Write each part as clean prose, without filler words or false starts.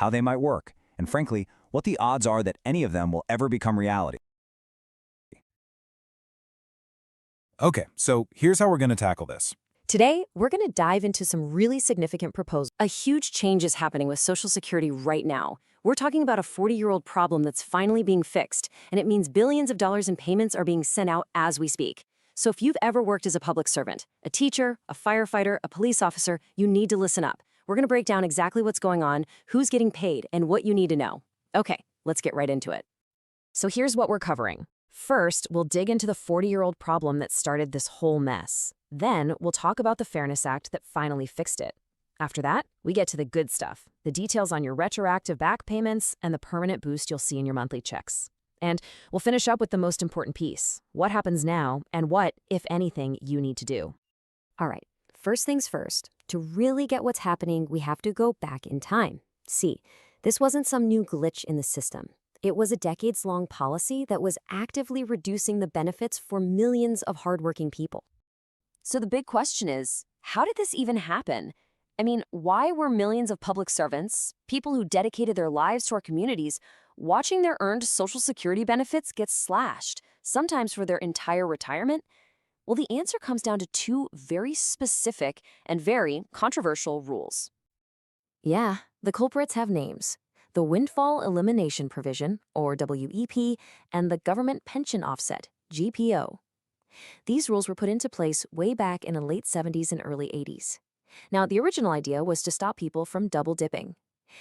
how they might work, and frankly, what the odds are that any of them will ever become reality. Okay, so here's how we're going to tackle this. Today, we're going to dive into some really significant proposals. A huge change is happening with Social Security right now. We're talking about a 40-year-old problem that's finally being fixed, and it means billions of dollars in payments are being sent out as we speak. So if you've ever worked as a public servant, a teacher, a firefighter, a police officer, you need to listen up. We're going to break down exactly what's going on, who's getting paid, and what you need to know. Okay, let's get right into it. So here's what we're covering. First, we'll dig into the 40-year-old problem that started this whole mess. Then, we'll talk about the Fairness Act that finally fixed it. After that, we get to the good stuff, the details on your retroactive back payments and the permanent boost you'll see in your monthly checks. And we'll finish up with the most important piece, what happens now and what, if anything, you need to do. All right, first things first. To really get what's happening, we have to go back in time. See, this wasn't some new glitch in the system. It was a decades-long policy that was actively reducing the benefits for millions of hardworking people. So the big question is, how did this even happen? I mean, why were millions of public servants, people who dedicated their lives to our communities, watching their earned Social Security benefits get slashed, sometimes for their entire retirement? Well, the answer comes down to two very specific and very controversial rules. Yeah, the culprits have names. The Windfall Elimination Provision, or WEP, and the Government Pension Offset, GPO. These rules were put into place way back in the late 70s and early 80s. Now, the original idea was to stop people from double dipping.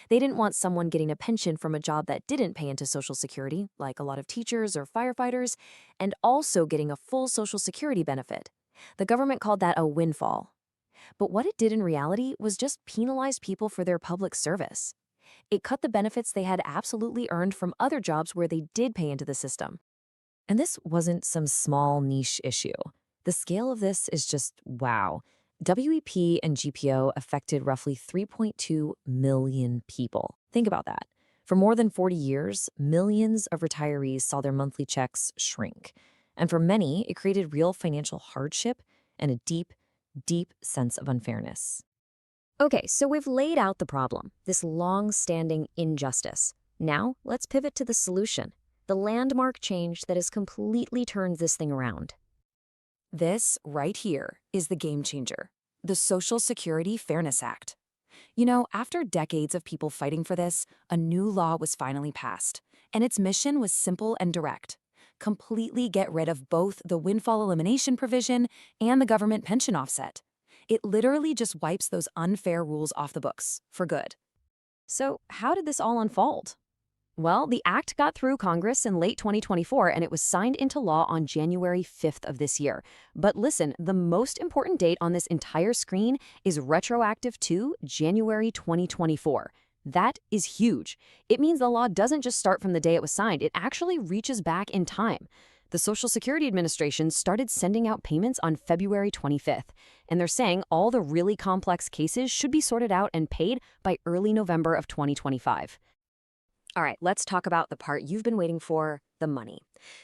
They didn't want someone getting a pension from a job that didn't pay into Social Security, like a lot of teachers or firefighters, and also getting a full Social Security benefit. The government called that a windfall. But what it did in reality was just penalize people for their public service. It cut the benefits they had absolutely earned from other jobs where they did pay into the system. And this wasn't some small niche issue. The scale of this is just wow. WEP and GPO affected roughly 3.2 million people. Think about that. For more than 40 years, millions of retirees saw their monthly checks shrink. And for many, it created real financial hardship and a deep, deep sense of unfairness. Okay, so we've laid out the problem, this long-standing injustice. Now, let's pivot to the solution, the landmark change that has completely turned this thing around. This right here is the game changer, the Social Security Fairness Act. You know, after decades of people fighting for this, a new law was finally passed, and its mission was simple and direct. Completely get rid of both the windfall elimination provision and the government pension offset. It literally just wipes those unfair rules off the books, for good. So how did this all unfold? Well, the act got through Congress in late 2024, and it was signed into law on January 5th of this year. But listen, the most important date on this entire screen is retroactive to January 2024. That is huge. It means the law doesn't just start from the day it was signed, it actually reaches back in time. The Social Security Administration started sending out payments on February 25th, and they're saying all the really complex cases should be sorted out and paid by early November of 2025. All right, let's talk about the part you've been waiting for, the money.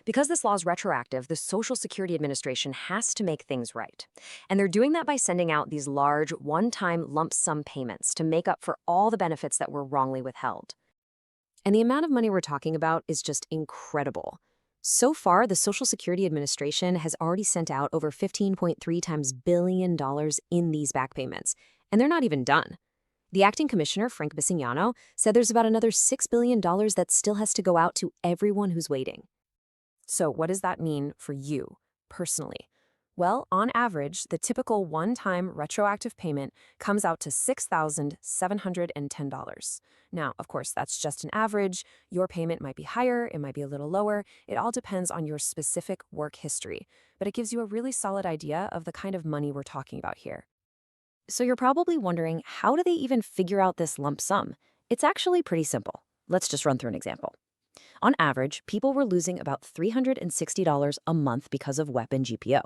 Because this law is retroactive, the Social Security Administration has to make things right. And they're doing that by sending out these large, one-time lump sum payments to make up for all the benefits that were wrongly withheld. And the amount of money we're talking about is just incredible. So far, the Social Security Administration has already sent out over $15.3 billion in these back payments, and they're not even done. The acting commissioner, Frank Bisignano, said there's about another $6 billion that still has to go out to everyone who's waiting. So what does that mean for you, personally? Well, on average, the typical one-time retroactive payment comes out to $6,710. Now, of course, that's just an average. Your payment might be higher, it might be a little lower. It all depends on your specific work history, but it gives you a really solid idea of the kind of money we're talking about here. So you're probably wondering, how do they even figure out this lump sum? It's actually pretty simple. Let's just run through an example. On average, people were losing about $360 a month because of WEP and GPO.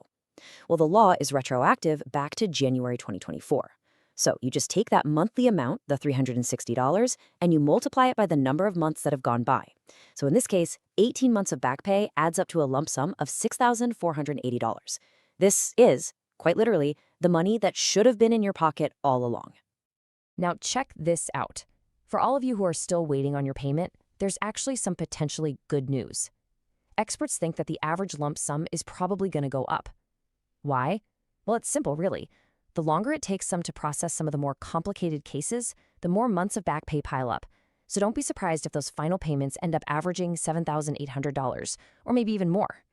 Well, the law is retroactive back to January 2024. So you just take that monthly amount, the $360, and you multiply it by the number of months that have gone by. So in this case, 18 months of back pay adds up to a lump sum of $6,480. This is, quite literally, the money that should have been in your pocket all along. Now check this out. For all of you who are still waiting on your payment, there's actually some potentially good news. Experts think that the average lump sum is probably going to go up. Why? Well, it's simple, really. The longer it takes some to process some of the more complicated cases, the more months of back pay pile up. So don't be surprised if those final payments end up averaging $7,800, or maybe even more.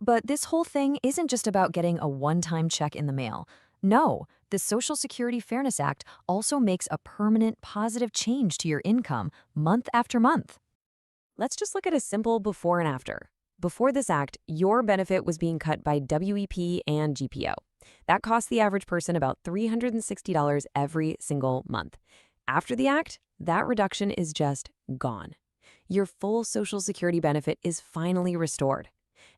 But this whole thing isn't just about getting a one-time check in the mail. No, the Social Security Fairness Act also makes a permanent positive change to your income month after month. Let's just look at a simple before and after. Before this act, your benefit was being cut by WEP and GPO. That cost the average person about $360 every single month. After the act, that reduction is just gone. Your full Social Security benefit is finally restored.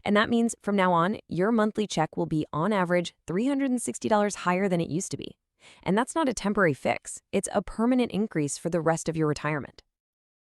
And that means from now on, your monthly check will be on average $360 higher than it used to be. And that's not a temporary fix. It's a permanent increase for the rest of your retirement.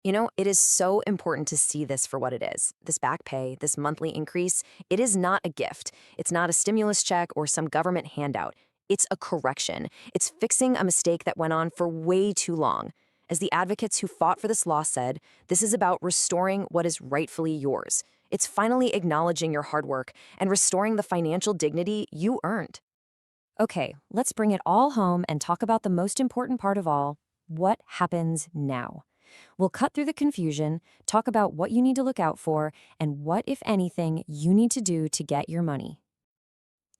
You know, it is so important to see this for what it is. This back pay, this monthly increase, it is not a gift. It's not a stimulus check or some government handout. It's a correction. It's fixing a mistake that went on for way too long. As the advocates who fought for this law said, this is about restoring what is rightfully yours. It's finally acknowledging your hard work and restoring the financial dignity you earned. Okay, let's bring it all home and talk about the most important part of all. What happens now? We'll cut through the confusion, talk about what you need to look out for, and what, if anything, you need to do to get your money.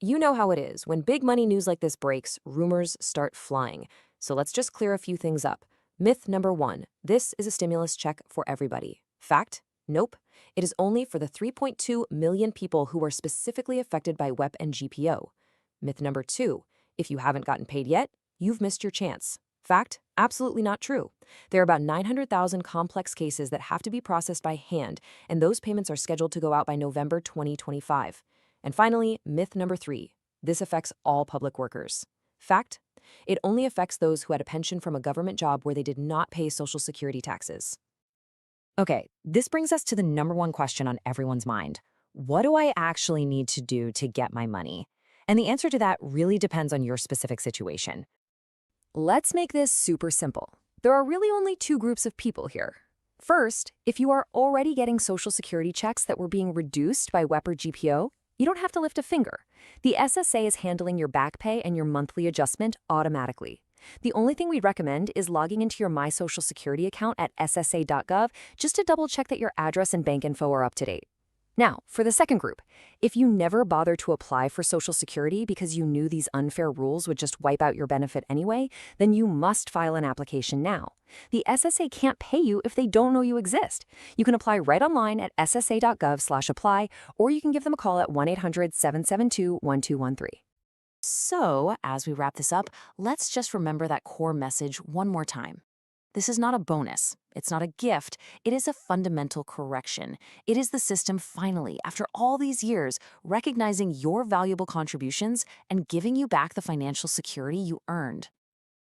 You know how it is. When big money news like this breaks, rumors start flying. So let's just clear a few things up. Myth number 1, this is a stimulus check for everybody. Fact? Nope. It is only for the 3.2 million people who are specifically affected by WEP and GPO. Myth number 2, if you haven't gotten paid yet, you've missed your chance. Fact? Absolutely not true. There are about 900,000 complex cases that have to be processed by hand, and those payments are scheduled to go out by November 2025. And finally, myth number 3, this affects all public workers. Fact? It only affects those who had a pension from a government job where they did not pay Social Security taxes. Okay, this brings us to the number 1 question on everyone's mind. What do I actually need to do to get my money? And the answer to that really depends on your specific situation. Let's make this super simple. There are really only 2 groups of people here. First, if you are already getting Social Security checks that were being reduced by WEP or GPO, you don't have to lift a finger. The SSA is handling your back pay and your monthly adjustment automatically. The only thing we'd recommend is logging into your My Social Security account at SSA.gov just to double check that your address and bank info are up to date. Now, for the second group, if you never bothered to apply for Social Security because you knew these unfair rules would just wipe out your benefit anyway, then you must file an application now. The SSA can't pay you if they don't know you exist. You can apply right online at ssa.gov/apply, or you can give them a call at 1-800-772-1213. So, as we wrap this up, let's just remember that core message one more time. This is not a bonus. It's not a gift. It is a fundamental correction. It is the system finally, after all these years, recognizing your valuable contributions and giving you back the financial security you earned.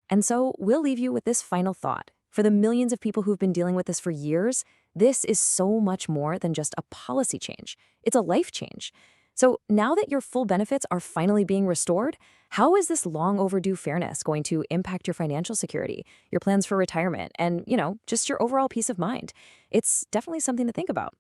And so we'll leave you with this final thought. For the millions of people who've been dealing with this for years, this is so much more than just a policy change. It's a life change. So now that your full benefits are finally being restored, how is this long overdue fairness going to impact your financial security, your plans for retirement, and, just your overall peace of mind? It's definitely something to think about.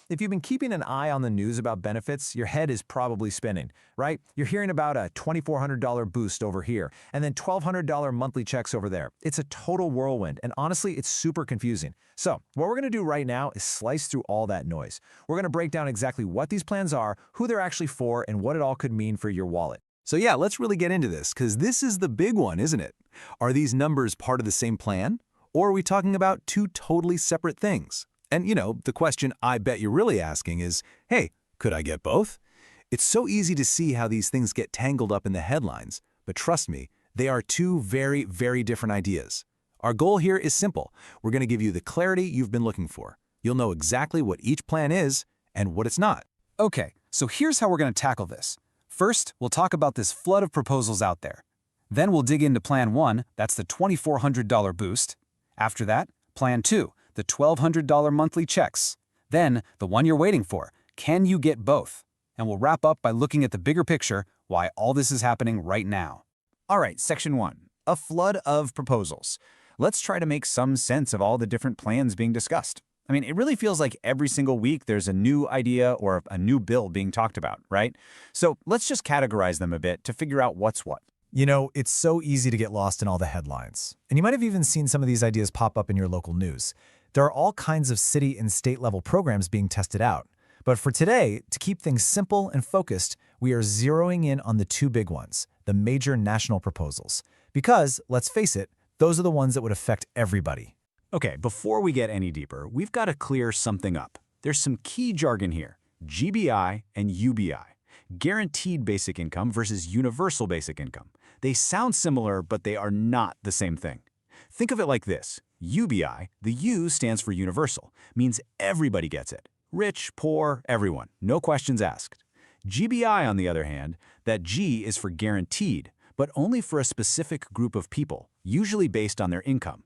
If you've been keeping an eye on the news about benefits, your head is probably spinning, right? You're hearing about a $2,400 boost over here, and then $1,200 monthly checks over there. It's a total whirlwind, and honestly, it's super confusing. So what we're going to do right now is slice through all that noise. We're going to break down exactly what these plans are, who they're actually for, and what it all could mean for your wallet. So yeah, let's really get into this, because this is the big one, isn't it? Are these numbers part of the same plan? Or are we talking about 2 totally separate things? And, the question I bet you're really asking is, hey, could I get both? It's so easy to see how these things get tangled up in the headlines, but trust me, they are 2 very, very different ideas. Our goal here is simple. We're going to give you the clarity you've been looking for. You'll know exactly what each plan is and what it's not. Okay, so here's how we're going to tackle this. First, we'll talk about this flood of proposals out there. Then we'll dig into Plan 1, that's the $2,400 boost. After that, Plan 2, the $1,200 monthly checks. Then, the one you're waiting for, can you get both? And we'll wrap up by looking at the bigger picture, why all this is happening right now. All right, Section 1, a flood of proposals. let's try to make some sense of all the different plans being discussed. I mean, it really feels like every single week there's a new idea or a new bill being talked about, right? So let's just categorize them a bit to figure out what's what. You know, it's so easy to get lost in all the headlines. And you might have even seen some of these ideas pop up in your local news. There are all kinds of city and state level programs being tested out. But for today, to keep things simple and focused, we are zeroing in on the two big ones, the major national proposals. Because, let's face it, those are the ones that would affect everybody. Okay, before we get any deeper, we've got to clear something up. There's some key jargon here, GBI and UBI, guaranteed basic income versus universal basic income. They sound similar, but they are not the same thing. Think of it like this. UBI, the U stands for universal, means everybody gets it. Rich, poor, everyone, no questions asked. GBI, on the other hand, that G is for guaranteed, but only for a specific group of people, usually based on their income.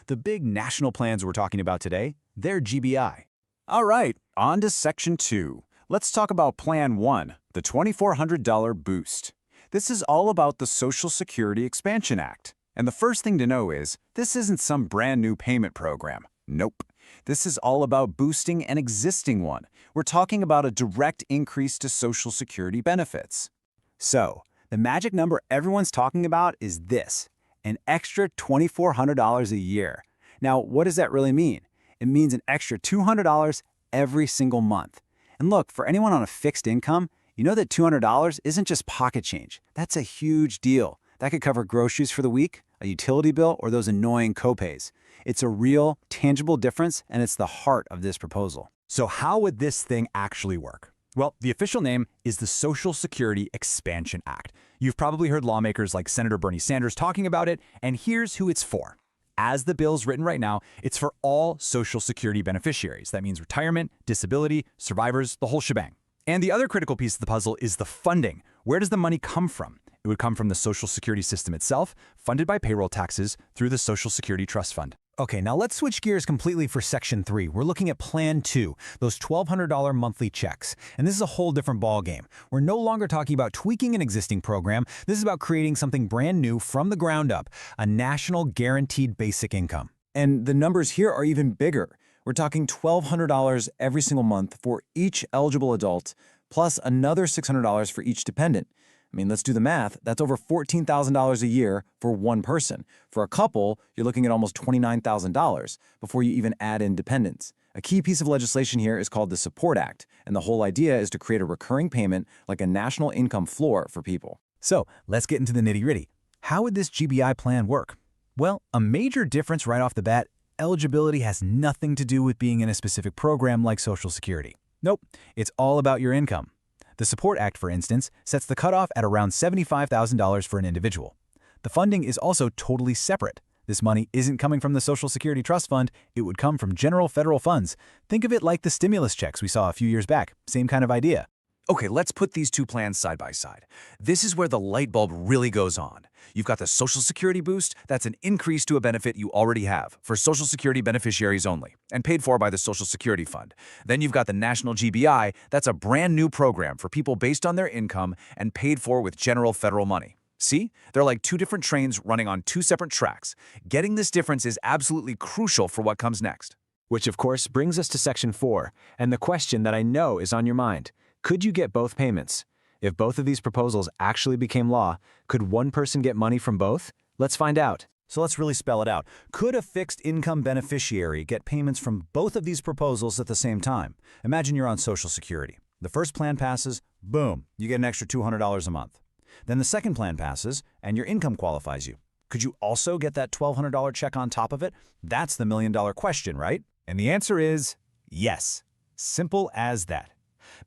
The big national plans we're talking about today, they're GBI. All right, on to Section 2. Let's talk about Plan 1, the $2,400 boost. This is all about the Social Security Expansion Act. And the first thing to know is, this isn't some brand new payment program. Nope. This is all about boosting an existing one. We're talking about a direct increase to Social Security benefits. So, the magic number everyone's talking about is this, an extra $2,400 a year. Now, what does that really mean? It means an extra $200 every single month. And look, for anyone on a fixed income, you know that $200 isn't just pocket change. That's a huge deal. That could cover groceries for the week, a utility bill, or those annoying copays. It's a real, tangible difference, and it's the heart of this proposal. So how would this thing actually work? Well, the official name is the Social Security Expansion Act. You've probably heard lawmakers like Senator Bernie Sanders talking about it, and here's who it's for. As the bill's written right now, it's for all Social Security beneficiaries. That means retirement, disability, survivors, the whole shebang. And the other critical piece of the puzzle is the funding. Where does the money come from? It would come from the Social Security system itself, funded by payroll taxes through the Social Security Trust Fund. Okay, now let's switch gears completely for Section 3. We're looking at Plan 2, those $1,200 monthly checks. And this is a whole different ballgame. We're no longer talking about tweaking an existing program. This is about creating something brand new from the ground up, a national guaranteed basic income. And the numbers here are even bigger. We're talking $1,200 every single month for each eligible adult, plus another $600 for each dependent. I mean, let's do the math. That's over $14,000 a year for one person. For a couple, you're looking at almost $29,000 before you even add in dependents. A key piece of legislation here is called the Support Act, and the whole idea is to create a recurring payment like a national income floor for people. So let's get into the nitty-gritty. How would this GBI plan work? Well, a major difference right off the bat, eligibility has nothing to do with being in a specific program like Social Security. Nope, it's all about your income. The Support Act, for instance, sets the cutoff at around $75,000 for an individual. The funding is also totally separate. This money isn't coming from the Social Security Trust Fund, it would come from general federal funds. Think of it like the stimulus checks we saw a few years back. Same kind of idea. Okay, let's put these two plans side by side. This is where the light bulb really goes on. You've got the Social Security boost, that's an increase to a benefit you already have, for Social Security beneficiaries only, and paid for by the Social Security Fund. Then you've got the National GBI, that's a brand new program for people based on their income and paid for with general federal money. See? They're like two different trains running on two separate tracks. Getting this difference is absolutely crucial for what comes next. Which, of course, brings us to Section 4, and the question that I know is on your mind. Could you get both payments? If both of these proposals actually became law, could one person get money from both? Let's find out. So let's really spell it out. Could a fixed income beneficiary get payments from both of these proposals at the same time? Imagine you're on Social Security. The first plan passes, boom, you get an extra $200 a month. Then the second plan passes, and your income qualifies you. Could you also get that $1,200 check on top of it? That's the million-dollar question, right? And the answer is yes. Simple as that.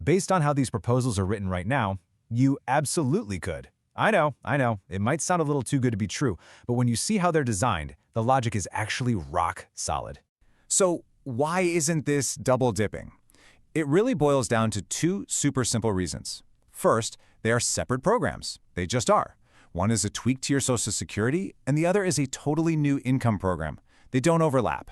Based on how these proposals are written right now, you absolutely could. I know, it might sound a little too good to be true, but when you see how they're designed, the logic is actually rock solid. So why isn't this double dipping? It really boils down to two super simple reasons. First, they are separate programs. They just are. One is a tweak to your Social Security, and the other is a totally new income program. They don't overlap.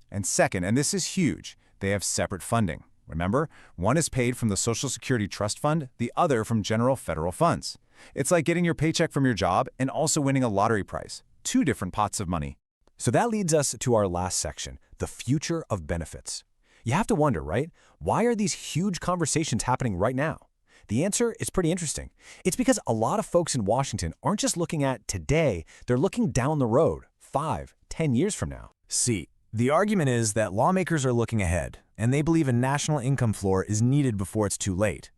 And second, and this is huge, they have separate funding. Remember, one is paid from the Social Security Trust Fund, the other from general federal funds. It's like getting your paycheck from your job and also winning a lottery prize. Two different pots of money. So that leads us to our last section, the future of benefits. You have to wonder, right? Why are these huge conversations happening right now? The answer is pretty interesting. It's because a lot of folks in Washington aren't just looking at today, they're looking down the road, 5, 10 years from now. See, the argument is that lawmakers are looking ahead, and they believe a national income floor is needed before it's too late.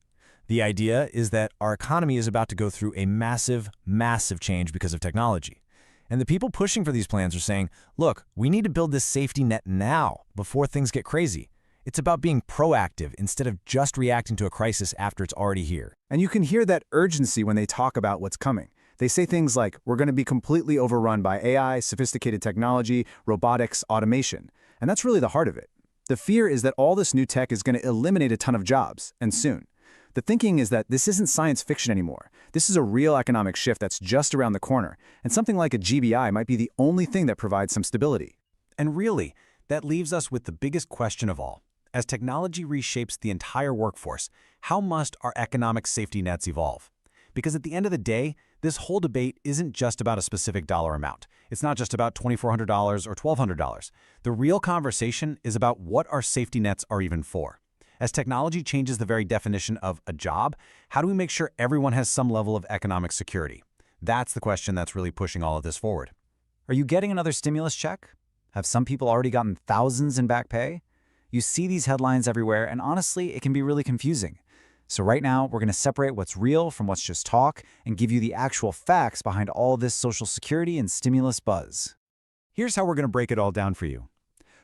The idea is that our economy is about to go through a massive, massive change because of technology. And the people pushing for these plans are saying, look, we need to build this safety net now, before things get crazy. It's about being proactive instead of just reacting to a crisis after it's already here. And you can hear that urgency when they talk about what's coming. They say things like, we're going to be completely overrun by AI, sophisticated technology, robotics, automation. And that's really the heart of it. The fear is that all this new tech is going to eliminate a ton of jobs, and soon. The thinking is that this isn't science fiction anymore. This is a real economic shift that's just around the corner, and something like a GBI might be the only thing that provides some stability. And really, that leaves us with the biggest question of all. As technology reshapes the entire workforce, how must our economic safety nets evolve? Because at the end of the day, this whole debate isn't just about a specific dollar amount. It's not just about $2,400 or $1,200. The real conversation is about what our safety nets are even for. As technology changes the very definition of a job, how do we make sure everyone has some level of economic security? That's the question that's really pushing all of this forward. Are you getting another stimulus check? Have some people already gotten thousands in back pay? You see these headlines everywhere, and honestly, it can be really confusing. So right now, we're going to separate what's real from what's just talk and give you the actual facts behind all this Social Security and stimulus buzz. Here's how we're going to break it all down for you.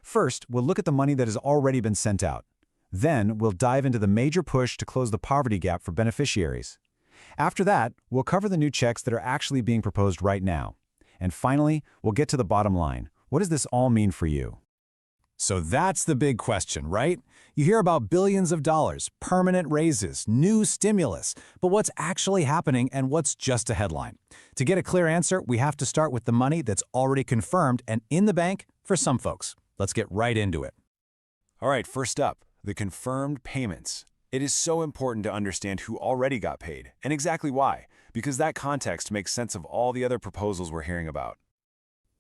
First, we'll look at the money that has already been sent out. Then, we'll dive into the major push to close the poverty gap for beneficiaries. After that, we'll cover the new checks that are actually being proposed right now. And finally, we'll get to the bottom line. What does this all mean for you? So that's the big question, right? You hear about billions of dollars, permanent raises, new stimulus, but what's actually happening and what's just a headline? To get a clear answer, we have to start with the money that's already confirmed and in the bank for some folks. Let's get right into it. All right, first up, the confirmed payments. It is so important to understand who already got paid and exactly why, because that context makes sense of all the other proposals we're hearing about.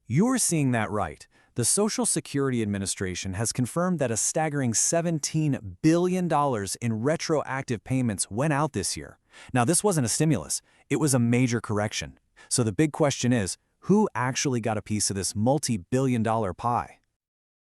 You're seeing that right. The Social Security Administration has confirmed that a staggering $17 billion in retroactive payments went out this year. Now, this wasn't a stimulus. It was a major correction. So the big question is, who actually got a piece of this multi-billion-dollar pie?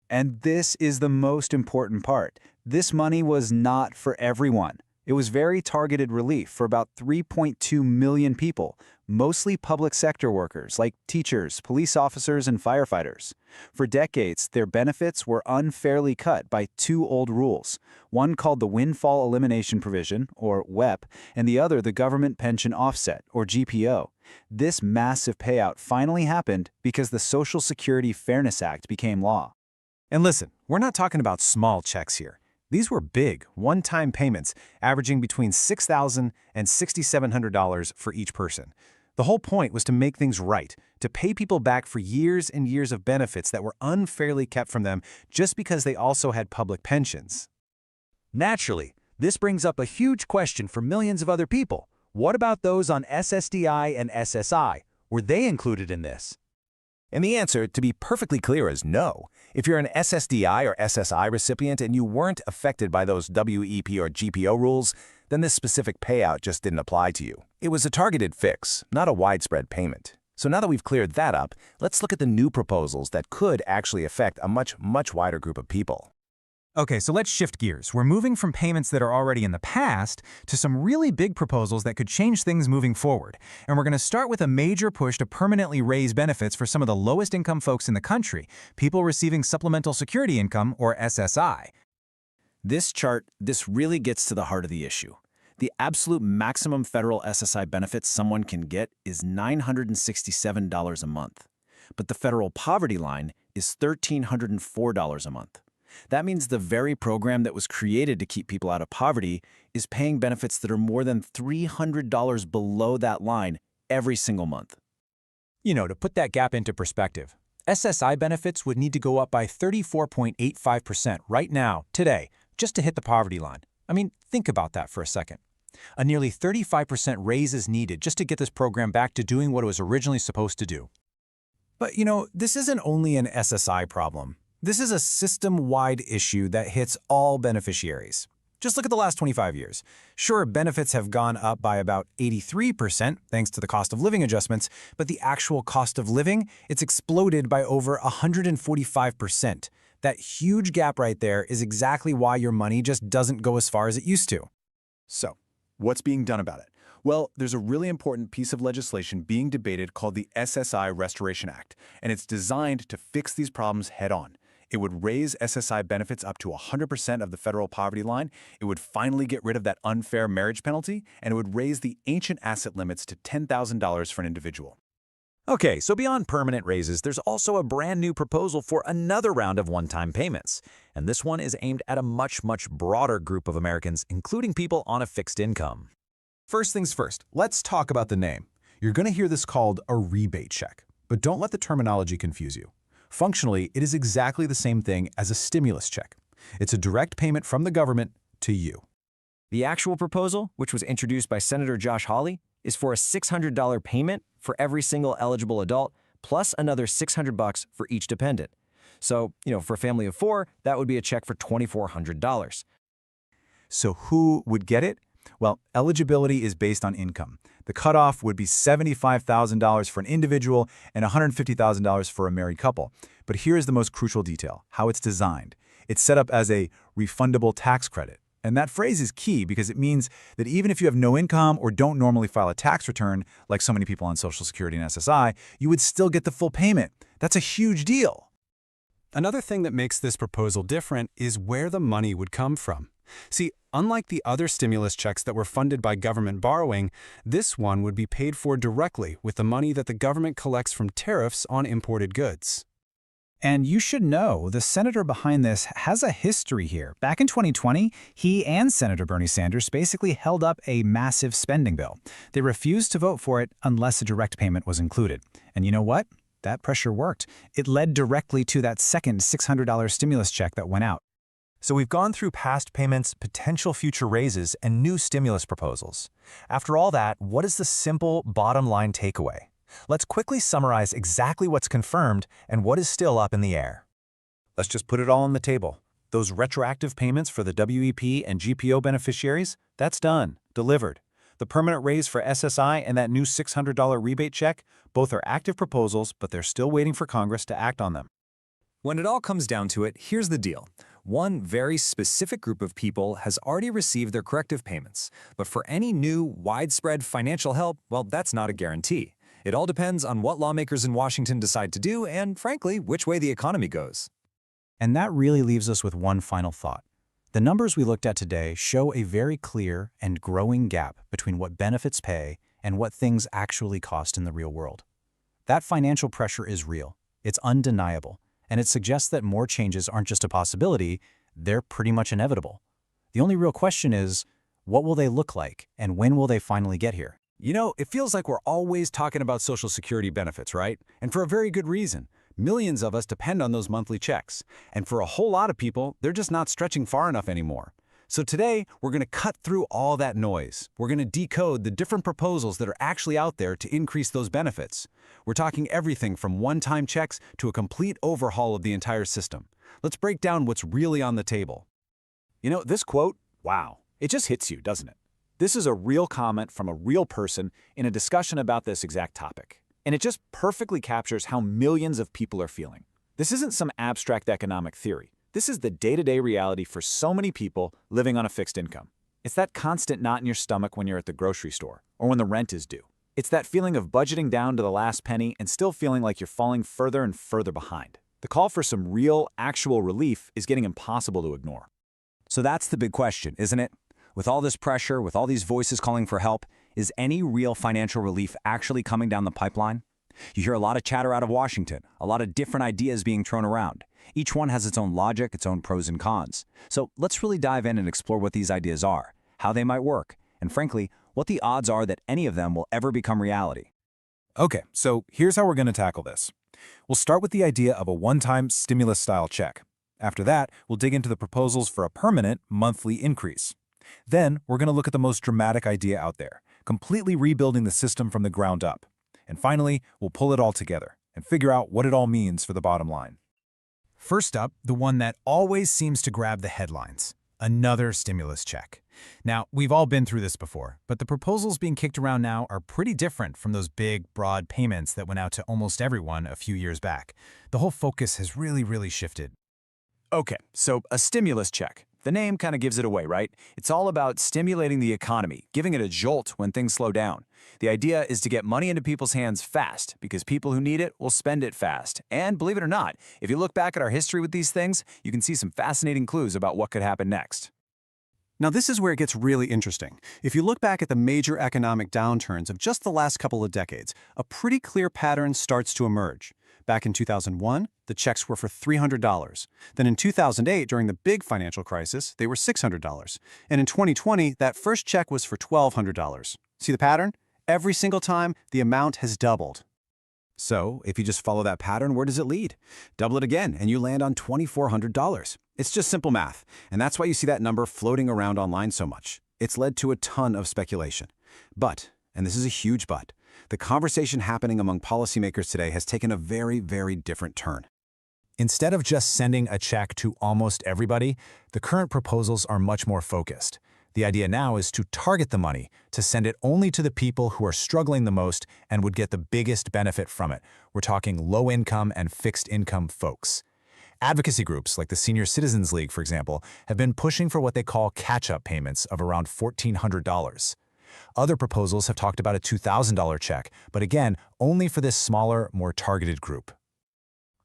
And this is the most important part. This money was not for everyone. It was very targeted relief for about 3.2 million people, mostly public sector workers like teachers, police officers, and firefighters. For decades, their benefits were unfairly cut by two old rules, one called the Windfall Elimination Provision, or WEP, and the other the Government Pension Offset, or GPO. This massive payout finally happened because the Social Security Fairness Act became law. And listen, we're not talking about small checks here. These were big, one-time payments, averaging between $6,000 and $6,700 for each person. The whole point was to make things right, to pay people back for years and years of benefits that were unfairly kept from them just because they also had public pensions. Naturally, this brings up a huge question for millions of other people. What about those on SSDI and SSI? Were they included in this? And the answer, to be perfectly clear, is no. If you're an SSDI or SSI recipient and you weren't affected by those WEP or GPO rules, then this specific payout just didn't apply to you. It was a targeted fix, not a widespread payment. So now that we've cleared that up, let's look at the new proposals that could actually affect a much wider group of people. Okay, so let's shift gears. We're moving from payments that are already in the past to some really big proposals that could change things moving forward. And we're going to start with a major push to permanently raise benefits for some of the lowest income folks in the country, people receiving supplemental security income, or SSI. This chart, this really gets to the heart of the issue. The absolute maximum federal SSI benefit someone can get is $967 a month. But the federal poverty line is $1,304 a month. That means the very program that was created to keep people out of poverty is paying benefits that are more than $300 below that line every single month. You know, to put that gap into perspective, SSI benefits would need to go up by 34.85% right now, today, just to hit the poverty line. I mean, think about that for a second. A nearly 35% raise is needed just to get this program back to doing what it was originally supposed to do. But, this isn't only an SSI problem. This is a system-wide issue that hits all beneficiaries. Just look at the last 25 years. Sure, benefits have gone up by about 83% thanks to the cost of living adjustments, but the actual cost of living, it's exploded by over 145%. That huge gap right there is exactly why your money just doesn't go as far as it used to. So, what's being done about it? Well, there's a really important piece of legislation being debated called the SSI Restoration Act, and it's designed to fix these problems head-on. It would raise SSI benefits up to 100% of the federal poverty line, it would finally get rid of that unfair marriage penalty, and it would raise the ancient asset limits to $10,000 for an individual. Okay, so beyond permanent raises, there's also a brand new proposal for another round of one-time payments. And this one is aimed at a much, much broader group of Americans, including people on a fixed income. First things first, let's talk about the name. You're going to hear this called a rebate check, but don't let the terminology confuse you. Functionally, it is exactly the same thing as a stimulus check. It's a direct payment from the government to you. The actual proposal, which was introduced by Senator Josh Hawley, is for a $600 payment for every single eligible adult, plus another $600 for each dependent. So, for a family of 4, that would be a check for $2,400. So who would get it? Well, eligibility is based on income. The cutoff would be $75,000 for an individual and $150,000 for a married couple. But here's the most crucial detail, how it's designed. It's set up as a refundable tax credit. And that phrase is key because it means that even if you have no income or don't normally file a tax return, like so many people on Social Security and SSI, you would still get the full payment. That's a huge deal. Another thing that makes this proposal different is where the money would come from. See, unlike the other stimulus checks that were funded by government borrowing, this one would be paid for directly with the money that the government collects from tariffs on imported goods. And you should know, the senator behind this has a history here. Back in 2020, he and Senator Bernie Sanders basically held up a massive spending bill. They refused to vote for it unless a direct payment was included. And you know what? That pressure worked. It led directly to that second $600 stimulus check that went out. So we've gone through past payments, potential future raises, and new stimulus proposals. After all that, what is the simple bottom line takeaway? Let's quickly summarize exactly what's confirmed and what is still up in the air. Let's just put it all on the table. Those retroactive payments for the WEP and GPO beneficiaries, that's done, delivered. The permanent raise for SSI and that new $600 rebate check, both are active proposals, but they're still waiting for Congress to act on them. When it all comes down to it, here's the deal. One very specific group of people has already received their corrective payments. But for any new, widespread financial help, well, that's not a guarantee. It all depends on what lawmakers in Washington decide to do and, frankly, which way the economy goes. And that really leaves us with one final thought. The numbers we looked at today show a very clear and growing gap between what benefits pay and what things actually cost in the real world. That financial pressure is real, it's undeniable, and it suggests that more changes aren't just a possibility, they're pretty much inevitable. The only real question is, what will they look like, and when will they finally get here? It feels like we're always talking about Social Security benefits, right? And for a very good reason. Millions of us depend on those monthly checks. And for a whole lot of people, they're just not stretching far enough anymore. So today, we're going to cut through all that noise. We're going to decode the different proposals that are actually out there to increase those benefits. We're talking everything from one-time checks to a complete overhaul of the entire system. Let's break down what's really on the table. This quote, wow, it just hits you, doesn't it? This is a real comment from a real person in a discussion about this exact topic. And it just perfectly captures how millions of people are feeling. This isn't some abstract economic theory. This is the day-to-day reality for so many people living on a fixed income. It's that constant knot in your stomach when you're at the grocery store or when the rent is due. It's that feeling of budgeting down to the last penny and still feeling like you're falling further and further behind. The call for some real, actual relief is getting impossible to ignore. So that's the big question, isn't it? With all this pressure, with all these voices calling for help, is any real financial relief actually coming down the pipeline? You hear a lot of chatter out of Washington, a lot of different ideas being thrown around. Each one has its own logic, its own pros and cons. So let's really dive in and explore what these ideas are, how they might work, and frankly, what the odds are that any of them will ever become reality. Okay, so here's how we're going to tackle this. We'll start with the idea of a one-time stimulus-style check. After that, we'll dig into the proposals for a permanent monthly increase. Then, we're going to look at the most dramatic idea out there, completely rebuilding the system from the ground up. And finally, we'll pull it all together, and figure out what it all means for the bottom line. First up, the one that always seems to grab the headlines: another stimulus check. Now, we've all been through this before, but the proposals being kicked around now are pretty different from those big, broad payments that went out to almost everyone a few years back. The whole focus has really shifted. Okay, so a stimulus check. The name kind of gives it away, right? It's all about stimulating the economy, giving it a jolt when things slow down. The idea is to get money into people's hands fast, because people who need it will spend it fast. And believe it or not, if you look back at our history with these things, you can see some fascinating clues about what could happen next. Now, this is where it gets really interesting. If you look back at the major economic downturns of just the last couple of decades, a pretty clear pattern starts to emerge. Back in 2001, the checks were for $300. Then in 2008, during the big financial crisis, they were $600. And in 2020, that first check was for $1,200. See the pattern? Every single time, the amount has doubled. So, if you just follow that pattern, where does it lead? Double it again, and you land on $2,400. It's just simple math, and that's why you see that number floating around online so much. It's led to a ton of speculation. But, and this is a huge but, the conversation happening among policymakers today has taken a very different turn. Instead of just sending a check to almost everybody, the current proposals are much more focused. The idea now is to target the money, to send it only to the people who are struggling the most and would get the biggest benefit from it. We're talking low-income and fixed-income folks. Advocacy groups like the Senior Citizens League, for example, have been pushing for what they call catch-up payments of around $1,400. Other proposals have talked about a $2,000 check, but again, only for this smaller, more targeted group.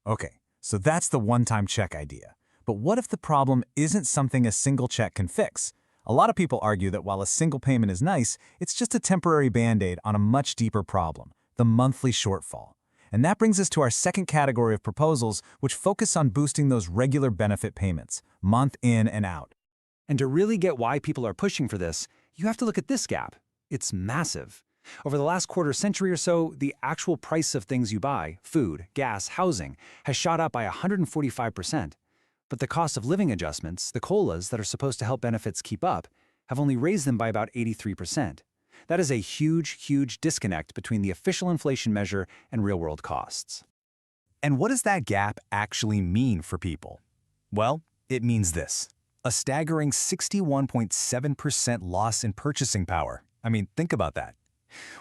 Okay, so that's the one-time check idea. But what if the problem isn't something a single check can fix? A lot of people argue that while a single payment is nice, it's just a temporary band-aid on a much deeper problem, the monthly shortfall. And that brings us to our second category of proposals, which focus on boosting those regular benefit payments, month in and out. And to really get why people are pushing for this, you have to look at this gap. It's massive. Over the last quarter century or so, the actual price of things you buy, food, gas, housing, has shot up by 145%. But the cost of living adjustments, the COLAs that are supposed to help benefits keep up, have only raised them by about 83%. That is a huge disconnect between the official inflation measure and real-world costs. And what does that gap actually mean for people? Well, it means this: a staggering 61.7% loss in purchasing power. I mean, think about that.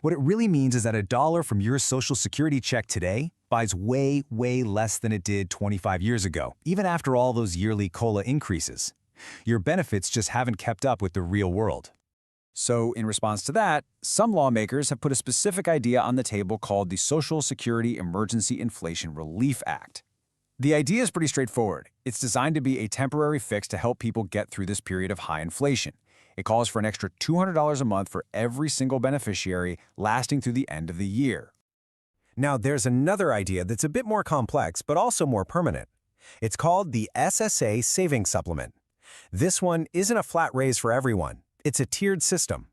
What it really means is that $1 from your Social Security check today buys way less than it did 25 years ago, even after all those yearly COLA increases. Your benefits just haven't kept up with the real world. So, in response to that, some lawmakers have put a specific idea on the table called the Social Security Emergency Inflation Relief Act. The idea is pretty straightforward. It's designed to be a temporary fix to help people get through this period of high inflation. It calls for an extra $200 a month for every single beneficiary, lasting through the end of the year. Now, there's another idea that's a bit more complex, but also more permanent. It's called the SSA Savings Supplement. This one isn't a flat raise for everyone. It's a tiered system.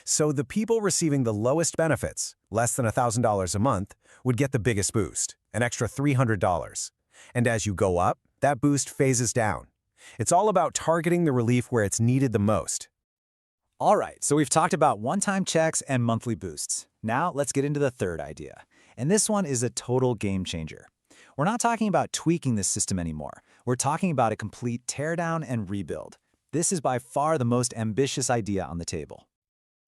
So the people receiving the lowest benefits, less than $1,000 a month, would get the biggest boost, an extra $300. And as you go up, that boost phases down. It's all about targeting the relief where it's needed the most. All right, so we've talked about one-time checks and monthly boosts. Now let's get into the third idea. And this one is a total game changer. We're not talking about tweaking this system anymore. We're talking about a complete teardown and rebuild. This is by far the most ambitious idea on the table.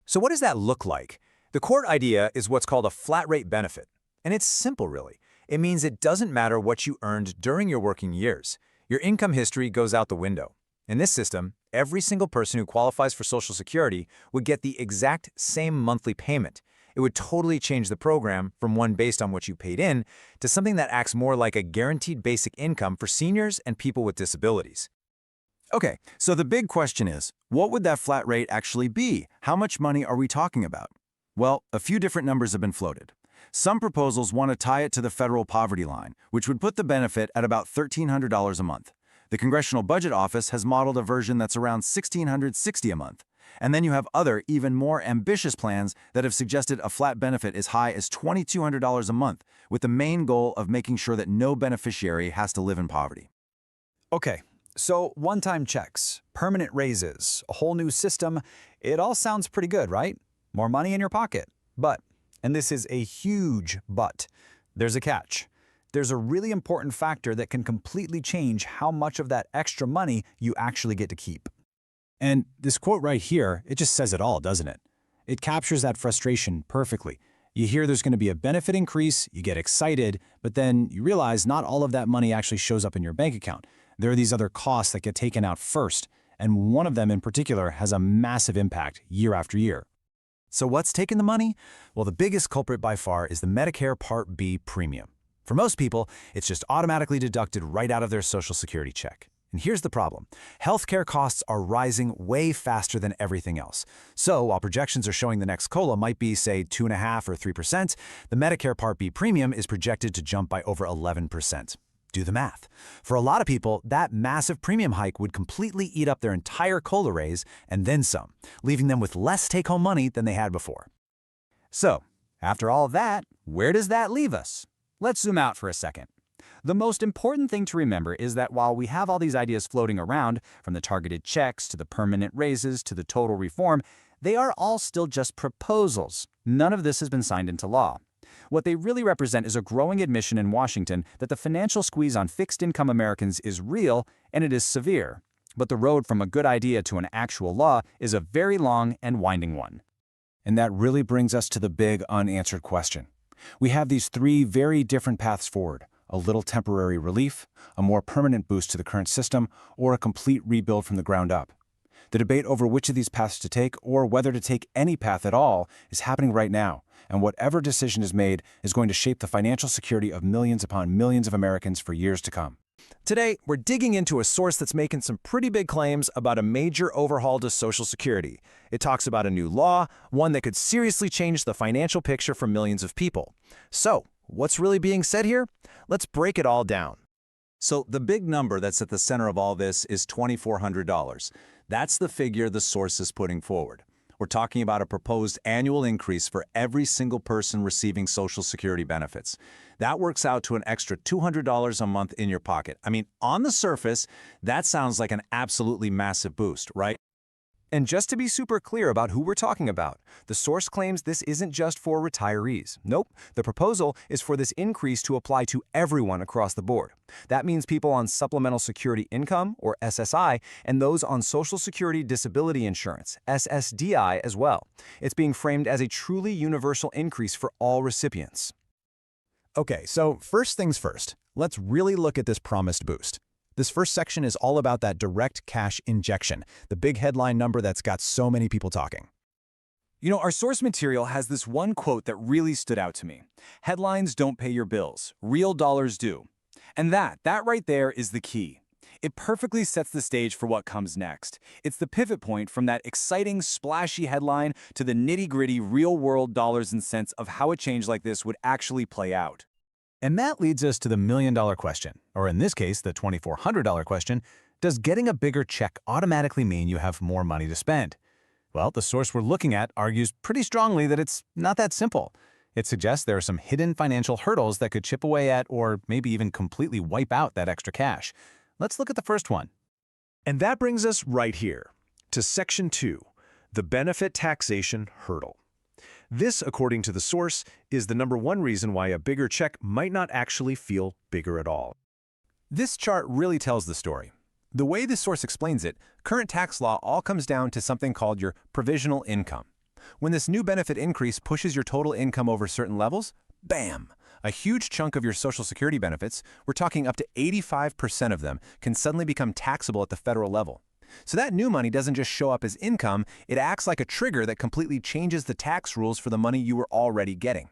So what does that look like? The core idea is what's called a flat rate benefit. And it's simple, really. It means it doesn't matter what you earned during your working years. Your income history goes out the window. In this system, every single person who qualifies for Social Security would get the exact same monthly payment. It would totally change the program from one based on what you paid in to something that acts more like a guaranteed basic income for seniors and people with disabilities. Okay, so the big question is, what would that flat rate actually be? How much money are we talking about? Well, a few different numbers have been floated. Some proposals want to tie it to the federal poverty line, which would put the benefit at about $1,300 a month. The Congressional Budget Office has modeled a version that's around $1,660 a month. And then you have other, even more ambitious plans that have suggested a flat benefit as high as $2,200 a month, with the main goal of making sure that no beneficiary has to live in poverty. Okay, so one-time checks, permanent raises, a whole new system, it all sounds pretty good, right? More money in your pocket. But, and this is a huge but, there's a catch. there's a really important factor that can completely change how much of that extra money you actually get to keep. And this quote right here, it just says it all, doesn't it? It captures that frustration perfectly. You hear there's going to be a benefit increase, you get excited, but then you realize not all of that money actually shows up in your bank account. There are these other costs that get taken out first, and one of them in particular has a massive impact year after year. So what's taking the money? Well, the biggest culprit by far is the Medicare Part B premium. For most people, it's just automatically deducted right out of their Social Security check. And here's the problem. Healthcare costs are rising way faster than everything else. So while projections are showing the next COLA might be, say, 2.5% or 3%, the Medicare Part B premium is projected to jump by over 11%. Do the math. For a lot of people, that massive premium hike would completely eat up their entire COLA raise and then some, leaving them with less take-home money than they had before. So, after all of that, where does that leave us? Let's zoom out for a second. The most important thing to remember is that while we have all these ideas floating around, from the targeted checks to the permanent raises to the total reform, they are all still just proposals. None of this has been signed into law. What they really represent is a growing admission in Washington that the financial squeeze on fixed-income Americans is real and it is severe. But the road from a good idea to an actual law is a very long and winding one. And that really brings us to the big unanswered question. We have these three very different paths forward: a little temporary relief, a more permanent boost to the current system, or a complete rebuild from the ground up. The debate over which of these paths to take, or whether to take any path at all, is happening right now, and whatever decision is made is going to shape the financial security of millions upon millions of Americans for years to come. Today, we're digging into a source that's making some pretty big claims about a major overhaul to Social Security. It talks about a new law, one that could seriously change the financial picture for millions of people. So, what's really being said here? Let's break it all down. So the big number that's at the center of all this is $2,400. That's the figure the source is putting forward. We're talking about a proposed annual increase for every single person receiving Social Security benefits. That works out to an extra $200 a month in your pocket. I mean, on the surface, that sounds like an absolutely massive boost, right? And just to be super clear about who we're talking about, the source claims this isn't just for retirees. Nope, the proposal is for this increase to apply to everyone across the board. That means people on Supplemental Security Income, or SSI, and those on Social Security Disability Insurance, SSDI, as well. It's being framed as a truly universal increase for all recipients. Okay, so first things first, let's really look at this promised boost. This first section is all about that direct cash injection, the big headline number that's got so many people talking. You know, our source material has this one quote that really stood out to me. Headlines don't pay your bills. Real dollars do. And that right there is the key. It perfectly sets the stage for what comes next. It's the pivot point from that exciting, splashy headline to the nitty-gritty, real-world dollars and cents of how a change like this would actually play out. And that leads us to the million-dollar question, or in this case, the $2,400 question: does getting a bigger check automatically mean you have more money to spend? Well, the source we're looking at argues pretty strongly that it's not that simple. It suggests there are some hidden financial hurdles that could chip away at or maybe even completely wipe out that extra cash. Let's look at the first one. And that brings us right here to Section 2, the benefit taxation hurdle. This, according to the source, is the #1 reason why a bigger check might not actually feel bigger at all. This chart really tells the story. The way the source explains it, current tax law all comes down to something called your provisional income. When this new benefit increase pushes your total income over certain levels, bam! A huge chunk of your Social Security benefits, we're talking up to 85% of them, can suddenly become taxable at the federal level. So that new money doesn't just show up as income, it acts like a trigger that completely changes the tax rules for the money you were already getting.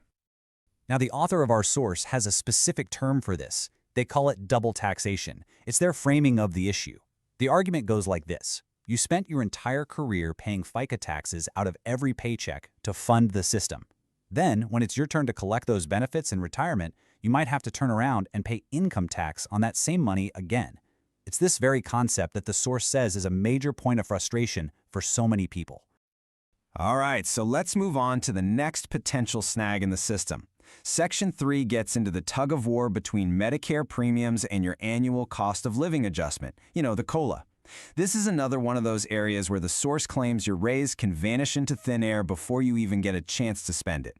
Now, the author of our source has a specific term for this. They call it double taxation. It's their framing of the issue. The argument goes like this. You spent your entire career paying FICA taxes out of every paycheck to fund the system. Then, when it's your turn to collect those benefits in retirement, you might have to turn around and pay income tax on that same money again. It's this very concept that the source says is a major point of frustration for so many people. All right, so let's move on to the next potential snag in the system. Section 3 gets into the tug-of-war between Medicare premiums and your annual cost of living adjustment, the COLA. This is another one of those areas where the source claims your raise can vanish into thin air before you even get a chance to spend it.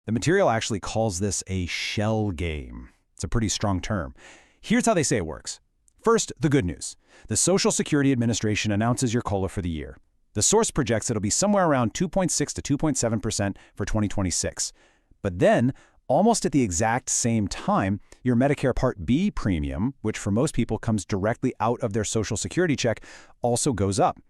The material actually calls this a shell game. It's a pretty strong term. Here's how they say it works. First, the good news. The Social Security Administration announces your COLA for the year. The source projects it'll be somewhere around 2.6 to 2.7% for 2026. But then, almost at the exact same time, your Medicare Part B premium, which for most people comes directly out of their Social Security check, also goes up.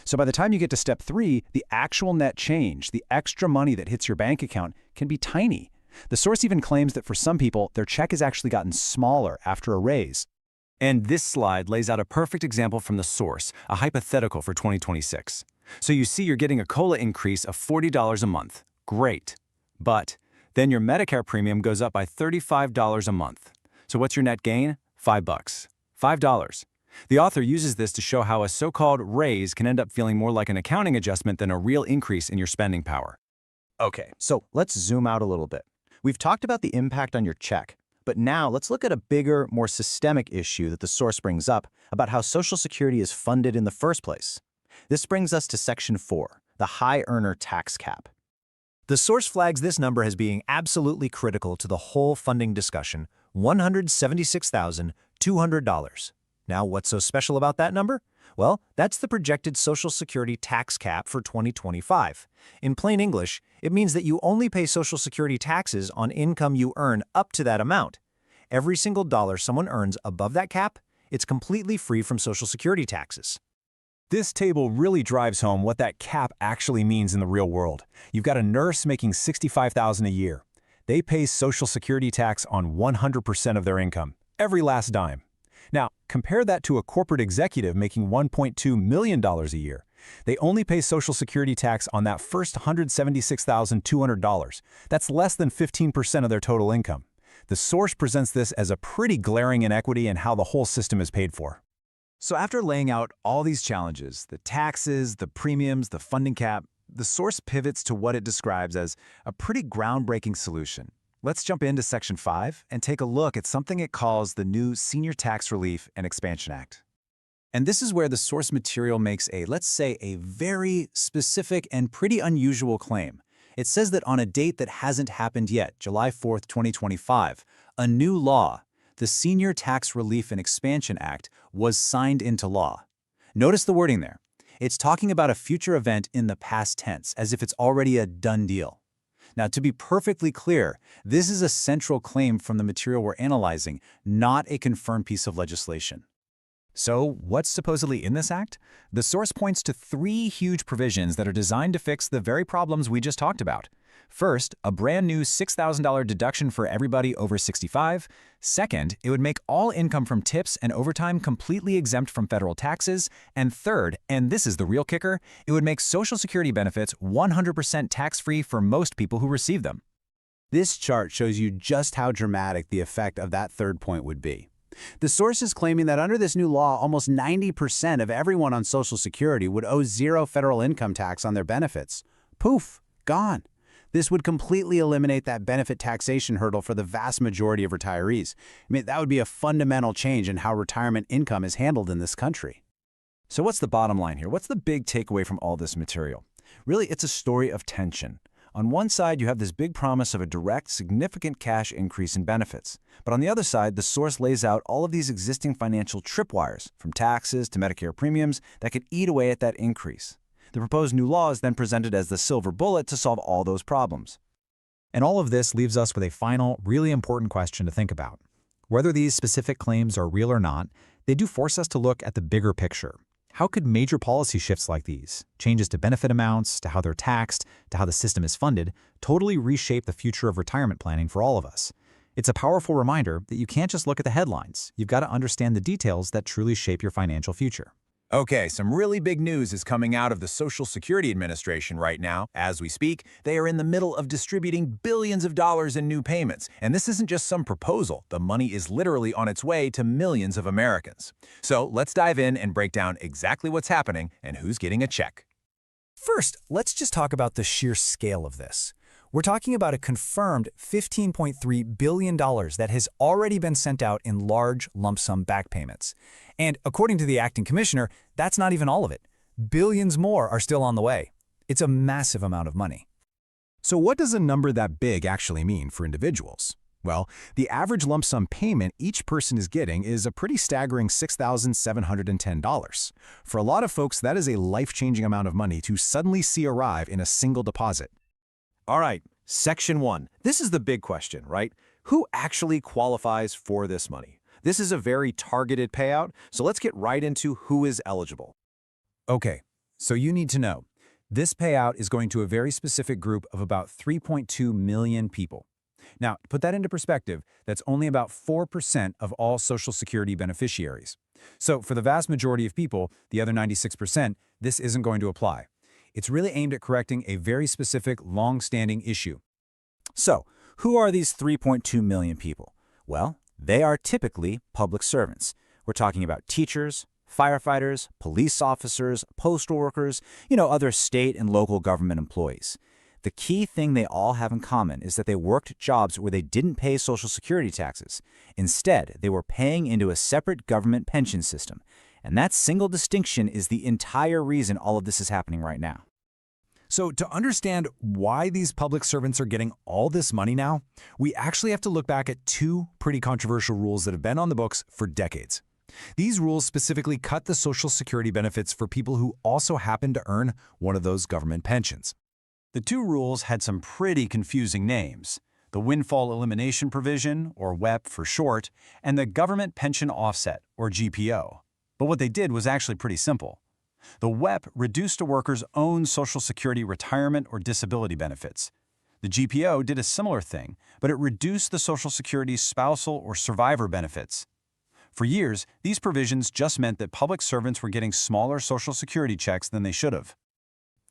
So by the time you get to step 3, the actual net change, the extra money that hits your bank account, can be tiny. The source even claims that for some people, their check has actually gotten smaller after a raise. And this slide lays out a perfect example from the source, a hypothetical for 2026. So you see you're getting a COLA increase of $40 a month. Great. But then your Medicare premium goes up by $35 a month. So what's your net gain? $5. $5. The author uses this to show how a so-called raise can end up feeling more like an accounting adjustment than a real increase in your spending power. Okay, so let's zoom out a little bit. We've talked about the impact on your check, but now let's look at a bigger, more systemic issue that the source brings up about how Social Security is funded in the first place. This brings us to Section 4, the high earner tax cap. The source flags this number as being absolutely critical to the whole funding discussion, $176,200. Now, what's so special about that number? Well, that's the projected Social Security tax cap for 2025. In plain English, it means that you only pay Social Security taxes on income you earn up to that amount. Every single dollar someone earns above that cap, it's completely free from Social Security taxes. This table really drives home what that cap actually means in the real world. You've got a nurse making $65,000 a year. They pay Social Security tax on 100% of their income, every last dime. Now, compare that to a corporate executive making $1.2 million a year. They only pay Social Security tax on that first $176,200. That's less than 15% of their total income. The source presents this as a pretty glaring inequity in how the whole system is paid for. So after laying out all these challenges, the taxes, the premiums, the funding cap, the source pivots to what it describes as a pretty groundbreaking solution. Let's jump into Section 5 and take a look at something it calls the new Senior Tax Relief and Expansion Act. And this is where the source material makes let's say, a very specific and pretty unusual claim. It says that on a date that hasn't happened yet, July 4th, 2025, a new law, the Senior Tax Relief and Expansion Act, was signed into law. Notice the wording there. It's talking about a future event in the past tense, as if it's already a done deal. Now, to be perfectly clear, this is a central claim from the material we're analyzing, not a confirmed piece of legislation. So, what's supposedly in this act? The source points to 3 huge provisions that are designed to fix the very problems we just talked about. First, a brand new $6,000 deduction for everybody over 65. Second, it would make all income from tips and overtime completely exempt from federal taxes. And third, and this is the real kicker, it would make Social Security benefits 100% tax-free for most people who receive them. This chart shows you just how dramatic the effect of that third point would be. The source is claiming that under this new law, almost 90% of everyone on Social Security would owe 0 federal income tax on their benefits. Poof, gone. This would completely eliminate that benefit taxation hurdle for the vast majority of retirees. I mean, that would be a fundamental change in how retirement income is handled in this country. So what's the bottom line here? What's the big takeaway from all this material? Really, it's a story of tension. On one side, you have this big promise of a direct, significant cash increase in benefits. But on the other side, the source lays out all of these existing financial tripwires, from taxes to Medicare premiums, that could eat away at that increase. The proposed new law is then presented as the silver bullet to solve all those problems. And all of this leaves us with a final, really important question to think about. Whether these specific claims are real or not, they do force us to look at the bigger picture. How could major policy shifts like these, changes to benefit amounts, to how they're taxed, to how the system is funded, totally reshape the future of retirement planning for all of us? It's a powerful reminder that you can't just look at the headlines. You've got to understand the details that truly shape your financial future. Okay, some really big news is coming out of the Social Security Administration right now. As we speak, they are in the middle of distributing billions of dollars in new payments. And this isn't just some proposal. The money is literally on its way to millions of Americans. So let's dive in and break down exactly what's happening and who's getting a check. First, let's just talk about the sheer scale of this. We're talking about a confirmed $15.3 billion that has already been sent out in large lump sum back payments. And according to the acting commissioner, that's not even all of it. Billions more are still on the way. It's a massive amount of money. So what does a number that big actually mean for individuals? Well, the average lump sum payment each person is getting is a pretty staggering $6,710. For a lot of folks, that is a life-changing amount of money to suddenly see arrive in a single deposit. All right, Section 1. This is the big question, right? Who actually qualifies for this money? This is a very targeted payout, so let's get right into who is eligible. Okay, so you need to know. This payout is going to a very specific group of about 3.2 million people. Now, to put that into perspective, that's only about 4% of all Social Security beneficiaries. So for the vast majority of people, the other 96%, this isn't going to apply. It's really aimed at correcting a very specific, long-standing issue. So, who are these 3.2 million people? Well, they are typically public servants. We're talking about teachers, firefighters, police officers, postal workers, other state and local government employees. The key thing they all have in common is that they worked jobs where they didn't pay Social Security taxes. Instead, they were paying into a separate government pension system. And that single distinction is the entire reason all of this is happening right now. So to understand why these public servants are getting all this money now, we actually have to look back at two pretty controversial rules that have been on the books for decades. These rules specifically cut the Social Security benefits for people who also happen to earn one of those government pensions. The two rules had some pretty confusing names: the windfall elimination provision, or WEP for short, and the government pension offset, or GPO. But what they did was actually pretty simple. The WEP reduced a worker's own Social Security retirement or disability benefits. The GPO did a similar thing, but it reduced the Social Security spousal or survivor benefits. For years, these provisions just meant that public servants were getting smaller Social Security checks than they should have.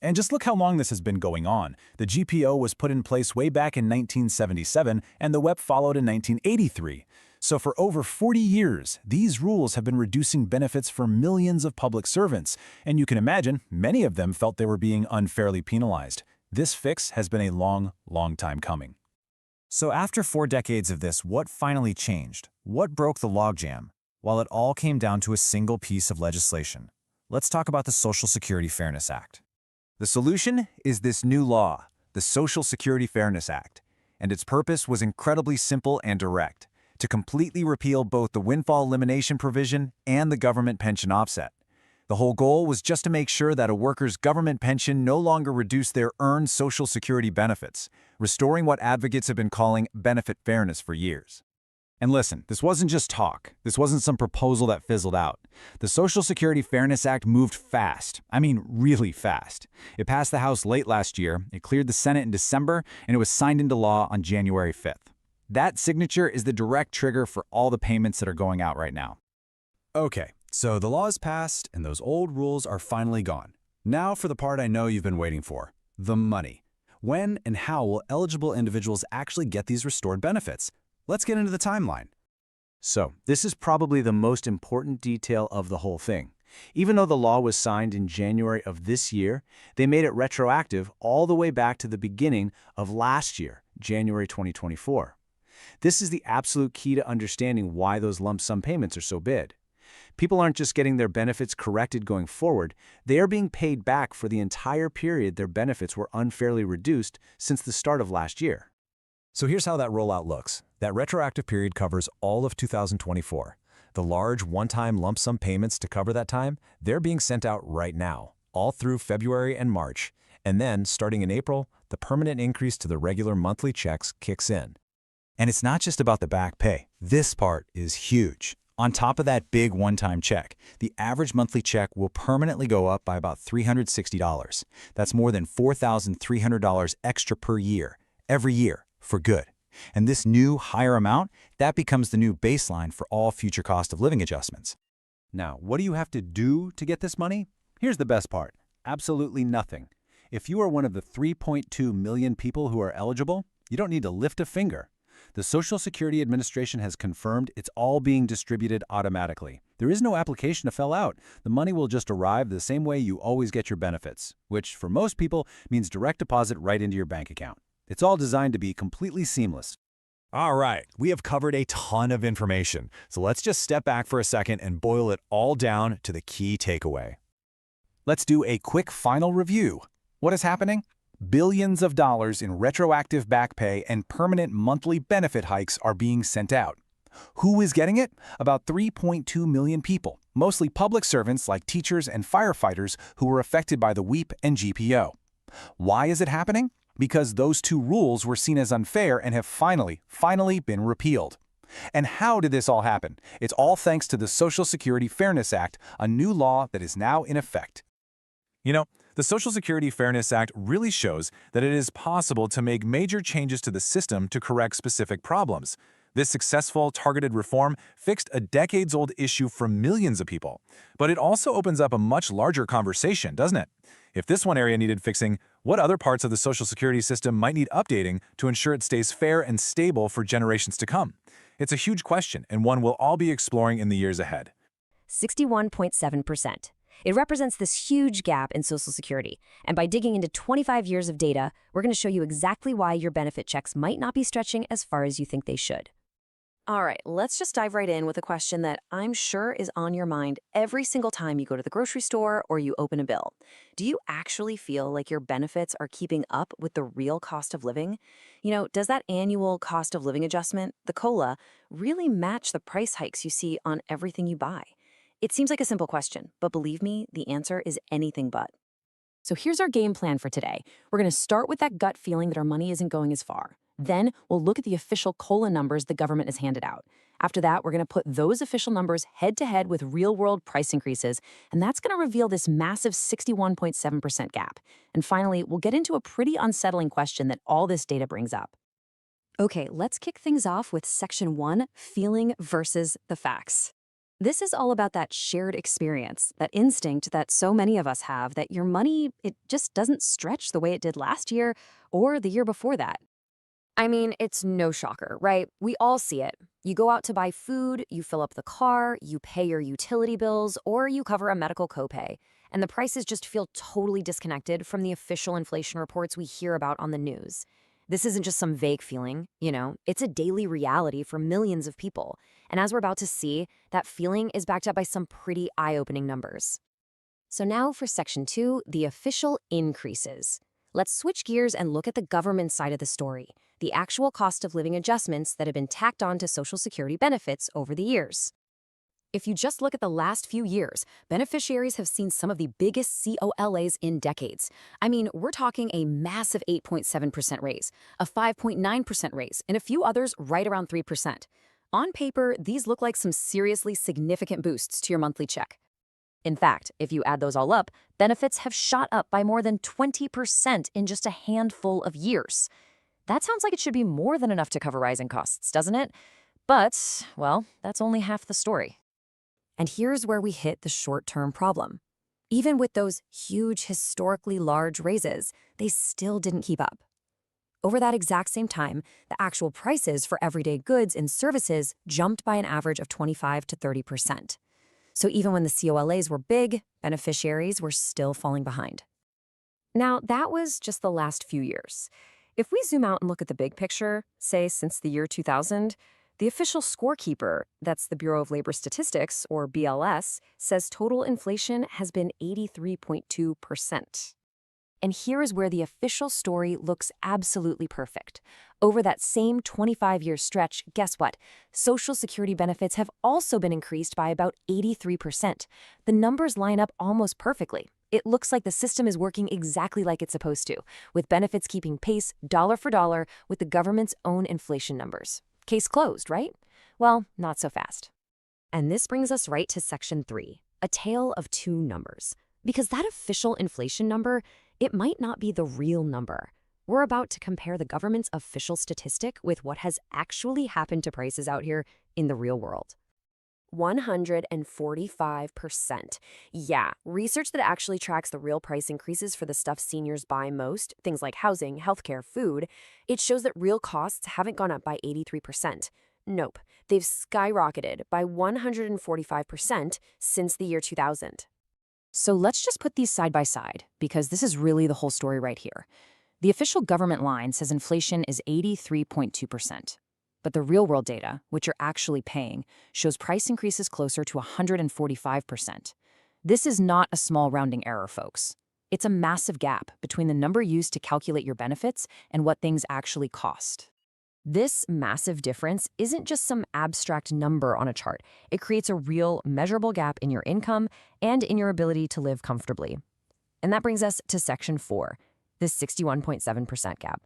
And just look how long this has been going on. The GPO was put in place way back in 1977, and the WEP followed in 1983. So for over 40 years, these rules have been reducing benefits for millions of public servants, and you can imagine many of them felt they were being unfairly penalized. This fix has been a long, long time coming. So after 4 decades of this, what finally changed? What broke the logjam? Well, it all came down to a single piece of legislation. Let's talk about the Social Security Fairness Act. The solution is this new law, the Social Security Fairness Act, and its purpose was incredibly simple and direct: to completely repeal both the windfall elimination provision and the government pension offset. The whole goal was just to make sure that a worker's government pension no longer reduced their earned Social Security benefits, restoring what advocates have been calling benefit fairness for years. And listen, this wasn't just talk. This wasn't some proposal that fizzled out. The Social Security Fairness Act moved fast. I mean, really fast. It passed the House late last year, it cleared the Senate in December, and it was signed into law on January 5th. That signature is the direct trigger for all the payments that are going out right now. Okay, so the law is passed, and those old rules are finally gone. Now for the part I know you've been waiting for: the money. When and how will eligible individuals actually get these restored benefits? Let's get into the timeline. So, this is probably the most important detail of the whole thing. Even though the law was signed in January of this year, they made it retroactive all the way back to the beginning of last year, January 2024. This is the absolute key to understanding why those lump sum payments are so big. People aren't just getting their benefits corrected going forward, they are being paid back for the entire period their benefits were unfairly reduced since the start of last year. So here's how that rollout looks. That retroactive period covers all of 2024. The large one-time lump sum payments to cover that time, they're being sent out right now, all through February and March. And then, starting in April, the permanent increase to the regular monthly checks kicks in. And it's not just about the back pay. This part is huge. On top of that big one-time check, the average monthly check will permanently go up by about $360. That's more than $4,300 extra per year, every year, for good. And this new higher amount, that becomes the new baseline for all future cost of living adjustments. Now, what do you have to do to get this money? Here's the best part: absolutely nothing. If you are one of the 3.2 million people who are eligible, you don't need to lift a finger. The Social Security Administration has confirmed it's all being distributed automatically. There is no application to fill out. The money will just arrive the same way you always get your benefits, which for most people means direct deposit right into your bank account. It's all designed to be completely seamless. All right, we have covered a ton of information, so let's just step back for a second and boil it all down to the key takeaway. Let's do a quick final review. What is happening? Billions of dollars in retroactive back pay and permanent monthly benefit hikes are being sent out. Who is getting it? About 3.2 million people, mostly public servants like teachers and firefighters who were affected by the WEEP and GPO. Why is it happening? Because those two rules were seen as unfair and have finally been repealed. And how did this all happen? It's all thanks to the Social Security Fairness Act, a new law that is now in effect. You know, the Social Security Fairness Act really shows that it is possible to make major changes to the system to correct specific problems. This successful, targeted reform fixed a decades-old issue for millions of people. But it also opens up a much larger conversation, doesn't it? If this one area needed fixing, what other parts of the Social Security system might need updating to ensure it stays fair and stable for generations to come? It's a huge question, and one we'll all be exploring in the years ahead. 61.7%. It represents this huge gap in Social Security. And by digging into 25 years of data, we're going to show you exactly why your benefit checks might not be stretching as far as you think they should. All right, let's just dive right in with a question that I'm sure is on your mind every single time you go to the grocery store or you open a bill. Do you actually feel like your benefits are keeping up with the real cost of living? You know, does that annual cost of living adjustment, the COLA, really match the price hikes you see on everything you buy? It seems like a simple question, but believe me, the answer is anything but. So here's our game plan for today. We're going to start with that gut feeling that our money isn't going as far. Then we'll look at the official COLA numbers the government has handed out. After that, we're going to put those official numbers head-to-head with real-world price increases, and that's going to reveal this massive 61.7% gap. And finally, we'll get into a pretty unsettling question that all this data brings up. Okay, let's kick things off with Section 1, feeling versus the facts. This is all about that shared experience, that instinct that so many of us have that your money, it just doesn't stretch the way it did last year or the year before that. I mean, it's no shocker, right? We all see it. You go out to buy food, you fill up the car, you pay your utility bills, or you cover a medical copay, and the prices just feel totally disconnected from the official inflation reports we hear about on the news. This isn't just some vague feeling, you know, it's a daily reality for millions of people. And as we're about to see, that feeling is backed up by some pretty eye-opening numbers. So now for Section 2, the official increases. Let's switch gears and look at the government side of the story, the actual cost of living adjustments that have been tacked on to Social Security benefits over the years. If you just look at the last few years, beneficiaries have seen some of the biggest COLAs in decades. I mean, we're talking a massive 8.7% raise, a 5.9% raise, and a few others right around 3%. On paper, these look like some seriously significant boosts to your monthly check. In fact, if you add those all up, benefits have shot up by more than 20% in just a handful of years. That sounds like it should be more than enough to cover rising costs, doesn't it? But, well, that's only half the story. And here's where we hit the short-term problem. Even with those huge, historically large raises, they still didn't keep up. Over that exact same time, the actual prices for everyday goods and services jumped by an average of 25 to 30%. So even when the COLAs were big, beneficiaries were still falling behind. Now, that was just the last few years. If we zoom out and look at the big picture, say since the year 2000, the official scorekeeper, that's the Bureau of Labor Statistics, or BLS, says total inflation has been 83.2%. And here is where the official story looks absolutely perfect. Over that same 25-year stretch, guess what? Social Security benefits have also been increased by about 83%. The numbers line up almost perfectly. It looks like the system is working exactly like it's supposed to, with benefits keeping pace dollar for dollar with the government's own inflation numbers. Case closed, right? Well, not so fast. And this brings us right to Section 3, a tale of two numbers. Because that official inflation number, it might not be the real number. We're about to compare the government's official statistic with what has actually happened to prices out here in the real world. 145%. Yeah, research that actually tracks the real price increases for the stuff seniors buy most, things like housing, healthcare, food, it shows that real costs haven't gone up by 83%. Nope, they've skyrocketed by 145% since the year 2000. So let's just put these side by side, because this is really the whole story right here. The official government line says inflation is 83.2%. But the real-world data, which you're actually paying, shows price increases closer to 145%. This is not a small rounding error, folks. It's a massive gap between the number used to calculate your benefits and what things actually cost. This massive difference isn't just some abstract number on a chart. It creates a real, measurable gap in your income and in your ability to live comfortably. And that brings us to Section 4, this 61.7% gap.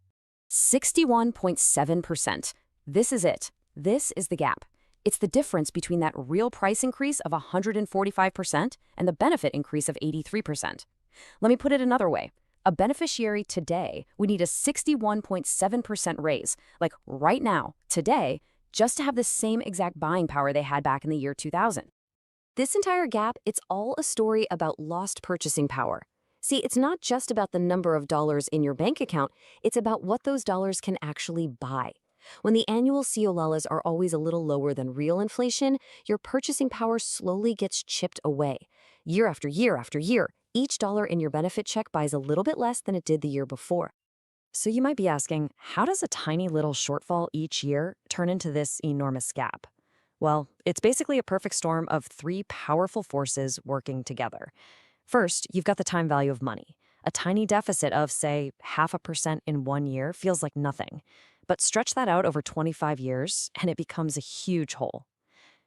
61.7%. This is it. This is the gap. It's the difference between that real price increase of 145% and the benefit increase of 83%. Let me put it another way. A beneficiary today would need a 61.7% raise, like right now, today, just to have the same exact buying power they had back in the year 2000. This entire gap, it's all a story about lost purchasing power. See, it's not just about the number of dollars in your bank account, it's about what those dollars can actually buy. When the annual COLAs are always a little lower than real inflation, your purchasing power slowly gets chipped away. Year after year after year, each dollar in your benefit check buys a little bit less than it did the year before. So you might be asking, how does a tiny little shortfall each year turn into this enormous gap? Well, it's basically a perfect storm of three powerful forces working together. First, you've got the time value of money. A tiny deficit of, say, 0.5% in 1 year feels like nothing. But stretch that out over 25 years, and it becomes a huge hole.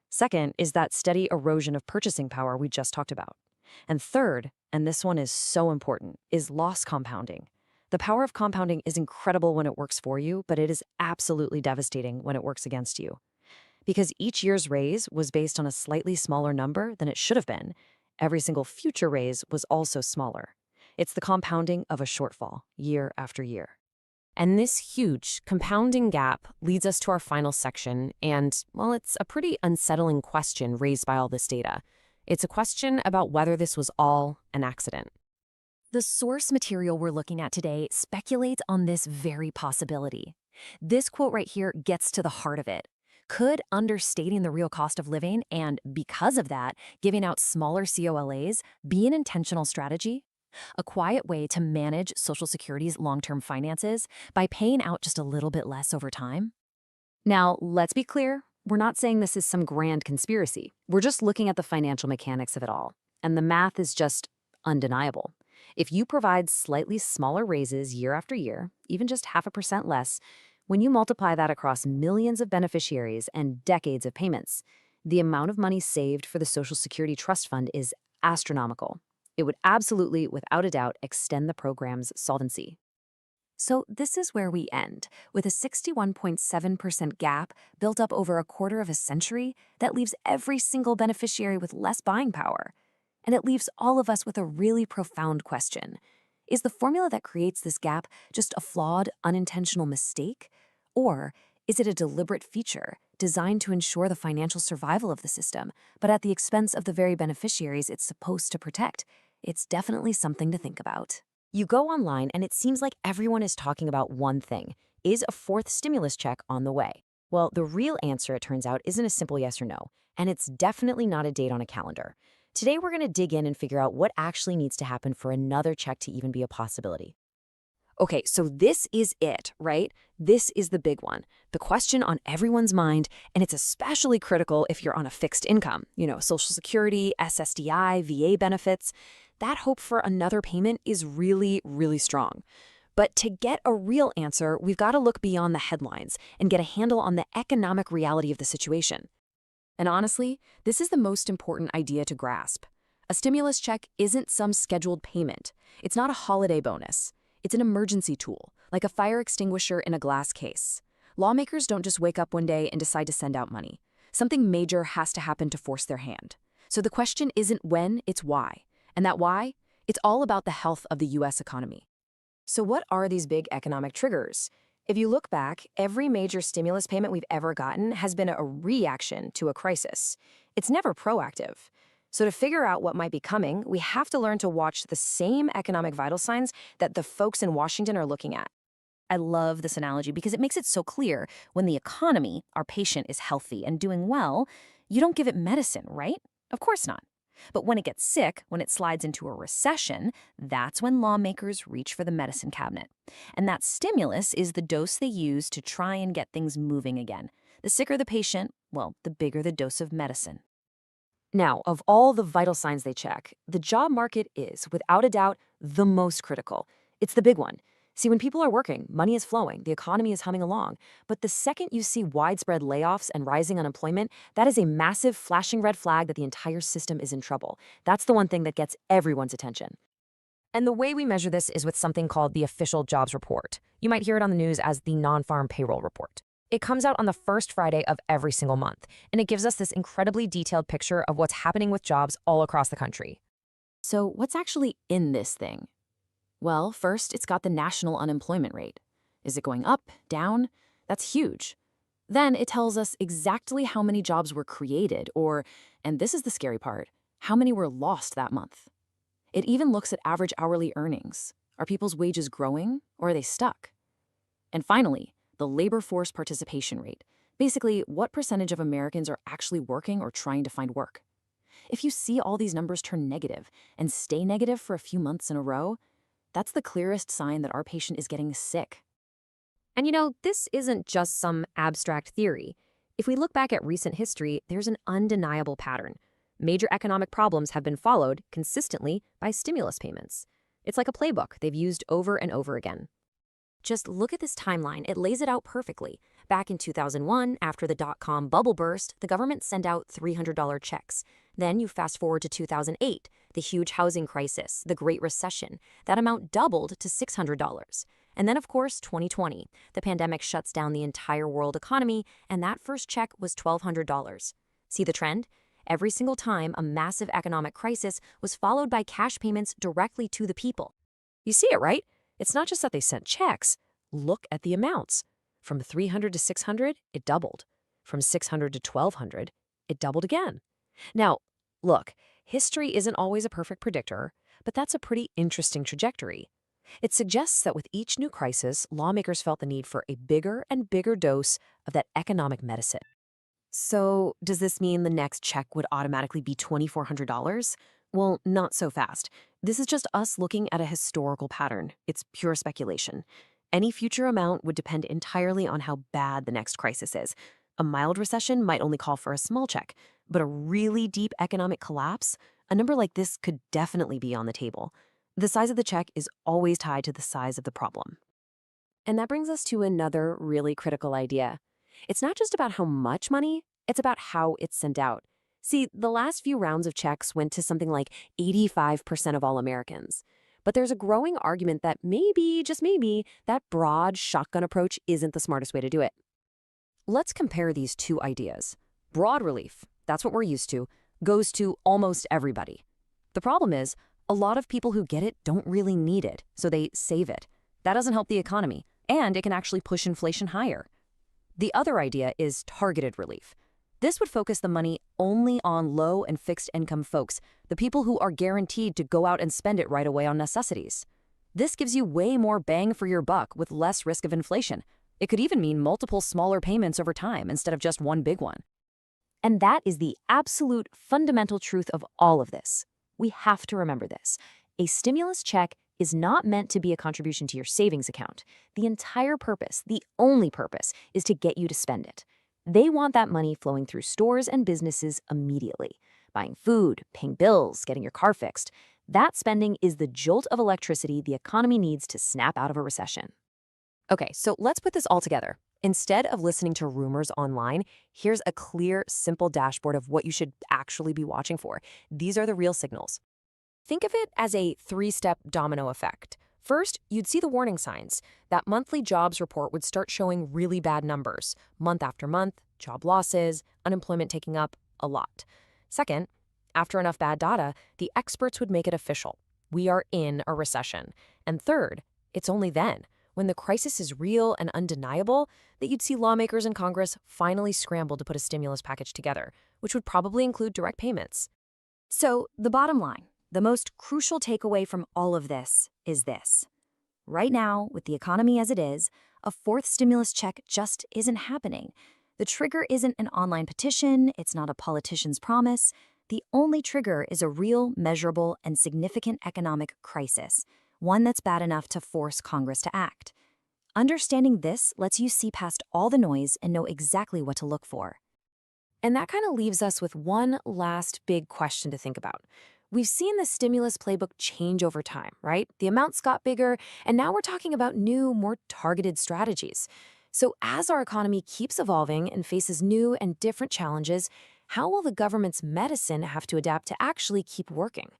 Second is that steady erosion of purchasing power we just talked about. And third, and this one is so important, is loss compounding. The power of compounding is incredible when it works for you, but it is absolutely devastating when it works against you. Because each year's raise was based on a slightly smaller number than it should have been, every single future raise was also smaller. It's the compounding of a shortfall, year after year. And this huge compounding gap leads us to our final section, and, well, it's a pretty unsettling question raised by all this data. It's a question about whether this was all an accident. The source material we're looking at today speculates on this very possibility. This quote right here gets to the heart of it. Could understating the real cost of living and, because of that, giving out smaller COLAs be an intentional strategy? A quiet way to manage Social Security's long-term finances by paying out just a little bit less over time? Now, let's be clear. We're not saying this is some grand conspiracy. We're just looking at the financial mechanics of it all. And the math is just undeniable. If you provide slightly smaller raises year after year, even just 0.5% less, when you multiply that across millions of beneficiaries and decades of payments, the amount of money saved for the Social Security Trust Fund is astronomical. It would absolutely, without a doubt, extend the program's solvency. So this is where we end, with a 61.7% gap built up over a quarter of a century that leaves every single beneficiary with less buying power. And it leaves all of us with a really profound question. Is the formula that creates this gap just a flawed, unintentional mistake? Or is it a deliberate feature designed to ensure the financial survival of the system, but at the expense of the very beneficiaries it's supposed to protect? It's definitely something to think about. You go online and it seems like everyone is talking about one thing. Is a fourth stimulus check on the way? Well, the real answer, it turns out, isn't a simple yes or no, and it's definitely not a date on a calendar. Today, we're going to dig in and figure out what actually needs to happen for another check to even be a possibility. Okay, so this is it, right? This is the big one, the question on everyone's mind, and it's especially critical if you're on a fixed income, Social Security, SSDI, VA benefits. That hope for another payment is really, really strong. But to get a real answer, we've got to look beyond the headlines and get a handle on the economic reality of the situation. And honestly, this is the most important idea to grasp. A stimulus check isn't some scheduled payment. It's not a holiday bonus. It's an emergency tool, like a fire extinguisher in a glass case. Lawmakers don't just wake up one day and decide to send out money. Something major has to happen to force their hand. So the question isn't when, it's why. And that why? It's all about the health of the U.S. economy. So what are these big economic triggers? If you look back, every major stimulus payment we've ever gotten has been a reaction to a crisis. It's never proactive. So to figure out what might be coming, we have to learn to watch the same economic vital signs that the folks in Washington are looking at. I love this analogy because it makes it so clear when the economy, our patient, is healthy and doing well, you don't give it medicine, right? Of course not. But when it gets sick, when it slides into a recession, that's when lawmakers reach for the medicine cabinet. And that stimulus is the dose they use to try and get things moving again. The sicker the patient, well, the bigger the dose of medicine. Now, of all the vital signs they check, the job market is, without a doubt, the most critical. It's the big one. See, when people are working, money is flowing, the economy is humming along. But the second you see widespread layoffs and rising unemployment, that is a massive flashing red flag that the entire system is in trouble. That's the one thing that gets everyone's attention. And the way we measure this is with something called the official jobs report. You might hear it on the news as the non-farm payroll report. It comes out on the first Friday of every single month, and it gives us this incredibly detailed picture of what's happening with jobs all across the country. So what's actually in this thing? Well, first, it's got the national unemployment rate. Is it going up, down? That's huge. Then it tells us exactly how many jobs were created, or, and this is the scary part, how many were lost that month. It even looks at average hourly earnings. Are people's wages growing, or are they stuck? And finally, the labor force participation rate. Basically, what percentage of Americans are actually working or trying to find work? If you see all these numbers turn negative and stay negative for a few months in a row, that's the clearest sign that our patient is getting sick. And this isn't just some abstract theory. If we look back at recent history, there's an undeniable pattern. Major economic problems have been followed consistently by stimulus payments. It's like a playbook they've used over and over again. Just look at this timeline. It lays it out perfectly. Back in 2001, after the dot-com bubble burst, the government sent out $300 checks. Then you fast forward to 2008, the huge housing crisis, the Great Recession. That amount doubled to $600. And then, of course, 2020. The pandemic shuts down the entire world economy, and that first check was $1,200. See the trend? Every single time a massive economic crisis was followed by cash payments directly to the people. You see it, right? It's not just that they sent checks. Look at the amounts. From $300 to $600, it doubled. From $600 to $1,200, it doubled again. Now, look, history isn't always a perfect predictor, but that's a pretty interesting trajectory. It suggests that with each new crisis, lawmakers felt the need for a bigger and bigger dose of that economic medicine. So, does this mean the next check would automatically be $2,400? Well, not so fast. This is just us looking at a historical pattern. It's pure speculation. Any future amount would depend entirely on how bad the next crisis is. A mild recession might only call for a small check, but a really deep economic collapse, a number like this could definitely be on the table. The size of the check is always tied to the size of the problem. And that brings us to another really critical idea. It's not just about how much money, it's about how it's sent out. See, the last few rounds of checks went to something like 85% of all Americans. But there's a growing argument that maybe, just maybe, that broad shotgun approach isn't the smartest way to do it. Let's compare these two ideas. Broad relief, that's what we're used to, goes to almost everybody. The problem is, a lot of people who get it don't really need it, so they save it. That doesn't help the economy, and it can actually push inflation higher. The other idea is targeted relief. This would focus the money only on low and fixed income folks, the people who are guaranteed to go out and spend it right away on necessities. This gives you way more bang for your buck with less risk of inflation. It could even mean multiple smaller payments over time instead of just one big one. And that is the absolute fundamental truth of all of this. We have to remember this. A stimulus check is not meant to be a contribution to your savings account. The entire purpose, the only purpose, is to get you to spend it. They want that money flowing through stores and businesses immediately. Buying food, paying bills, getting your car fixed. That spending is the jolt of electricity the economy needs to snap out of a recession. Okay, so let's put this all together. Instead of listening to rumors online, here's a clear, simple dashboard of what you should actually be watching for. These are the real signals. Think of it as a three-step domino effect. First, you'd see the warning signs. That monthly jobs report would start showing really bad numbers. Month after month, job losses, unemployment taking up a lot. Second, after enough bad data, the experts would make it official. We are in a recession. And third, it's only then, when the crisis is real and undeniable, that you'd see lawmakers in Congress finally scramble to put a stimulus package together, which would probably include direct payments. So, the bottom line, the most crucial takeaway from all of this is this. Right now, with the economy as it is, a fourth stimulus check just isn't happening. The trigger isn't an online petition, it's not a politician's promise. The only trigger is a real, measurable, and significant economic crisis, one that's bad enough to force Congress to act. Understanding this lets you see past all the noise and know exactly what to look for. And that kind of leaves us with one last big question to think about. We've seen the stimulus playbook change over time, right? The amounts got bigger, and now we're talking about new, more targeted strategies. So as our economy keeps evolving and faces new and different challenges, how will the government's medicine have to adapt to actually keep working?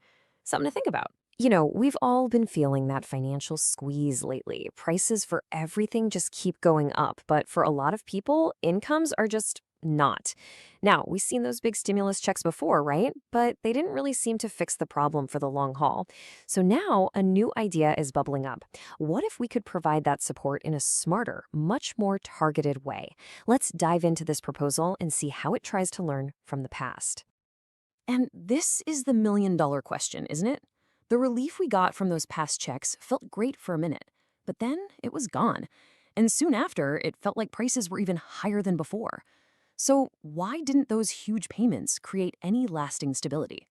Something to think about. We've all been feeling that financial squeeze lately. Prices for everything just keep going up, but for a lot of people, incomes are just not. Now, we've seen those big stimulus checks before, right? But they didn't really seem to fix the problem for the long haul. So now a new idea is bubbling up. What if we could provide that support in a smarter, much more targeted way? Let's dive into this proposal and see how it tries to learn from the past. And this is the million-dollar question, isn't it? The relief we got from those past checks felt great for a minute, but then it was gone. And soon after, it felt like prices were even higher than before. So why didn't those huge payments create any lasting stability?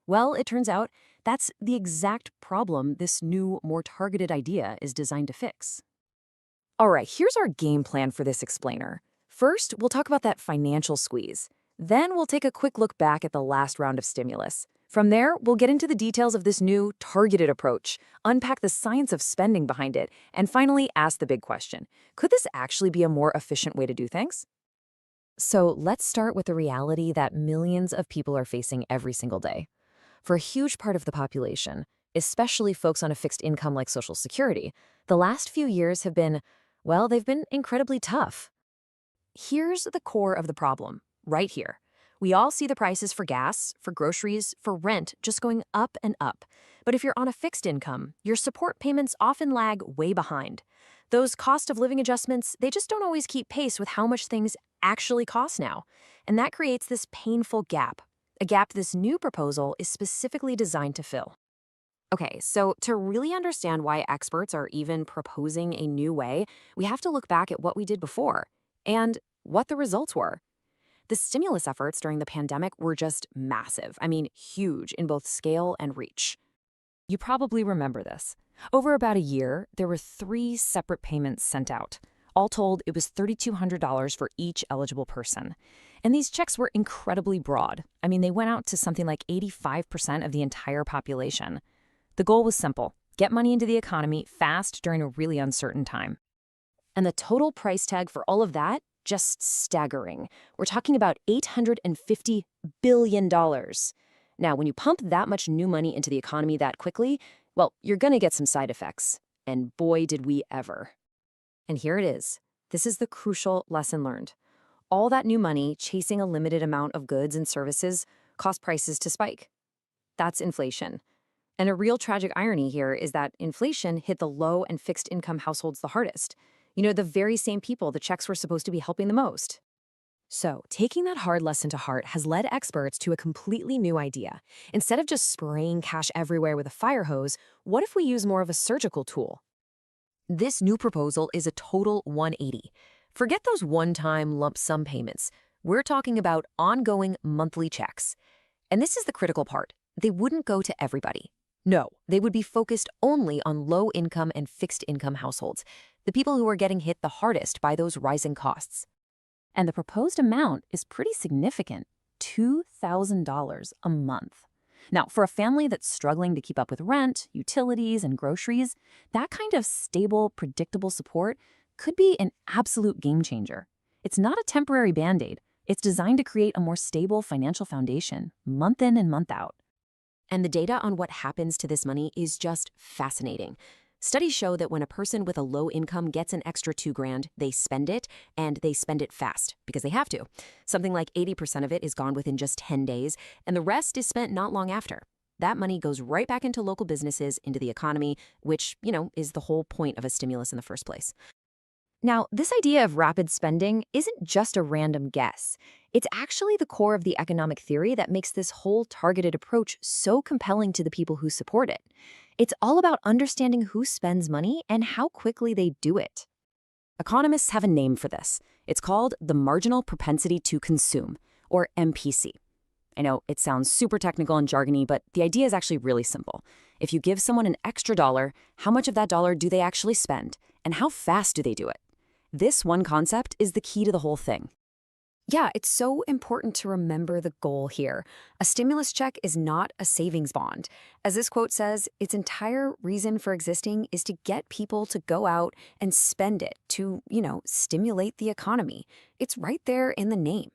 Well, it turns out that's the exact problem this new, more targeted idea is designed to fix. All right, here's our game plan for this explainer. First, we'll talk about that financial squeeze. Then we'll take a quick look back at the last round of stimulus. From there, we'll get into the details of this new, targeted approach, unpack the science of spending behind it, and finally ask the big question: could this actually be a more efficient way to do things? So let's start with the reality that millions of people are facing every single day. For a huge part of the population, especially folks on a fixed income like Social Security, the last few years have been, well, they've been incredibly tough. Here's the core of the problem, right here. We all see the prices for gas, for groceries, for rent just going up and up. But if you're on a fixed income, your support payments often lag way behind. Those cost of living adjustments, they just don't always keep pace with how much things actually cost now. And that creates this painful gap, a gap this new proposal is specifically designed to fill. Okay, so to really understand why experts are even proposing a new way, we have to look back at what we did before and what the results were. The stimulus efforts during the pandemic were just massive. I mean, huge in both scale and reach. You probably remember this. Over about a year, there were 3 separate payments sent out. All told, it was $3,200 for each eligible person. And these checks were incredibly broad. I mean, they went out to something like 85% of the entire population. The goal was simple: get money into the economy fast during a really uncertain time. And the total price tag for all of that? Just staggering. We're talking about $850 billion. Now, when you pump that much new money into the economy that quickly, well, you're going to get some side effects. And boy, did we ever. And here it is. This is the crucial lesson learned. All that new money chasing a limited amount of goods and services caused prices to spike. That's inflation. And a real tragic irony here is that inflation hit the low and fixed income households the hardest. The very same people the checks were supposed to be helping the most. So, taking that hard lesson to heart has led experts to a completely new idea. Instead of just spraying cash everywhere with a fire hose, what if we use more of a surgical tool? This new proposal is a total 180. Forget those one-time lump sum payments. We're talking about ongoing monthly checks. And this is the critical part. They wouldn't go to everybody. No, they would be focused only on low-income and fixed-income households, the people who are getting hit the hardest by those rising costs. And the proposed amount is pretty significant: $2,000 a month. Now, for a family that's struggling to keep up with rent, utilities, and groceries, that kind of stable, predictable support could be an absolute game changer. It's not a temporary Band-Aid. It's designed to create a more stable financial foundation, month in and month out. And the data on what happens to this money is just fascinating. Studies show that when a person with a low income gets an extra $2,000, they spend it, and they spend it fast, because they have to. Something like 80% of it is gone within just 10 days, and the rest is spent not long after. That money goes right back into local businesses, into the economy, which, is the whole point of a stimulus in the first place. Now, this idea of rapid spending isn't just a random guess. It's actually the core of the economic theory that makes this whole targeted approach so compelling to the people who support it. It's all about understanding who spends money and how quickly they do it. Economists have a name for this. It's called the marginal propensity to consume, or MPC. I know it sounds super technical and jargony, but the idea is actually really simple. If you give someone an extra dollar, how much of that dollar do they actually spend, and how fast do they do it? This one concept is the key to the whole thing. Yeah, it's so important to remember the goal here. A stimulus check is not a savings bond. As this quote says, its entire reason for existing is to get people to go out and spend it, to, stimulate the economy. It's right there in the name.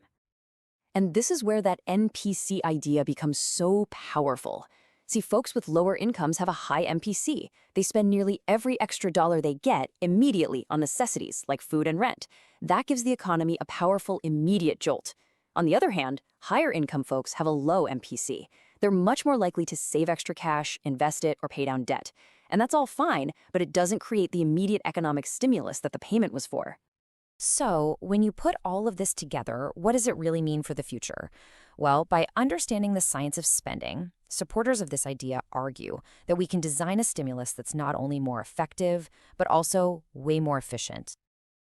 And this is where that NPC idea becomes so powerful. See, folks with lower incomes have a high MPC. They spend nearly every extra dollar they get immediately on necessities like food and rent. That gives the economy a powerful immediate jolt. On the other hand, higher income folks have a low MPC. They're much more likely to save extra cash, invest it, or pay down debt. And that's all fine, but it doesn't create the immediate economic stimulus that the payment was for. So, when you put all of this together, what does it really mean for the future? Well, by understanding the science of spending, supporters of this idea argue that we can design a stimulus that's not only more effective, but also way more efficient.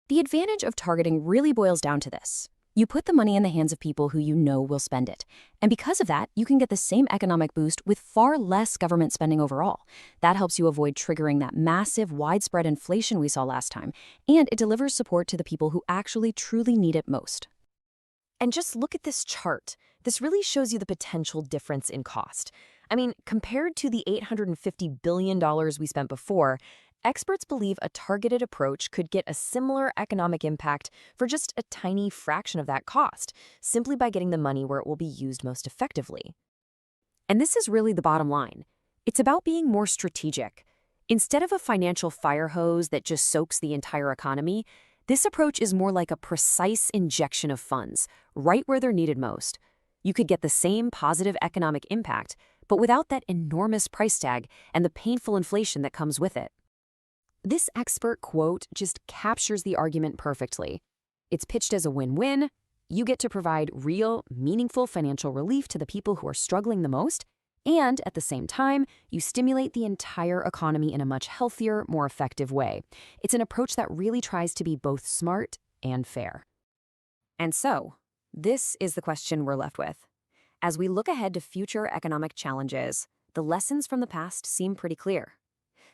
The advantage of targeting really boils down to this. You put the money in the hands of people who you know will spend it. And because of that, you can get the same economic boost with far less government spending overall. That helps you avoid triggering that massive, widespread inflation we saw last time, and it delivers support to the people who actually truly need it most. And just look at this chart. This really shows you the potential difference in cost. I mean, compared to the $850 billion we spent before, experts believe a targeted approach could get a similar economic impact for just a tiny fraction of that cost, simply by getting the money where it will be used most effectively. And this is really the bottom line. It's about being more strategic. Instead of a financial fire hose that just soaks the entire economy, this approach is more like a precise injection of funds, right where they're needed most. You could get the same positive economic impact, but without that enormous price tag and the painful inflation that comes with it. This expert quote just captures the argument perfectly. It's pitched as a win-win. You get to provide real, meaningful financial relief to the people who are struggling the most, and at the same time, you stimulate the entire economy in a much healthier, more effective way. It's an approach that really tries to be both smart and fair. And so, this is the question we're left with. As we look ahead to future economic challenges, the lessons from the past seem pretty clear.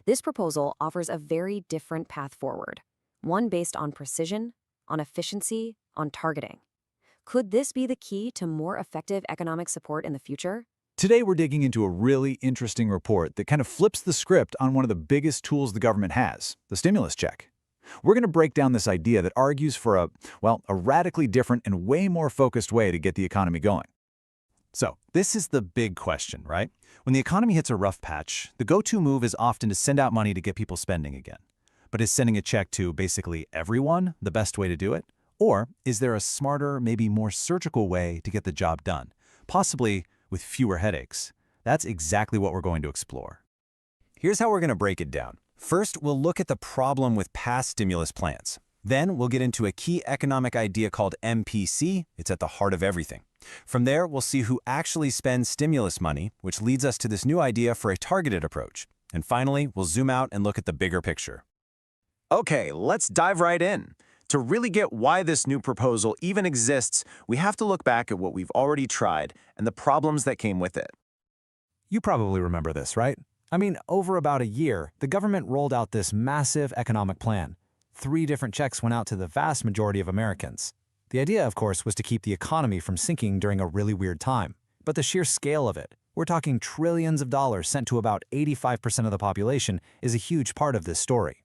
This proposal offers a very different path forward, one based on precision, on efficiency, on targeting. Could this be the key to more effective economic support in the future? Today, we're digging into a really interesting report that kind of flips the script on one of the biggest tools the government has, the stimulus check. We're going to break down this idea that argues for a radically different and way more focused way to get the economy going. So, this is the big question, right? When the economy hits a rough patch, the go-to move is often to send out money to get people spending again. But is sending a check to basically everyone the best way to do it? Or is there a smarter, maybe more surgical way to get the job done, possibly with fewer headaches? That's exactly what we're going to explore. Here's how we're going to break it down. First, we'll look at the problem with past stimulus plans. Then, we'll get into a key economic idea called MPC. It's at the heart of everything. From there, we'll see who actually spends stimulus money, which leads us to this new idea for a targeted approach. And finally, we'll zoom out and look at the bigger picture. Okay, let's dive right in. To really get why this new proposal even exists, we have to look back at what we've already tried and the problems that came with it. You probably remember this, right? I mean, over about a year, the government rolled out this massive economic plan. 3 different checks went out to the vast majority of Americans. The idea, of course, was to keep the economy from sinking during a really weird time. But the sheer scale of it, we're talking trillions of dollars sent to about 85% of the population, is a huge part of this story.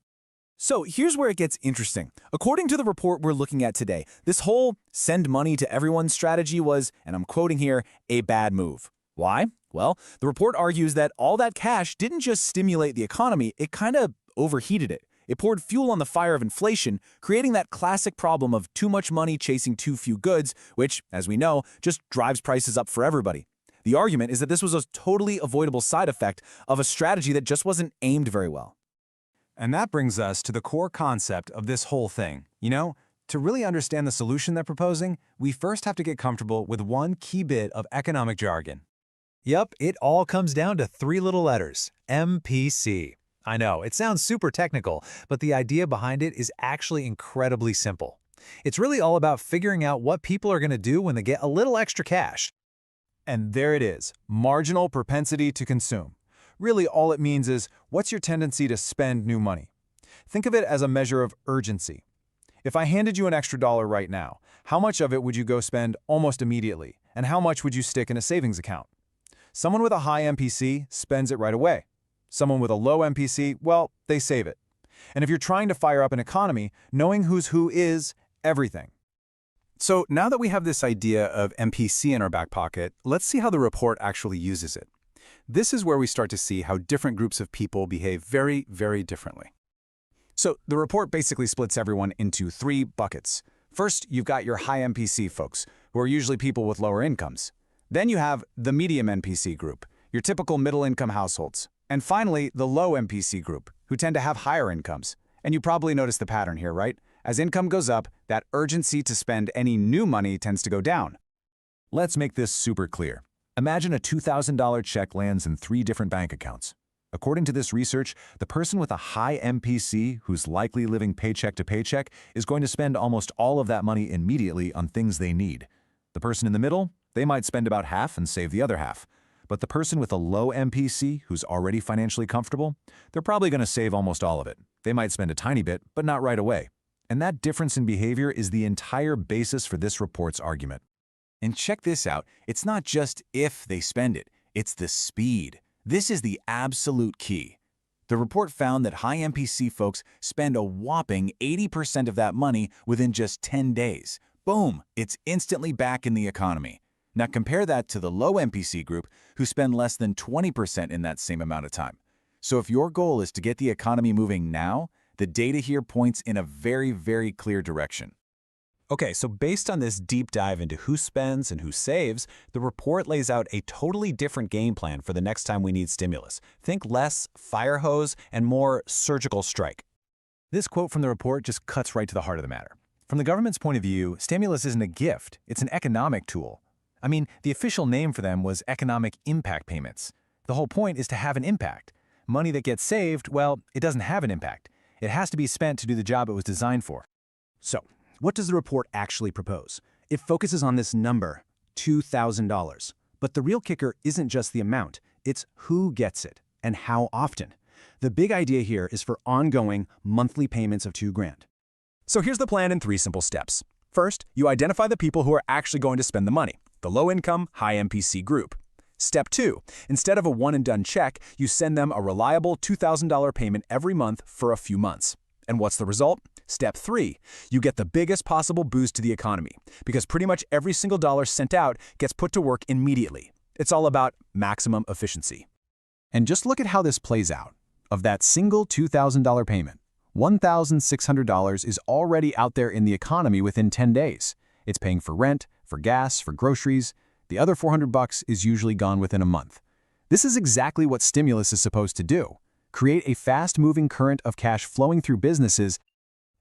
So here's where it gets interesting. According to the report we're looking at today, this whole send money to everyone strategy was, and I'm quoting here, a bad move. Why? Well, the report argues that all that cash didn't just stimulate the economy, it kind of overheated it. It poured fuel on the fire of inflation, creating that classic problem of too much money chasing too few goods, which, as we know, just drives prices up for everybody. The argument is that this was a totally avoidable side effect of a strategy that just wasn't aimed very well. And that brings us to the core concept of this whole thing. To really understand the solution they're proposing, we first have to get comfortable with one key bit of economic jargon. Yep, it all comes down to 3 little letters, MPC. I know, it sounds super technical, but the idea behind it is actually incredibly simple. It's really all about figuring out what people are going to do when they get a little extra cash. And there it is, marginal propensity to consume. Really, all it means is, what's your tendency to spend new money? Think of it as a measure of urgency. If I handed you an extra dollar right now, how much of it would you go spend almost immediately, and how much would you stick in a savings account? Someone with a high MPC spends it right away. Someone with a low MPC, well, they save it. And if you're trying to fire up an economy, knowing who's who is everything. So now that we have this idea of MPC in our back pocket, let's see how the report actually uses it. This is where we start to see how different groups of people behave very, very differently. So the report basically splits everyone into 3 buckets. First, you've got your high MPC folks, who are usually people with lower incomes. Then you have the medium MPC group, your typical middle-income households. And finally, the low MPC group, who tend to have higher incomes. And you probably noticed the pattern here, right? As income goes up, that urgency to spend any new money tends to go down. Let's make this super clear. Imagine a $2,000 check lands in 3 different bank accounts. According to this research, the person with a high MPC, who's likely living paycheck to paycheck, is going to spend almost all of that money immediately on things they need. The person in the middle, they might spend about half and save the other half. But the person with a low MPC, who's already financially comfortable, they're probably going to save almost all of it. They might spend a tiny bit, but not right away. And that difference in behavior is the entire basis for this report's argument. And check this out, it's not just if they spend it, it's the speed. This is the absolute key. The report found that high MPC folks spend a whopping 80% of that money within just 10 days. Boom, it's instantly back in the economy. Now compare that to the low MPC group who spend less than 20% in that same amount of time. So if your goal is to get the economy moving now, the data here points in a very, very clear direction. Okay, so based on this deep dive into who spends and who saves, the report lays out a totally different game plan for the next time we need stimulus. Think less fire hose and more surgical strike. This quote from the report just cuts right to the heart of the matter. From the government's point of view, stimulus isn't a gift, it's an economic tool. I mean, the official name for them was economic impact payments. The whole point is to have an impact. Money that gets saved, well, it doesn't have an impact. It has to be spent to do the job it was designed for. So, what does the report actually propose? It focuses on this number, $2,000. But the real kicker isn't just the amount, it's who gets it and how often. The big idea here is for ongoing monthly payments of $2,000. So here's the plan in 3 simple steps. First, you identify the people who are actually going to spend the money, the low-income, high MPC group. Step 2, instead of a one-and-done check, you send them a reliable $2,000 payment every month for a few months. And what's the result? Step 3, you get the biggest possible boost to the economy, because pretty much every single dollar sent out gets put to work immediately. It's all about maximum efficiency. And just look at how this plays out. Of that single $2,000 payment, $1,600 is already out there in the economy within 10 days. It's paying for rent, for gas, for groceries. The other $400 is usually gone within a month. This is exactly what stimulus is supposed to do. Create a fast-moving current of cash flowing through businesses.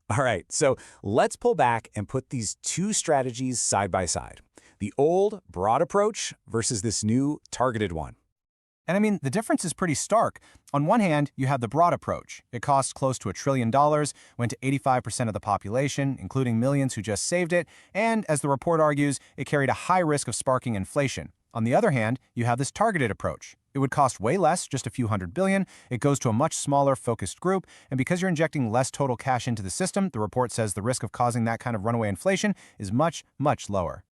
All right, so let's pull back and put these 2 strategies side by side. The old, broad approach versus this new, targeted one. And I mean, the difference is pretty stark. On one hand, you have the broad approach. It costs close to $1 trillion, went to 85% of the population, including millions who just saved it, and as the report argues, it carried a high risk of sparking inflation. On the other hand, you have this targeted approach. It would cost way less, just a few $100 billion. It goes to a much smaller, focused group, and because you're injecting less total cash into the system, the report says the risk of causing that kind of runaway inflation is much, much lower.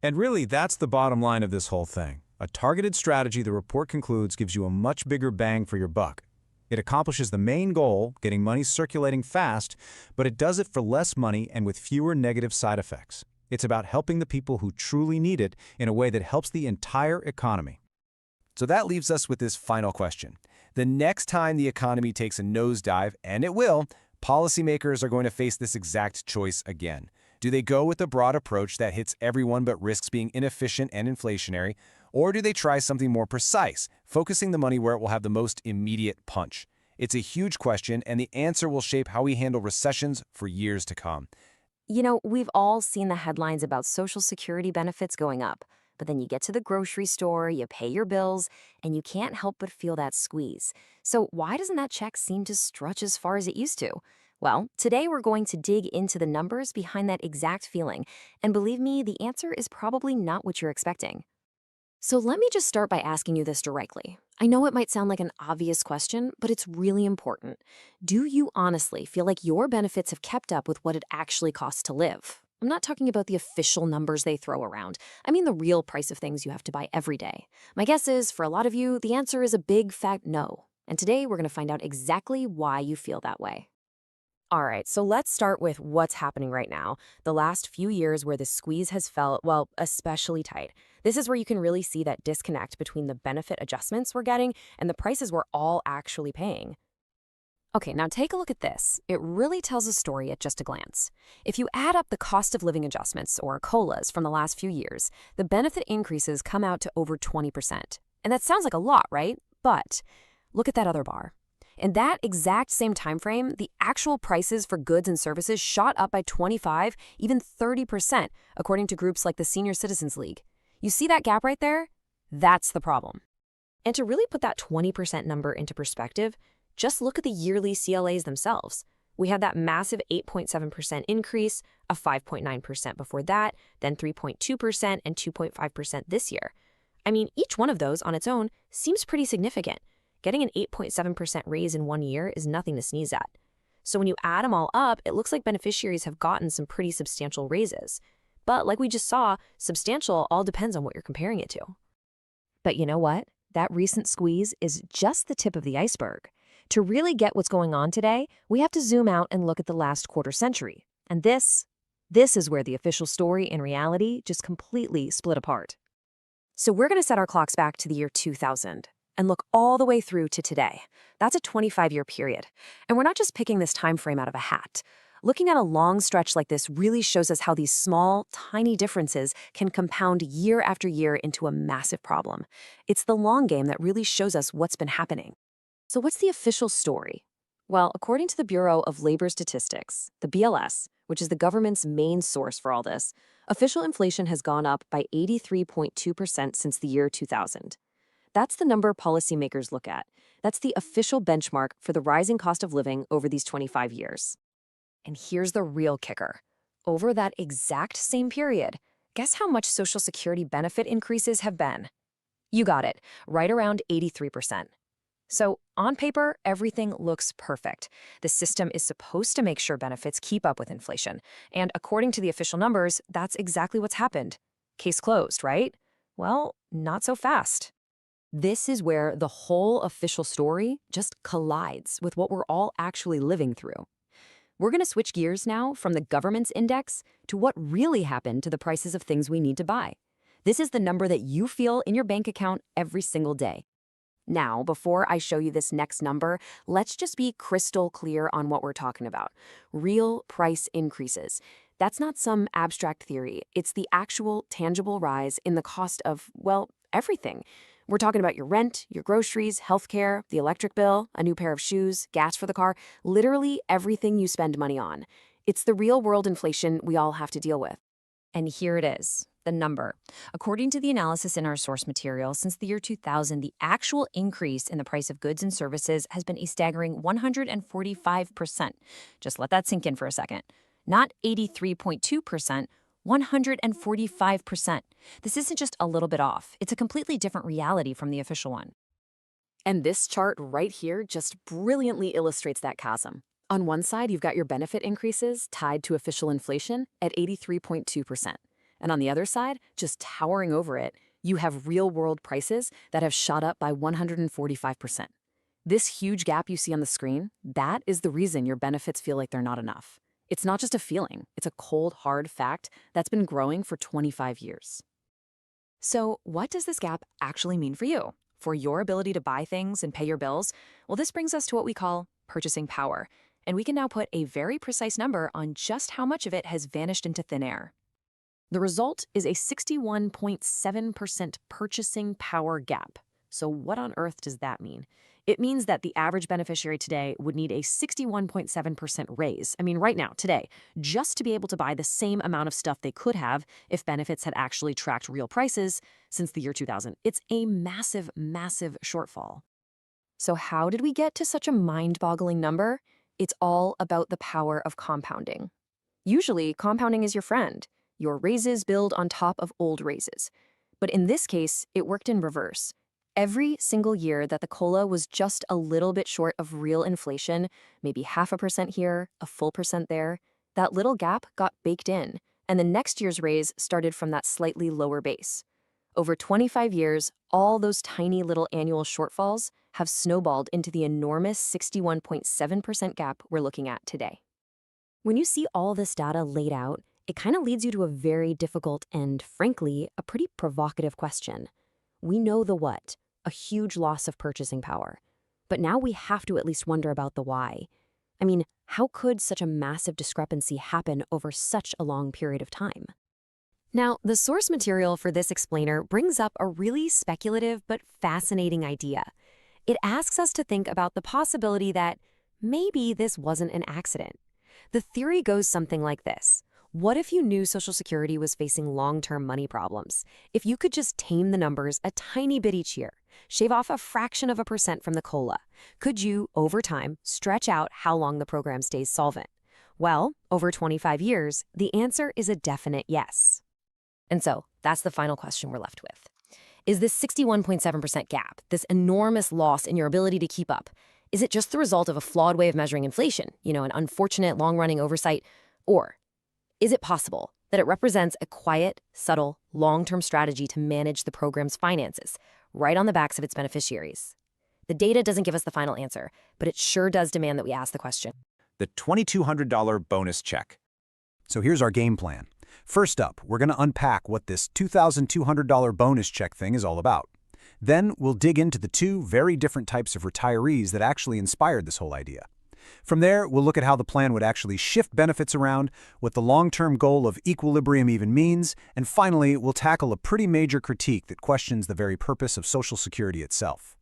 And really, that's the bottom line of this whole thing. A targeted strategy, the report concludes, gives you a much bigger bang for your buck. It accomplishes the main goal, getting money circulating fast, but it does it for less money and with fewer negative side effects. It's about helping the people who truly need it in a way that helps the entire economy. So that leaves us with this final question. The next time the economy takes a nosedive, and it will, policymakers are going to face this exact choice again. Do they go with the broad approach that hits everyone but risks being inefficient and inflationary, or do they try something more precise, focusing the money where it will have the most immediate punch? It's a huge question, and the answer will shape how we handle recessions for years to come. You know, we've all seen the headlines about Social Security benefits going up, but then you get to the grocery store, you pay your bills, and you can't help but feel that squeeze. So why doesn't that check seem to stretch as far as it used to? Well, today we're going to dig into the numbers behind that exact feeling, and believe me, the answer is probably not what you're expecting. So let me just start by asking you this directly. I know it might sound like an obvious question, but it's really important. Do you honestly feel like your benefits have kept up with what it actually costs to live? I'm not talking about the official numbers they throw around. I mean the real price of things you have to buy every day. My guess is, for a lot of you, the answer is a big fat no. And today we're going to find out exactly why you feel that way. All right, so let's start with what's happening right now. The last few years where the squeeze has felt, well, especially tight. This is where you can really see that disconnect between the benefit adjustments we're getting and the prices we're all actually paying. Okay, now take a look at this. It really tells a story at just a glance. If you add up the cost of living adjustments, or COLAs, from the last few years, the benefit increases come out to over 20%. And that sounds like a lot, right? But look at that other bar. In that exact same time frame, the actual prices for goods and services shot up by 25, even 30%, according to groups like the Senior Citizens League. You see that gap right there? That's the problem. And to really put that 20% number into perspective, just look at the yearly CLAs themselves. We had that massive 8.7% increase, a 5.9% before that, then 3.2% and 2.5% this year. I mean, each one of those on its own seems pretty significant. Getting an 8.7% raise in 1 year is nothing to sneeze at. So when you add them all up, it looks like beneficiaries have gotten some pretty substantial raises. But like we just saw, substantial all depends on what you're comparing it to. But you know what? That recent squeeze is just the tip of the iceberg. To really get what's going on today, we have to zoom out and look at the last quarter century. And this is where the official story and reality just completely split apart. So we're going to set our clocks back to the year 2000 and look all the way through to today. That's a 25-year period. And we're not just picking this time frame out of a hat. Looking at a long stretch like this really shows us how these small, tiny differences can compound year after year into a massive problem. It's the long game that really shows us what's been happening. So what's the official story? Well, according to the Bureau of Labor Statistics, the BLS, which is the government's main source for all this, official inflation has gone up by 83.2% since the year 2000. That's the number policymakers look at. That's the official benchmark for the rising cost of living over these 25 years. And here's the real kicker. Over that exact same period, guess how much Social Security benefit increases have been? You got it, right around 83%. So, on paper, everything looks perfect. The system is supposed to make sure benefits keep up with inflation. And according to the official numbers, that's exactly what's happened. Case closed, right? Well, not so fast. This is where the whole official story just collides with what we're all actually living through. We're going to switch gears now from the government's index to what really happened to the prices of things we need to buy. This is the number that you feel in your bank account every single day. Now, before I show you this next number, let's just be crystal clear on what we're talking about. Real price increases. That's not some abstract theory. It's the actual tangible rise in the cost of, well, everything. We're talking about your rent, your groceries, healthcare, the electric bill, a new pair of shoes, gas for the car, literally everything you spend money on. It's the real-world inflation we all have to deal with. And here it is, the number. According to the analysis in our source material, since the year 2000, the actual increase in the price of goods and services has been a staggering 145%. Just let that sink in for a second. Not 83.2%, 145%. This isn't just a little bit off. It's a completely different reality from the official one. And this chart right here just brilliantly illustrates that chasm. On one side, you've got your benefit increases tied to official inflation at 83.2%. And on the other side, just towering over it, you have real-world prices that have shot up by 145%. This huge gap you see on the screen, that is the reason your benefits feel like they're not enough. It's not just a feeling, it's a cold, hard fact that's been growing for 25 years. So what does this gap actually mean for you? For your ability to buy things and pay your bills? Well, this brings us to what we call purchasing power. And we can now put a very precise number on just how much of it has vanished into thin air. The result is a 61.7% purchasing power gap. So what on earth does that mean? It means that the average beneficiary today would need a 61.7% raise, right now, today, just to be able to buy the same amount of stuff they could have if benefits had actually tracked real prices since the year 2000. It's a massive, massive shortfall. So how did we get to such a mind-boggling number? It's all about the power of compounding. Usually, compounding is your friend. Your raises build on top of old raises. But in this case, it worked in reverse. Every single year that the COLA was just a little bit short of real inflation, maybe 0.5% here, a full percent there, that little gap got baked in, and the next year's raise started from that slightly lower base. Over 25 years, all those tiny little annual shortfalls have snowballed into the enormous 61.7% gap we're looking at today. When you see all this data laid out, it kind of leads you to a very difficult and, frankly, a pretty provocative question. We know the what, a huge loss of purchasing power. But now we have to at least wonder about the why. I mean, how could such a massive discrepancy happen over such a long period of time? Now, the source material for this explainer brings up a really speculative but fascinating idea. It asks us to think about the possibility that maybe this wasn't an accident. The theory goes something like this. What if you knew Social Security was facing long-term money problems? If you could just tame the numbers a tiny bit each year, shave off a fraction of a percent from the COLA, could you, over time, stretch out how long the program stays solvent? Well, over 25 years, the answer is a definite yes. And so, that's the final question we're left with. Is this 61.7% gap, this enormous loss in your ability to keep up, is it just the result of a flawed way of measuring inflation, an unfortunate long-running oversight, or is it possible that it represents a quiet, subtle, long-term strategy to manage the program's finances, right on the backs of its beneficiaries? The data doesn't give us the final answer, but it sure does demand that we ask the question. The $2,200 bonus check. So here's our game plan. First up, we're going to unpack what this $2,200 bonus check thing is all about. Then we'll dig into the two very different types of retirees that actually inspired this whole idea. From there, we'll look at how the plan would actually shift benefits around, what the long-term goal of equilibrium even means, and finally, we'll tackle a pretty major critique that questions the very purpose of Social Security itself.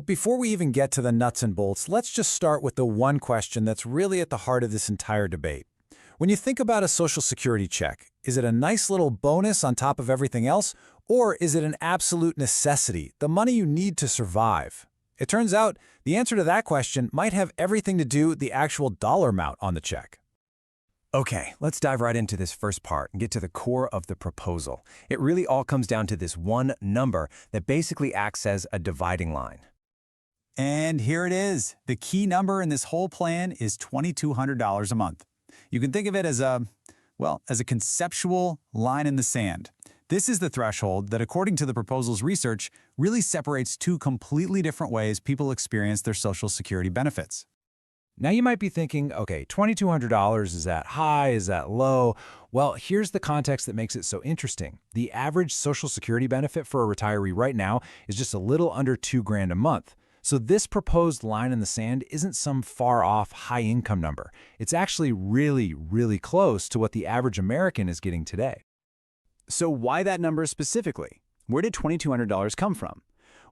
Before we even get to the nuts and bolts, let's just start with the one question that's really at the heart of this entire debate. When you think about a Social Security check, is it a nice little bonus on top of everything else, or is it an absolute necessity, the money you need to survive? It turns out the answer to that question might have everything to do with the actual dollar amount on the check. Okay, let's dive right into this first part and get to the core of the proposal. It really all comes down to this one number that basically acts as a dividing line. And here it is. The key number in this whole plan is $2,200 a month. You can think of it as a conceptual line in the sand. This is the threshold that, according to the proposal's research, really separates two completely different ways people experience their Social Security benefits. Now you might be thinking, okay, $2,200, is that high, is that low? Well, here's the context that makes it so interesting. The average Social Security benefit for a retiree right now is just a little under $2,000 a month. So this proposed line in the sand isn't some far-off high-income number. It's actually really, really close to what the average American is getting today. So why that number specifically? Where did $2,200 come from?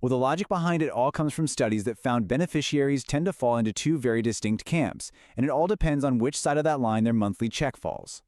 Well, the logic behind it all comes from studies that found beneficiaries tend to fall into two very distinct camps, and it all depends on which side of that line their monthly check falls.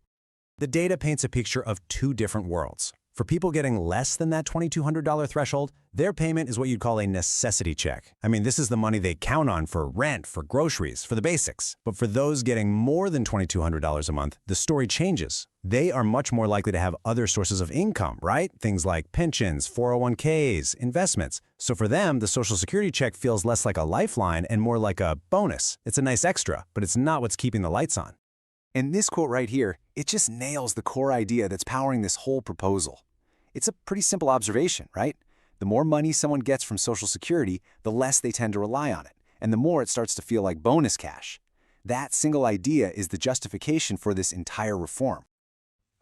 The data paints a picture of two different worlds. For people getting less than that $2,200 threshold, their payment is what you'd call a necessity check. I mean, this is the money they count on for rent, for groceries, for the basics. But for those getting more than $2,200 a month, the story changes. They are much more likely to have other sources of income, right? Things like pensions, 401ks, investments. So for them, the Social Security check feels less like a lifeline and more like a bonus. It's a nice extra, but it's not what's keeping the lights on. And this quote right here, it just nails the core idea that's powering this whole proposal. It's a pretty simple observation, right? The more money someone gets from Social Security, the less they tend to rely on it, and the more it starts to feel like bonus cash. That single idea is the justification for this entire reform.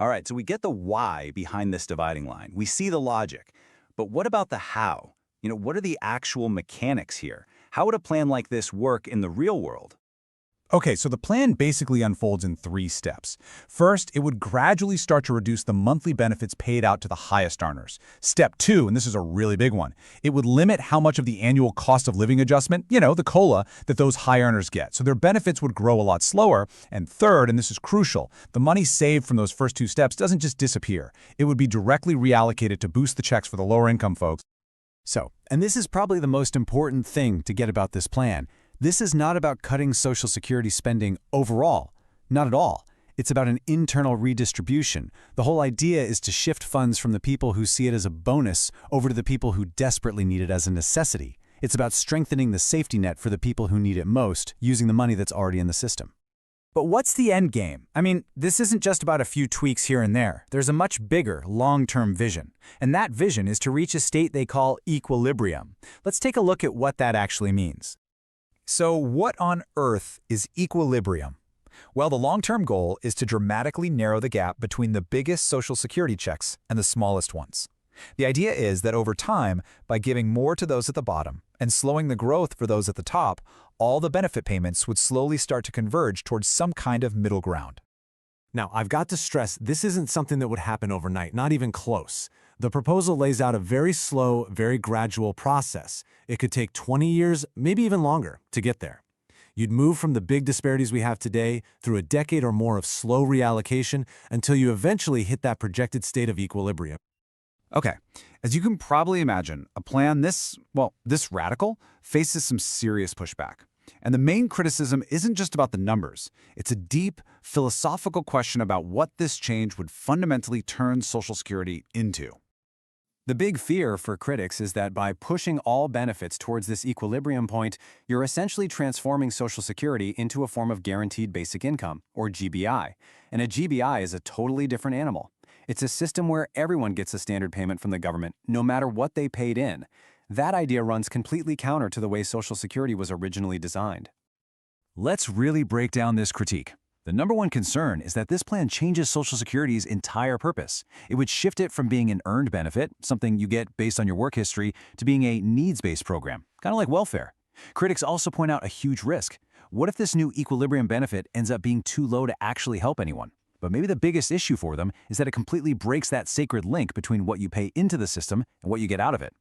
All right, so we get the why behind this dividing line. We see the logic. But what about the how? What are the actual mechanics here? How would a plan like this work in the real world? Okay, so the plan basically unfolds in 3 steps. First, it would gradually start to reduce the monthly benefits paid out to the highest earners. Step 2, and this is a really big one, it would limit how much of the annual cost of living adjustment, the COLA, that those high earners get. So their benefits would grow a lot slower. And third, and this is crucial, the money saved from those first 2 steps doesn't just disappear. It would be directly reallocated to boost the checks for the lower income folks. So, and this is probably the most important thing to get about this plan, this is not about cutting Social Security spending overall. Not at all. It's about an internal redistribution. The whole idea is to shift funds from the people who see it as a bonus over to the people who desperately need it as a necessity. It's about strengthening the safety net for the people who need it most, using the money that's already in the system. But what's the end game? I mean, this isn't just about a few tweaks here and there. There's a much bigger, long-term vision. And that vision is to reach a state they call equilibrium. Let's take a look at what that actually means. So what on earth is equilibrium? Well, the long-term goal is to dramatically narrow the gap between the biggest Social Security checks and the smallest ones. The idea is that over time, by giving more to those at the bottom and slowing the growth for those at the top, all the benefit payments would slowly start to converge towards some kind of middle ground. Now, I've got to stress, this isn't something that would happen overnight, not even close. The proposal lays out a very slow, very gradual process. It could take 20 years, maybe even longer, to get there. You'd move from the big disparities we have today through a decade or more of slow reallocation until you eventually hit that projected state of equilibrium. Okay, as you can probably imagine, a plan this radical faces some serious pushback. And the main criticism isn't just about the numbers. It's a deep, philosophical question about what this change would fundamentally turn Social Security into. The big fear for critics is that by pushing all benefits towards this equilibrium point, you're essentially transforming Social Security into a form of guaranteed basic income, or GBI. And a GBI is a totally different animal. It's a system where everyone gets a standard payment from the government, no matter what they paid in. That idea runs completely counter to the way Social Security was originally designed. Let's really break down this critique. The number one concern is that this plan changes Social Security's entire purpose. It would shift it from being an earned benefit, something you get based on your work history, to being a needs-based program, kind of like welfare. Critics also point out a huge risk. What if this new equilibrium benefit ends up being too low to actually help anyone? But maybe the biggest issue for them is that it completely breaks that sacred link between what you pay into the system and what you get out of it.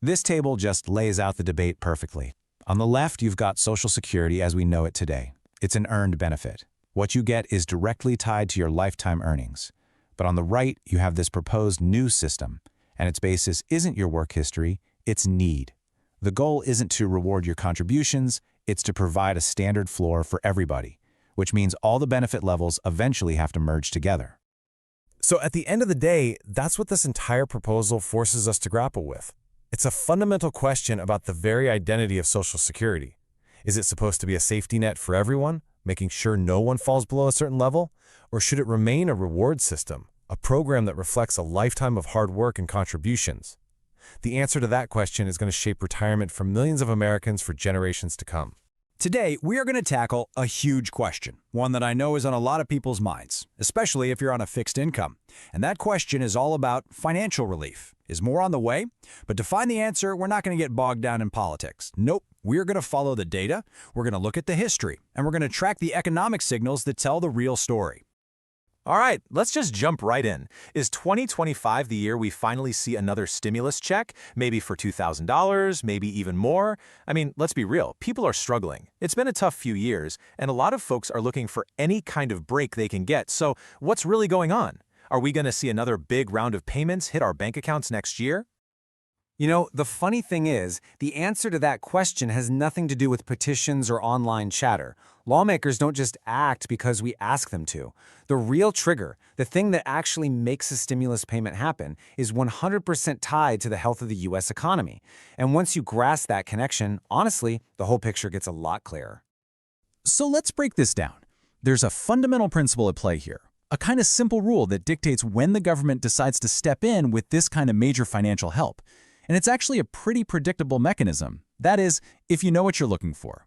This table just lays out the debate perfectly. On the left, you've got Social Security as we know it today. It's an earned benefit. What you get is directly tied to your lifetime earnings. But on the right, you have this proposed new system, and its basis isn't your work history, it's need. The goal isn't to reward your contributions, it's to provide a standard floor for everybody, which means all the benefit levels eventually have to merge together. So at the end of the day, that's what this entire proposal forces us to grapple with. It's a fundamental question about the very identity of Social Security. Is it supposed to be a safety net for everyone, making sure no one falls below a certain level? Or should it remain a reward system, a program that reflects a lifetime of hard work and contributions? The answer to that question is going to shape retirement for millions of Americans for generations to come. Today, we are going to tackle a huge question, one that I know is on a lot of people's minds, especially if you're on a fixed income. And that question is all about financial relief. Is more on the way? But to find the answer, we're not going to get bogged down in politics. Nope, we're going to follow the data, we're going to look at the history, and we're going to track the economic signals that tell the real story. All right, let's just jump right in. Is 2025 the year we finally see another stimulus check? Maybe for $2,000, maybe even more? I mean, let's be real, people are struggling. It's been a tough few years, and a lot of folks are looking for any kind of break they can get. So what's really going on? Are we going to see another big round of payments hit our bank accounts next year? You know, the funny thing is, the answer to that question has nothing to do with petitions or online chatter. Lawmakers don't just act because we ask them to. The real trigger, the thing that actually makes a stimulus payment happen, is 100% tied to the health of the U.S. economy. And once you grasp that connection, honestly, the whole picture gets a lot clearer. So let's break this down. There's a fundamental principle at play here, a kind of simple rule that dictates when the government decides to step in with this kind of major financial help. And it's actually a pretty predictable mechanism. That is, if you know what you're looking for.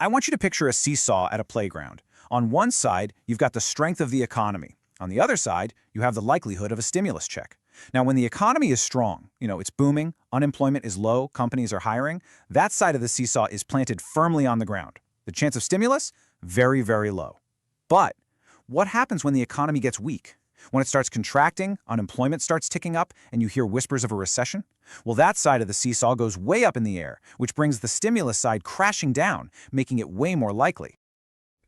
I want you to picture a seesaw at a playground. On one side, you've got the strength of the economy. On the other side, you have the likelihood of a stimulus check. Now, when the economy is strong, it's booming, unemployment is low, companies are hiring, that side of the seesaw is planted firmly on the ground. The chance of stimulus? Very, very low. But what happens when the economy gets weak? When it starts contracting, unemployment starts ticking up, and you hear whispers of a recession? Well, that side of the seesaw goes way up in the air, which brings the stimulus side crashing down, making it way more likely.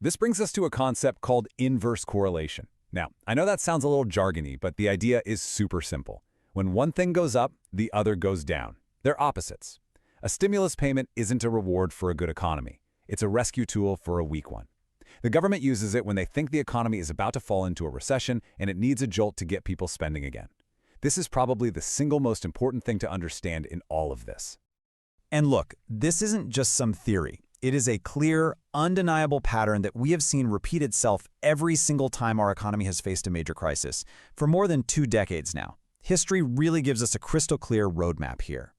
This brings us to a concept called inverse correlation. Now, I know that sounds a little jargony, but the idea is super simple. When one thing goes up, the other goes down. They're opposites. A stimulus payment isn't a reward for a good economy. It's a rescue tool for a weak one. The government uses it when they think the economy is about to fall into a recession and it needs a jolt to get people spending again. This is probably the single most important thing to understand in all of this. And look, this isn't just some theory. It is a clear, undeniable pattern that we have seen repeat itself every single time our economy has faced a major crisis, for more than 2 decades now. History really gives us a crystal clear roadmap here.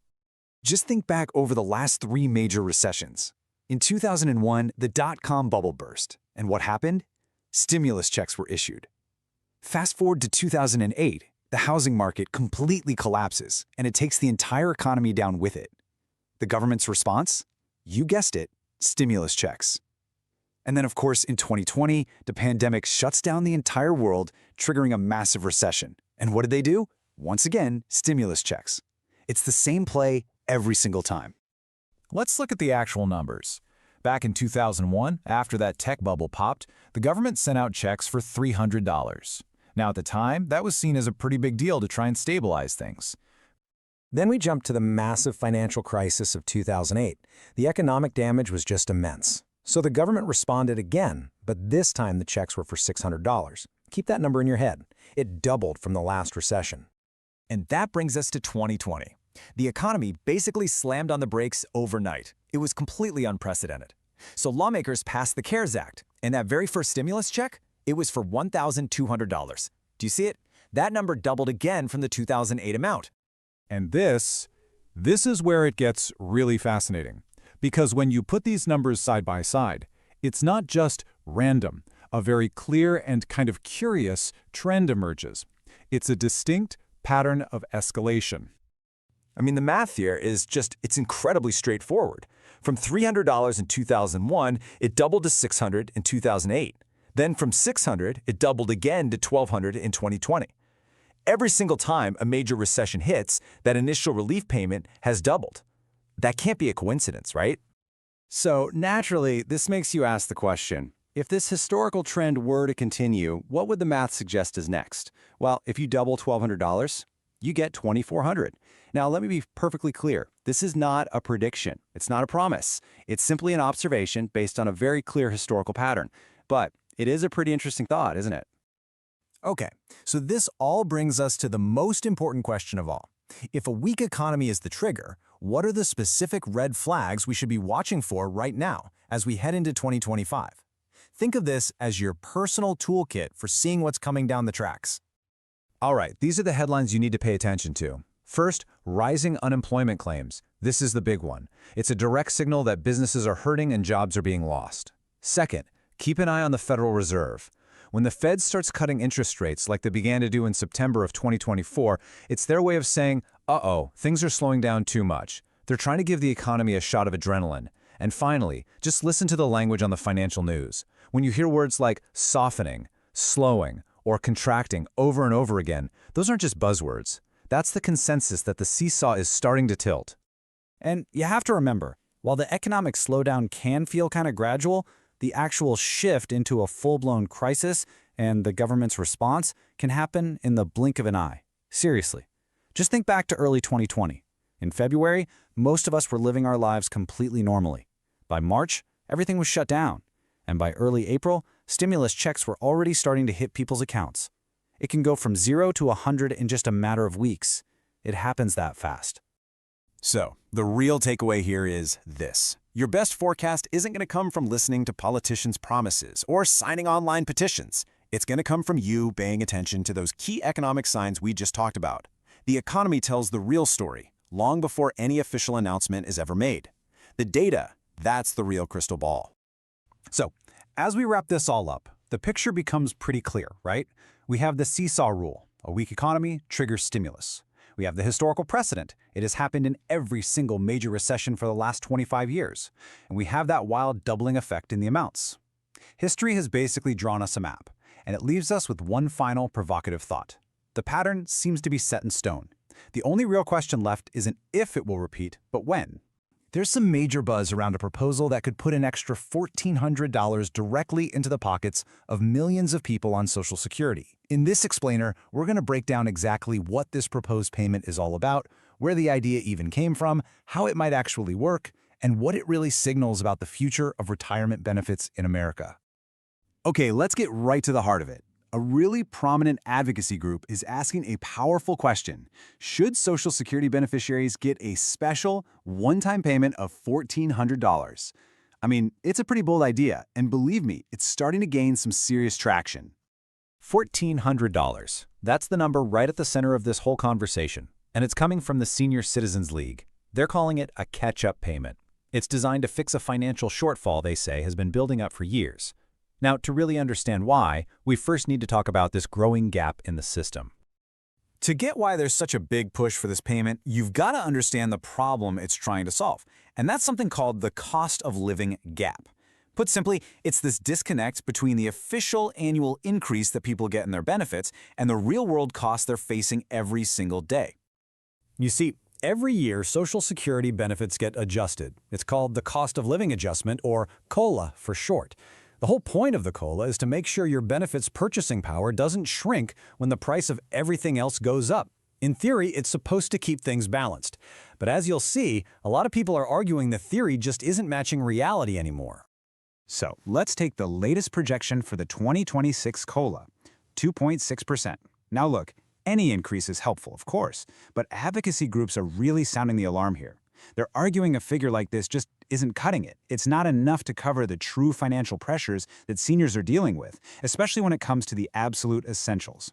Just think back over the last 3 major recessions. In 2001, the dot-com bubble burst. And what happened? Stimulus checks were issued. Fast forward to 2008, the housing market completely collapses, and it takes the entire economy down with it. The government's response? You guessed it, stimulus checks. And then, of course, in 2020, the pandemic shuts down the entire world, triggering a massive recession. And what did they do? Once again, stimulus checks. It's the same play every single time. Let's look at the actual numbers. Back in 2001, after that tech bubble popped, the government sent out checks for $300. Now, at the time, that was seen as a pretty big deal to try and stabilize things. Then we jumped to the massive financial crisis of 2008. The economic damage was just immense. So the government responded again, but this time the checks were for $600. Keep that number in your head. It doubled from the last recession. And that brings us to 2020. The economy basically slammed on the brakes overnight. It was completely unprecedented. So lawmakers passed the CARES Act, and that very first stimulus check, it was for $1,200. Do you see it? That number doubled again from the 2008 amount. And this is where it gets really fascinating. Because when you put these numbers side by side, it's not just random. A very clear and kind of curious trend emerges. It's a distinct pattern of escalation. I mean, the math here is it's incredibly straightforward. From $300 in 2001, it doubled to $600 in 2008. Then from $600, it doubled again to $1,200 in 2020. Every single time a major recession hits, that initial relief payment has doubled. That can't be a coincidence, right? So naturally, this makes you ask the question, if this historical trend were to continue, what would the math suggest is next? Well, if you double $1,200, you get $2,400. Now, let me be perfectly clear. This is not a prediction. It's not a promise. It's simply an observation based on a very clear historical pattern. But it is a pretty interesting thought, isn't it? Okay, so this all brings us to the most important question of all. If a weak economy is the trigger, what are the specific red flags we should be watching for right now as we head into 2025? Think of this as your personal toolkit for seeing what's coming down the tracks. All right, these are the headlines you need to pay attention to. First, rising unemployment claims. This is the big one. It's a direct signal that businesses are hurting and jobs are being lost. Second, keep an eye on the Federal Reserve. When the Fed starts cutting interest rates like they began to do in September of 2024, it's their way of saying, uh-oh, things are slowing down too much. They're trying to give the economy a shot of adrenaline. And finally, just listen to the language on the financial news. When you hear words like softening, slowing, or contracting over and over again, those aren't just buzzwords. That's the consensus that the seesaw is starting to tilt. And you have to remember, while the economic slowdown can feel kind of gradual, the actual shift into a full-blown crisis and the government's response can happen in the blink of an eye. Seriously. Just think back to early 2020. In February, most of us were living our lives completely normally. By March, everything was shut down. And by early April, stimulus checks were already starting to hit people's accounts. It can go from 0 to 100 in just a matter of weeks. It happens that fast. So, the real takeaway here is this. Your best forecast isn't going to come from listening to politicians' promises or signing online petitions. It's going to come from you paying attention to those key economic signs we just talked about. The economy tells the real story, long before any official announcement is ever made. The data, that's the real crystal ball. So, as we wrap this all up, the picture becomes pretty clear, right? We have the seesaw rule. A weak economy triggers stimulus. We have the historical precedent. It has happened in every single major recession for the last 25 years. And we have that wild doubling effect in the amounts. History has basically drawn us a map, and it leaves us with one final provocative thought. The pattern seems to be set in stone. The only real question left isn't if it will repeat, but when. There's some major buzz around a proposal that could put an extra $1,400 directly into the pockets of millions of people on Social Security. In this explainer, we're going to break down exactly what this proposed payment is all about, where the idea even came from, how it might actually work, and what it really signals about the future of retirement benefits in America. Okay, let's get right to the heart of it. A really prominent advocacy group is asking a powerful question. Should Social Security beneficiaries get a special, one-time payment of $1,400? I mean, it's a pretty bold idea, and believe me, it's starting to gain some serious traction. $1,400. That's the number right at the center of this whole conversation, and it's coming from the Senior Citizens League. They're calling it a catch-up payment. It's designed to fix a financial shortfall they say has been building up for years. Now, to really understand why, we first need to talk about this growing gap in the system. To get why there's such a big push for this payment, you've got to understand the problem it's trying to solve, and that's something called the cost of living gap. Put simply, it's this disconnect between the official annual increase that people get in their benefits and the real-world costs they're facing every single day. You see, every year Social Security benefits get adjusted. It's called the cost of living adjustment, or COLA for short. The whole point of the COLA is to make sure your benefits purchasing power doesn't shrink when the price of everything else goes up. In theory, it's supposed to keep things balanced. But as you'll see, a lot of people are arguing the theory just isn't matching reality anymore. So let's take the latest projection for the 2026 COLA, 2.6%. Now look, any increase is helpful, of course, but advocacy groups are really sounding the alarm here. They're arguing a figure like this just isn't cutting it. It's not enough to cover the true financial pressures that seniors are dealing with, especially when it comes to the absolute essentials.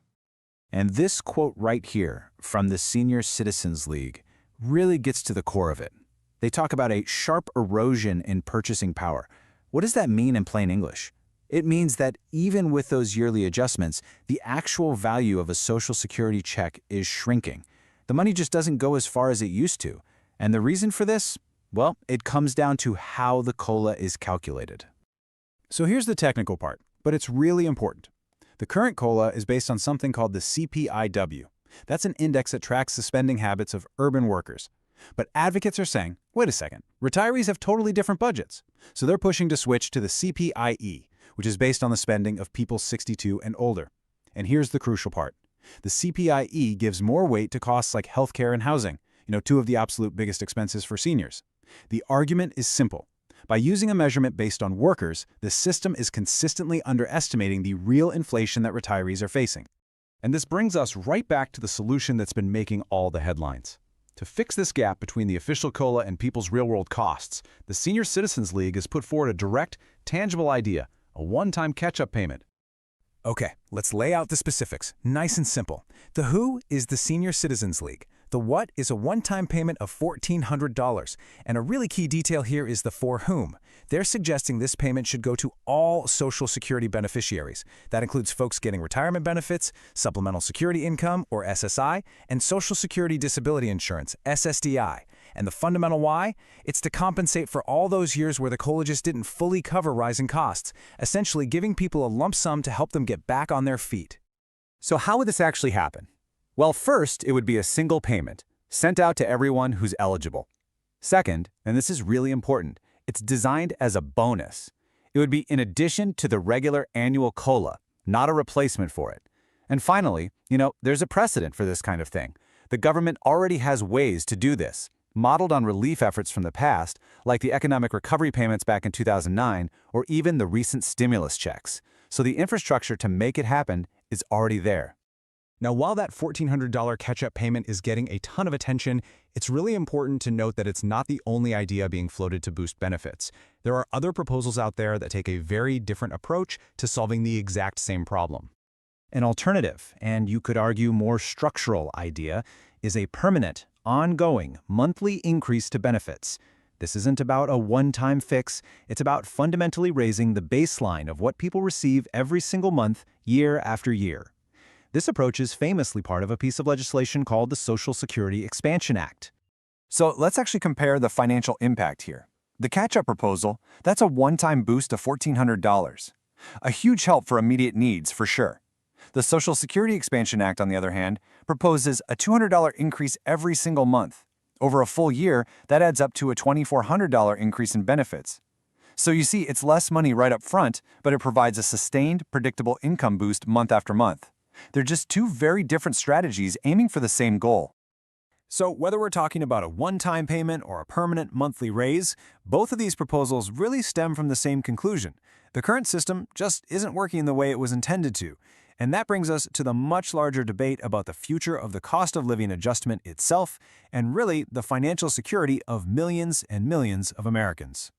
And this quote right here from the Senior Citizens League really gets to the core of it. They talk about a sharp erosion in purchasing power. What does that mean in plain English? It means that even with those yearly adjustments, the actual value of a Social Security check is shrinking. The money just doesn't go as far as it used to. And the reason for this? Well, it comes down to how the COLA is calculated. So here's the technical part, but it's really important. The current COLA is based on something called the CPIW. That's an index that tracks the spending habits of urban workers. But advocates are saying, wait a second, retirees have totally different budgets. So they're pushing to switch to the CPIE, which is based on the spending of people 62 and older. And here's the crucial part. The CPIE gives more weight to costs like healthcare and housing, two of the absolute biggest expenses for seniors. The argument is simple. By using a measurement based on workers, the system is consistently underestimating the real inflation that retirees are facing. And this brings us right back to the solution that's been making all the headlines. To fix this gap between the official COLA and people's real-world costs, the Senior Citizens League has put forward a direct, tangible idea, a one-time catch-up payment. Okay, let's lay out the specifics. Nice and simple. The who is the Senior Citizens League. The what is a one-time payment of $1,400. And a really key detail here is the for whom. They're suggesting this payment should go to all Social Security beneficiaries. That includes folks getting retirement benefits, supplemental security income, or SSI, and Social Security Disability Insurance, SSDI. And the fundamental why? It's to compensate for all those years where the COLA just didn't fully cover rising costs, essentially giving people a lump sum to help them get back on their feet. So how would this actually happen? Well, first, it would be a single payment, sent out to everyone who's eligible. Second, and this is really important, it's designed as a bonus. It would be in addition to the regular annual COLA, not a replacement for it. And finally, there's a precedent for this kind of thing. The government already has ways to do this, modeled on relief efforts from the past, like the economic recovery payments back in 2009, or even the recent stimulus checks. So the infrastructure to make it happen is already there. Now, while that $1,400 catch-up payment is getting a ton of attention, it's really important to note that it's not the only idea being floated to boost benefits. There are other proposals out there that take a very different approach to solving the exact same problem. An alternative, and you could argue more structural idea, is a permanent, ongoing, monthly increase to benefits. This isn't about a one-time fix, it's about fundamentally raising the baseline of what people receive every single month, year after year. This approach is famously part of a piece of legislation called the Social Security Expansion Act. So let's actually compare the financial impact here. The catch-up proposal, that's a one-time boost of $1,400. A huge help for immediate needs, for sure. The Social Security Expansion Act, on the other hand, proposes a $200 increase every single month. Over a full year, that adds up to a $2,400 increase in benefits. So you see, it's less money right up front, but it provides a sustained, predictable income boost month after month. They're just two very different strategies aiming for the same goal. So whether we're talking about a one-time payment or a permanent monthly raise, both of these proposals really stem from the same conclusion. The current system just isn't working the way it was intended to. And that brings us to the much larger debate about the future of the cost of living adjustment itself, and really the financial security of millions and millions of Americans.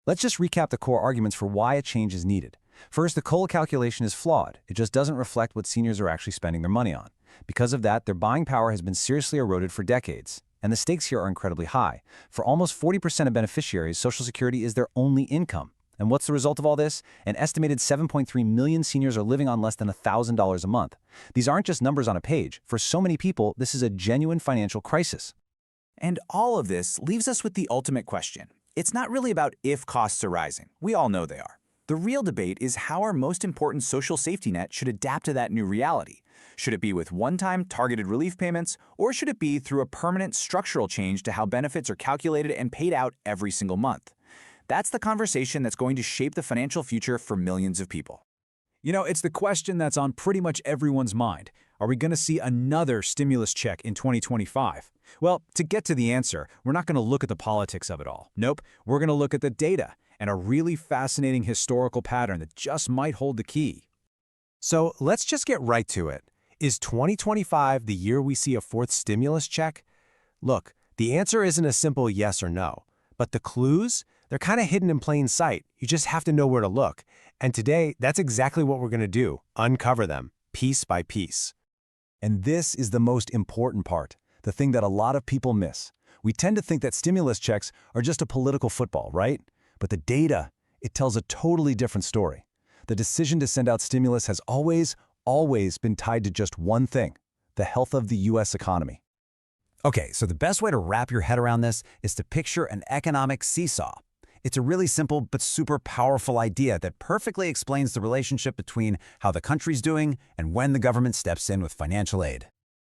Let's just recap the core arguments for why a change is needed. First, the COLA calculation is flawed. It just doesn't reflect what seniors are actually spending their money on. Because of that, their buying power has been seriously eroded for decades. And the stakes here are incredibly high. For almost 40% of beneficiaries, Social Security is their only income. And what's the result of all this? An estimated 7.3 million seniors are living on less than $1,000 a month. These aren't just numbers on a page. For so many people, this is a genuine financial crisis. And all of this leaves us with the ultimate question. It's not really about if costs are rising. We all know they are. The real debate is how our most important social safety net should adapt to that new reality. Should it be with one-time targeted relief payments, or should it be through a permanent structural change to how benefits are calculated and paid out every single month? That's the conversation that's going to shape the financial future for millions of people. You know, it's the question that's on pretty much everyone's mind. Are we going to see another stimulus check in 2025? Well, to get to the answer, we're not going to look at the politics of it all. Nope, we're going to look at the data and a really fascinating historical pattern that just might hold the key. So let's just get right to it. Is 2025 the year we see a fourth stimulus check? Look, the answer isn't a simple yes or no, but the clues, they're kind of hidden in plain sight. You just have to know where to look. And today, that's exactly what we're going to do, uncover them, piece by piece. And this is the most important part, the thing that a lot of people miss. We tend to think that stimulus checks are just a political football, right? But the data, it tells a totally different story. The decision to send out stimulus has always been tied to just one thing, the health of the U.S. economy. Okay, so the best way to wrap your head around this is to picture an economic seesaw. It's a really simple but super powerful idea that perfectly explains the relationship between how the country's doing and when the government steps in with financial aid.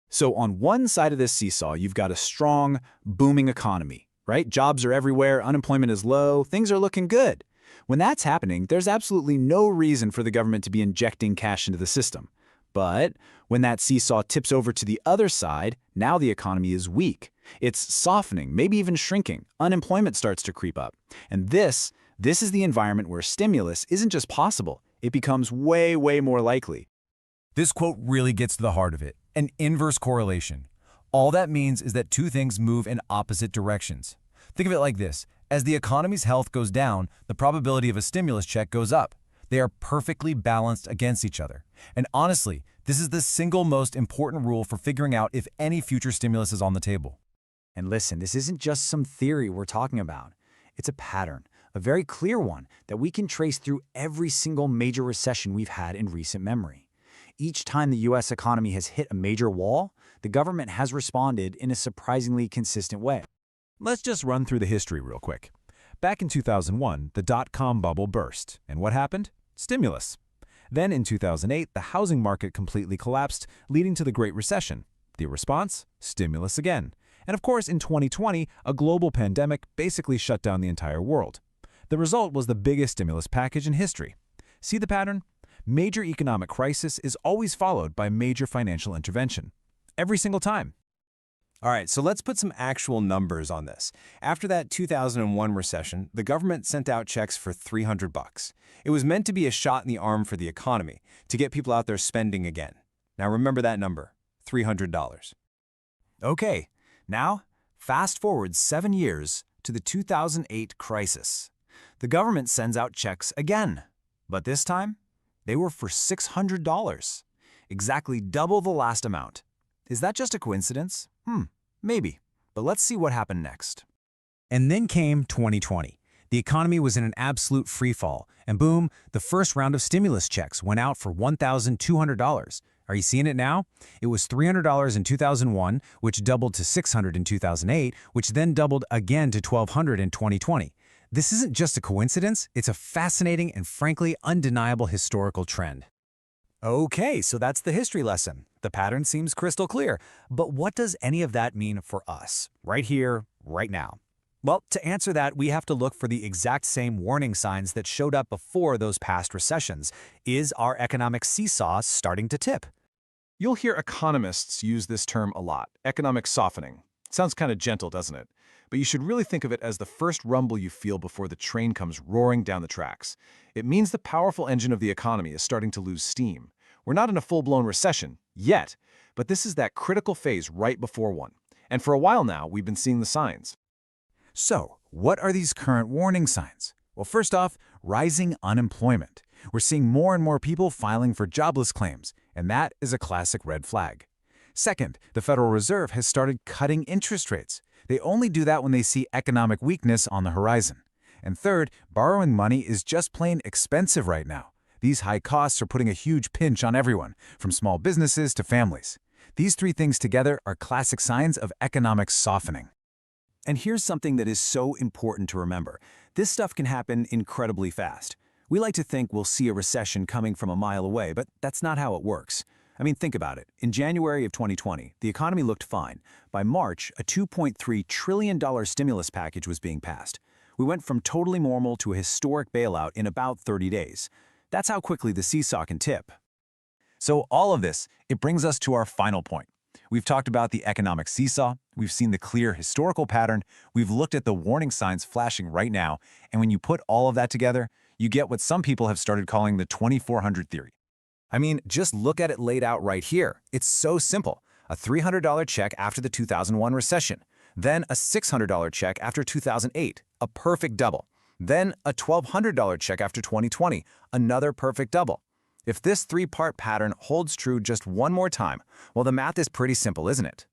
So on one side of this seesaw, you've got a strong, booming economy, right? Jobs are everywhere, unemployment is low, things are looking good. When that's happening, there's absolutely no reason for the government to be injecting cash into the system. But when that seesaw tips over to the other side, now the economy is weak. It's softening, maybe even shrinking. Unemployment starts to creep up. And this is the environment where stimulus isn't just possible, it becomes way, way more likely. This quote really gets to the heart of it, an inverse correlation. All that means is that two things move in opposite directions. Think of it like this. As the economy's health goes down, the probability of a stimulus check goes up. They are perfectly balanced against each other. And honestly, this is the single most important rule for figuring out if any future stimulus is on the table. And listen, this isn't just some theory we're talking about. It's a pattern, a very clear one that we can trace through every single major recession we've had in recent memory. Each time the U.S. economy has hit a major wall, the government has responded in a surprisingly consistent way. Let's just run through the history real quick. Back in 2001, the dot-com bubble burst. And what happened? Stimulus. Then in 2008, the housing market completely collapsed, leading to the Great Recession. The response? Stimulus again. And of course, in 2020, a global pandemic basically shut down the entire world. The result was the biggest stimulus package in history. See the pattern? Major economic crisis is always followed by major financial intervention. Every single time. All right, so let's put some actual numbers on this. After that 2001 recession, the government sent out checks for $300. It was meant to be a shot in the arm for the economy, to get people out there spending again. Now remember that number, $300. Okay, now fast forward 7 years to the 2008 crisis. The government sends out checks again, but this time they were for $600, exactly double the last amount. Is that just a coincidence? Maybe. But let's see what happened next. And then came 2020. The economy was in an absolute freefall, and boom, the first round of stimulus checks went out for $1,200. Are you seeing it now? It was $300 in 2001, which doubled to $600 in 2008, which then doubled again to $1,200 in 2020. This isn't just a coincidence, it's a fascinating and frankly undeniable historical trend. Okay, so that's the history lesson. The pattern seems crystal clear. But what does any of that mean for us, right here, right now? Well, to answer that, we have to look for the exact same warning signs that showed up before those past recessions. Is our economic seesaw starting to tip? You'll hear economists use this term a lot, economic softening. Sounds kind of gentle, doesn't it? but you should really think of it as the first rumble you feel before the train comes roaring down the tracks. It means the powerful engine of the economy is starting to lose steam. We're not in a full-blown recession yet, but this is that critical phase right before one. And for a while now, we've been seeing the signs. So, what are these current warning signs? Well, first off, rising unemployment. We're seeing more and more people filing for jobless claims, and that is a classic red flag. Second, the Federal Reserve has started cutting interest rates. They only do that when they see economic weakness on the horizon. And third, borrowing money is just plain expensive right now. These high costs are putting a huge pinch on everyone, from small businesses to families. These three things together are classic signs of economic softening. And here's something that is so important to remember. This stuff can happen incredibly fast. We like to think we'll see a recession coming from a mile away, but that's not how it works. I mean, think about it. In January of 2020, the economy looked fine. By March, a $2.3 trillion stimulus package was being passed. We went from totally normal to a historic bailout in about 30 days. That's how quickly the seesaw can tip. So all of this, it brings us to our final point. We've talked about the economic seesaw, we've seen the clear historical pattern, we've looked at the warning signs flashing right now, and when you put all of that together, you get what some people have started calling the 2400 theory. I mean, just look at it laid out right here. It's so simple. A $300 check after the 2001 recession, then a $600 check after 2008, a perfect double. Then a $1,200 check after 2020, another perfect double. If this three-part pattern holds true just one more time, well, the math is pretty simple, isn't it?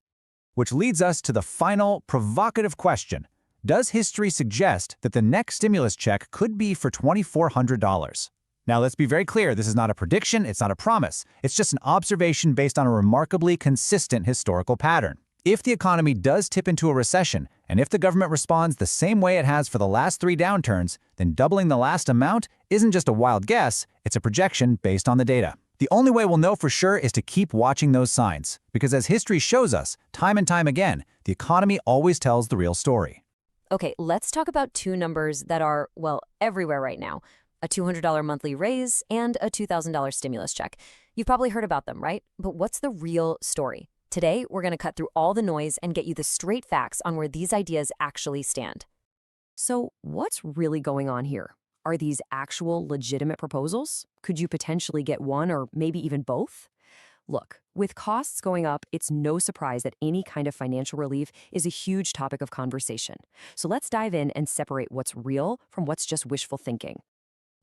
Which leads us to the final provocative question. Does history suggest that the next stimulus check could be for $2,400? Now, let's be very clear, this is not a prediction, it's not a promise. It's just an observation based on a remarkably consistent historical pattern. If the economy does tip into a recession, and if the government responds the same way it has for the last 3 downturns, then doubling the last amount isn't just a wild guess, it's a projection based on the data. The only way we'll know for sure is to keep watching those signs, because as history shows us, time and time again, the economy always tells the real story. Okay, let's talk about two numbers that are, well, everywhere right now. A $200 monthly raise and a $2,000 stimulus check. You've probably heard about them, right? But what's the real story? Today, we're going to cut through all the noise and get you the straight facts on where these ideas actually stand. So, what's really going on here? Are these actual legitimate proposals? Could you potentially get one or maybe even both? Look, with costs going up, it's no surprise that any kind of financial relief is a huge topic of conversation. So let's dive in and separate what's real from what's just wishful thinking.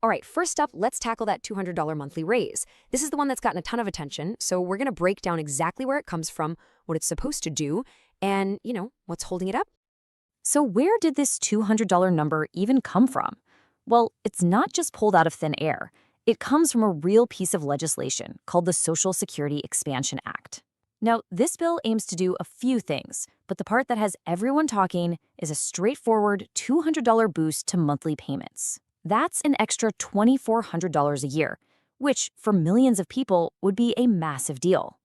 All right, first up, let's tackle that $200 monthly raise. This is the one that's gotten a ton of attention, so we're going to break down exactly where it comes from, what it's supposed to do, and, what's holding it up. So where did this $200 number even come from? Well, it's not just pulled out of thin air. It comes from a real piece of legislation called the Social Security Expansion Act. Now, this bill aims to do a few things, but the part that has everyone talking is a straightforward $200 boost to monthly payments. That's an extra $2,400 a year, which for millions of people would be a massive deal.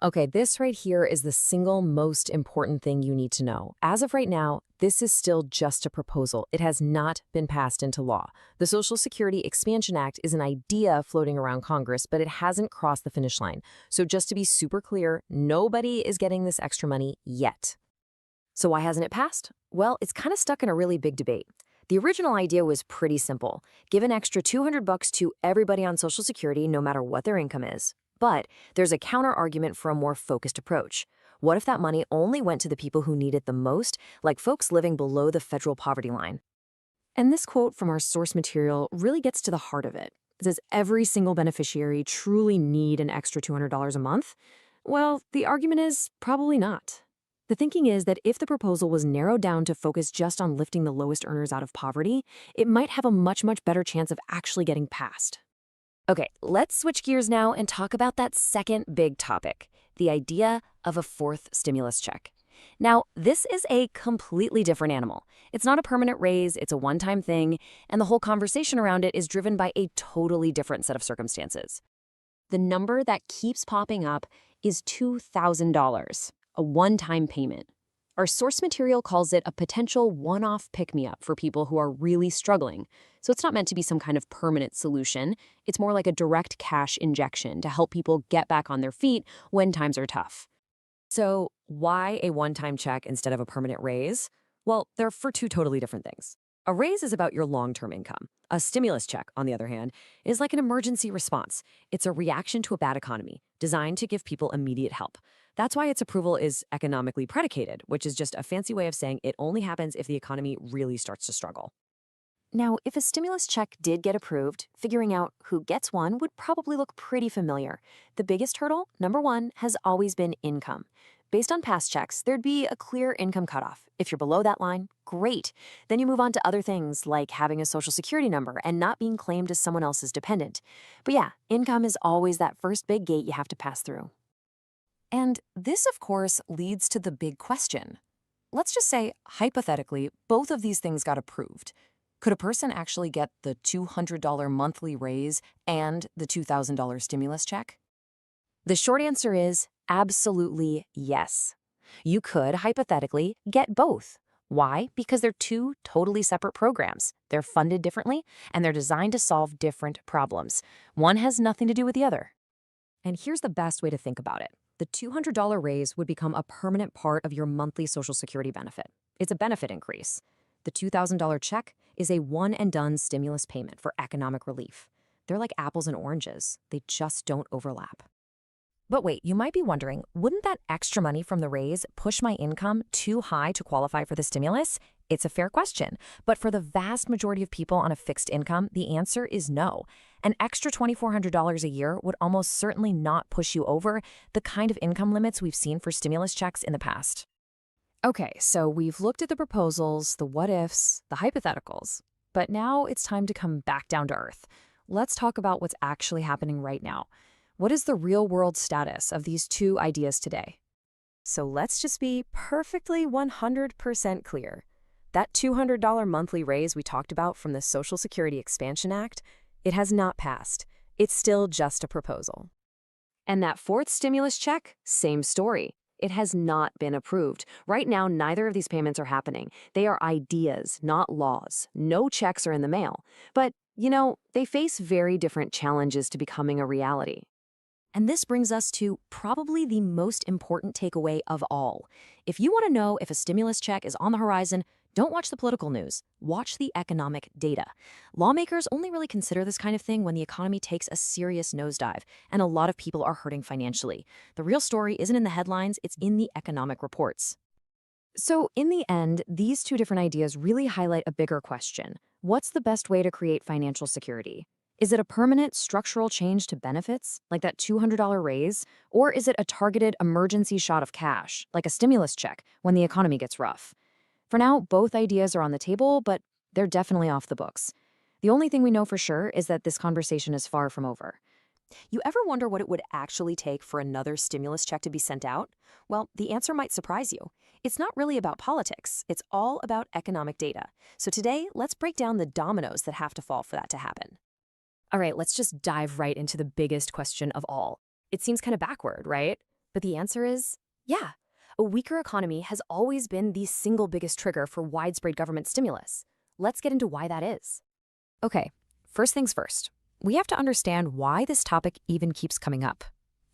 Okay, this right here is the single most important thing you need to know. As of right now, this is still just a proposal. It has not been passed into law. The Social Security Expansion Act is an idea floating around Congress, but it hasn't crossed the finish line. So just to be super clear, nobody is getting this extra money yet. So why hasn't it passed? Well, it's kind of stuck in a really big debate. The original idea was pretty simple. Give an extra $200 to everybody on Social Security, no matter what their income is. But there's a counter-argument for a more focused approach. What if that money only went to the people who need it the most, like folks living below the federal poverty line? And this quote from our source material really gets to the heart of it. Does every single beneficiary truly need an extra $200 a month? Well, the argument is probably not. The thinking is that if the proposal was narrowed down to focus just on lifting the lowest earners out of poverty, it might have a much better chance of actually getting passed. Okay, let's switch gears now and talk about that second big topic, the idea of a fourth stimulus check. Now, this is a completely different animal. It's not a permanent raise, it's a one-time thing, and the whole conversation around it is driven by a totally different set of circumstances. The number that keeps popping up is $2,000. A one-time payment. Our source material calls it a potential one-off pick-me-up for people who are really struggling. So it's not meant to be some kind of permanent solution. It's more like a direct cash injection to help people get back on their feet when times are tough. So why a one-time check instead of a permanent raise? Well, they're for two totally different things. A raise is about your long-term income. A stimulus check, on the other hand, is like an emergency response. It's a reaction to a bad economy, designed to give people immediate help. That's why its approval is economically predicated, which is just a fancy way of saying it only happens if the economy really starts to struggle. Now, if a stimulus check did get approved, figuring out who gets one would probably look pretty familiar. The biggest hurdle, number one, has always been income. Based on past checks, there'd be a clear income cutoff. If you're below that line, great. Then you move on to other things like having a social security number and not being claimed as someone else's dependent. But yeah, income is always that first big gate you have to pass through. And this, of course, leads to the big question. Let's just say, hypothetically, both of these things got approved. Could a person actually get the $200 monthly raise and the $2,000 stimulus check? The short answer is absolutely yes. You could, hypothetically, get both. Why? Because they're two totally separate programs. They're funded differently, and they're designed to solve different problems. One has nothing to do with the other. And here's the best way to think about it. The $200 raise would become a permanent part of your monthly Social Security benefit. It's a benefit increase. The $2,000 check is a one-and-done stimulus payment for economic relief. They're like apples and oranges. They just don't overlap. But wait, you might be wondering, wouldn't that extra money from the raise push my income too high to qualify for the stimulus? It's a fair question, but for the vast majority of people on a fixed income, the answer is no. An extra $2,400 a year would almost certainly not push you over the kind of income limits we've seen for stimulus checks in the past. Okay, so we've looked at the proposals, the what-ifs, the hypotheticals, but now it's time to come back down to earth. Let's talk about what's actually happening right now. What is the real-world status of these two ideas today? So let's just be perfectly 100% clear. That $200 monthly raise we talked about from the Social Security Expansion Act, it has not passed. It's still just a proposal. And that fourth stimulus check, same story. It has not been approved. Right now, neither of these payments are happening. They are ideas, not laws. No checks are in the mail. But, they face very different challenges to becoming a reality. And this brings us to probably the most important takeaway of all. If you want to know if a stimulus check is on the horizon, don't watch the political news. Watch the economic data. Lawmakers only really consider this kind of thing when the economy takes a serious nosedive, and a lot of people are hurting financially. The real story isn't in the headlines, it's in the economic reports. So in the end, these two different ideas really highlight a bigger question. What's the best way to create financial security? Is it a permanent structural change to benefits, like that $200 raise? Or is it a targeted emergency shot of cash, like a stimulus check, when the economy gets rough? For now, both ideas are on the table, but they're definitely off the books. The only thing we know for sure is that this conversation is far from over. You ever wonder what it would actually take for another stimulus check to be sent out? Well, the answer might surprise you. It's not really about politics. It's all about economic data. So today, let's break down the dominoes that have to fall for that to happen. All right, let's just dive right into the biggest question of all. It seems kind of backward, right? But the answer is, yeah. A weaker economy has always been the single biggest trigger for widespread government stimulus. Let's get into why that is. Okay, first things first. We have to understand why this topic even keeps coming up.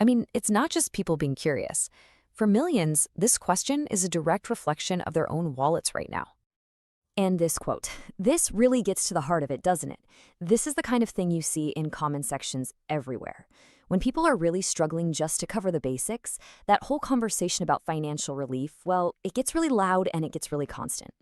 I mean, it's not just people being curious. For millions, this question is a direct reflection of their own wallets right now. And this quote, this really gets to the heart of it, doesn't it? This is the kind of thing you see in comment sections everywhere. When people are really struggling just to cover the basics, that whole conversation about financial relief, well, it gets really loud and it gets really constant.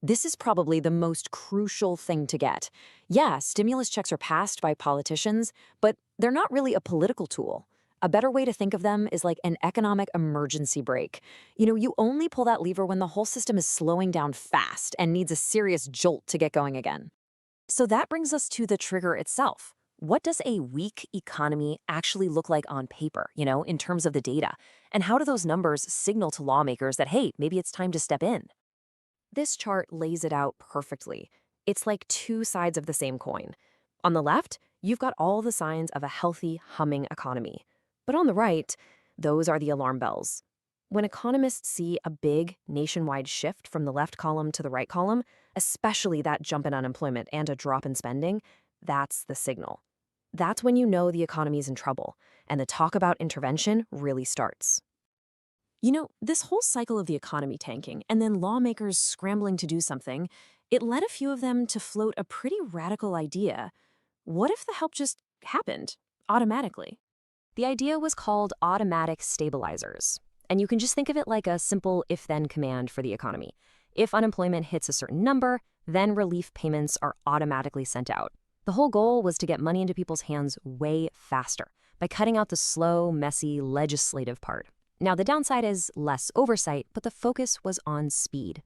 This is probably the most crucial thing to get. Yeah, stimulus checks are passed by politicians, but they're not really a political tool. A better way to think of them is like an economic emergency brake. You only pull that lever when the whole system is slowing down fast and needs a serious jolt to get going again. So that brings us to the trigger itself. What does a weak economy actually look like on paper, in terms of the data? And how do those numbers signal to lawmakers that, hey, maybe it's time to step in? This chart lays it out perfectly. It's like two sides of the same coin. On the left, you've got all the signs of a healthy, humming economy. But on the right, those are the alarm bells. When economists see a big nationwide shift from the left column to the right column, especially that jump in unemployment and a drop in spending, that's the signal. That's when you know the economy is in trouble, and the talk about intervention really starts. You know, this whole cycle of the economy tanking and then lawmakers scrambling to do something, it led a few of them to float a pretty radical idea. What if the help just happened automatically? The idea was called automatic stabilizers. And you can just think of it like a simple if-then command for the economy. If unemployment hits a certain number, then relief payments are automatically sent out. The whole goal was to get money into people's hands way faster by cutting out the slow, messy legislative part. Now, the downside is less oversight, but the focus was on speed.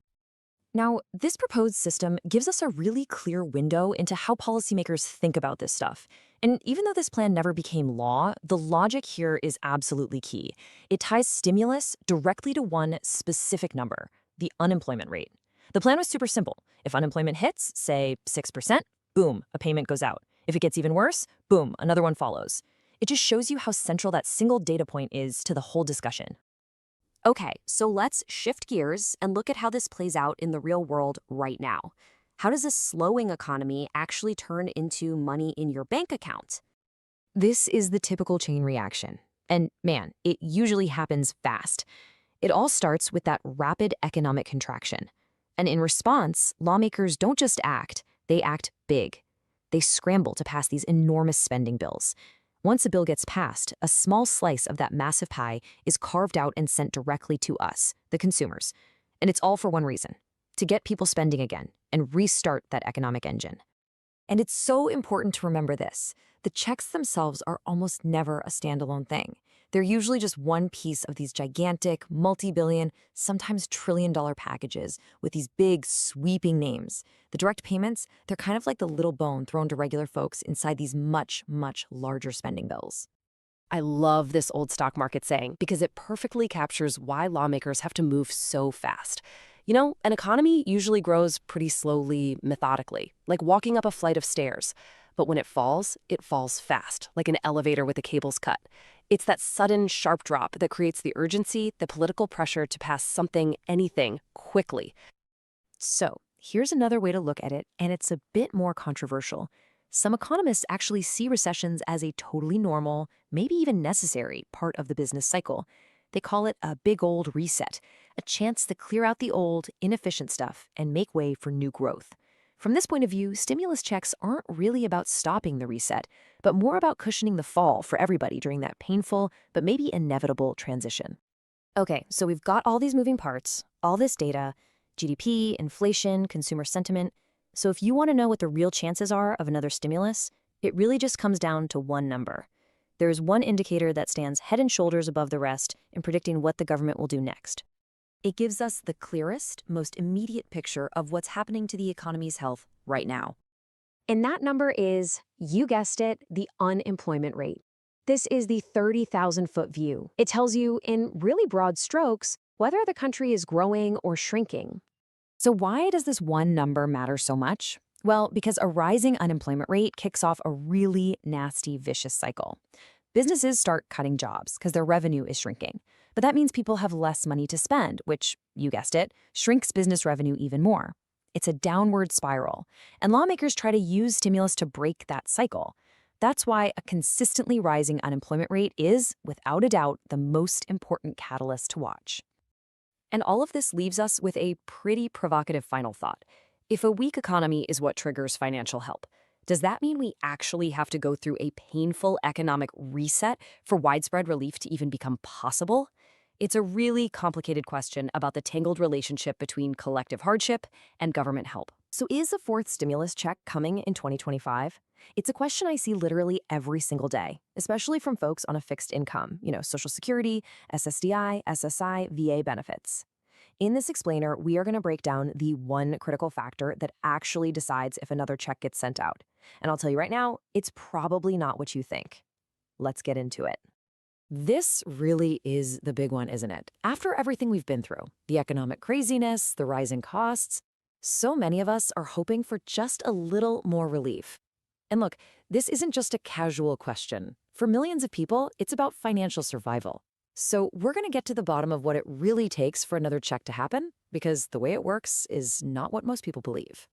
Now, this proposed system gives us a really clear window into how policymakers think about this stuff. And even though this plan never became law, the logic here is absolutely key. It ties stimulus directly to one specific number, the unemployment rate. The plan was super simple. If unemployment hits, say 6%, boom, a payment goes out. If it gets even worse, boom, another one follows. It just shows you how central that single data point is to the whole discussion. Okay, so let's shift gears and look at how this plays out in the real world right now. How does a slowing economy actually turn into money in your bank account? This is the typical chain reaction. And man, it usually happens fast. It all starts with that rapid economic contraction. And in response, lawmakers don't just act, they act big. They scramble to pass these enormous spending bills. Once a bill gets passed, a small slice of that massive pie is carved out and sent directly to us, the consumers. And it's all for one reason: to get people spending again and restart that economic engine. And it's so important to remember this. The checks themselves are almost never a standalone thing. They're usually just one piece of these gigantic, multi-billion, sometimes trillion-dollar packages with these big, sweeping names. The direct payments, they're kind of like the little bone thrown to regular folks inside these much, much larger spending bills. I love this old stock market saying because it perfectly captures why lawmakers have to move so fast. You know, an economy usually grows pretty slowly, methodically, like walking up a flight of stairs. But when it falls fast, like an elevator with the cables cut. It's that sudden, sharp drop that creates the urgency, the political pressure to pass something, anything, quickly. So, here's another way to look at it, and it's a bit more controversial. Some economists actually see recessions as a totally normal, maybe even necessary, part of the business cycle. They call it a big old reset, a chance to clear out the old, inefficient stuff and make way for new growth. From this point of view, stimulus checks aren't really about stopping the reset, but more about cushioning the fall for everybody during that painful, but maybe inevitable transition. Okay, so we've got all these moving parts, all this data, GDP, inflation, consumer sentiment. So if you want to know what the real chances are of another stimulus, it really just comes down to one number. There's one indicator that stands head and shoulders above the rest in predicting what the government will do next. It gives us the clearest, most immediate picture of what's happening to the economy's health right now. And that number is, you guessed it, the unemployment rate. This is the 30,000-foot view. It tells you, in really broad strokes, whether the country is growing or shrinking. So why does this one number matter so much? Well, because a rising unemployment rate kicks off a really nasty, vicious cycle. Businesses start cutting jobs because their revenue is shrinking. But that means people have less money to spend, which, you guessed it, shrinks business revenue even more. It's a downward spiral, and lawmakers try to use stimulus to break that cycle. That's why a consistently rising unemployment rate is, without a doubt, the most important catalyst to watch. And all of this leaves us with a pretty provocative final thought. If a weak economy is what triggers financial help, does that mean we actually have to go through a painful economic reset for widespread relief to even become possible? It's a really complicated question about the tangled relationship between collective hardship and government help. So is a fourth stimulus check coming in 2025? It's a question I see literally every single day, especially from folks on a fixed income, Social Security, SSDI, SSI, VA benefits. In this explainer, we are going to break down the one critical factor that actually decides if another check gets sent out. And I'll tell you right now, it's probably not what you think. Let's get into it. This really is the big one, isn't it? After everything we've been through, the economic craziness, the rising costs, so many of us are hoping for just a little more relief. And look, this isn't just a casual question. For millions of people, it's about financial survival. So we're going to get to the bottom of what it really takes for another check to happen, because the way it works is not what most people believe.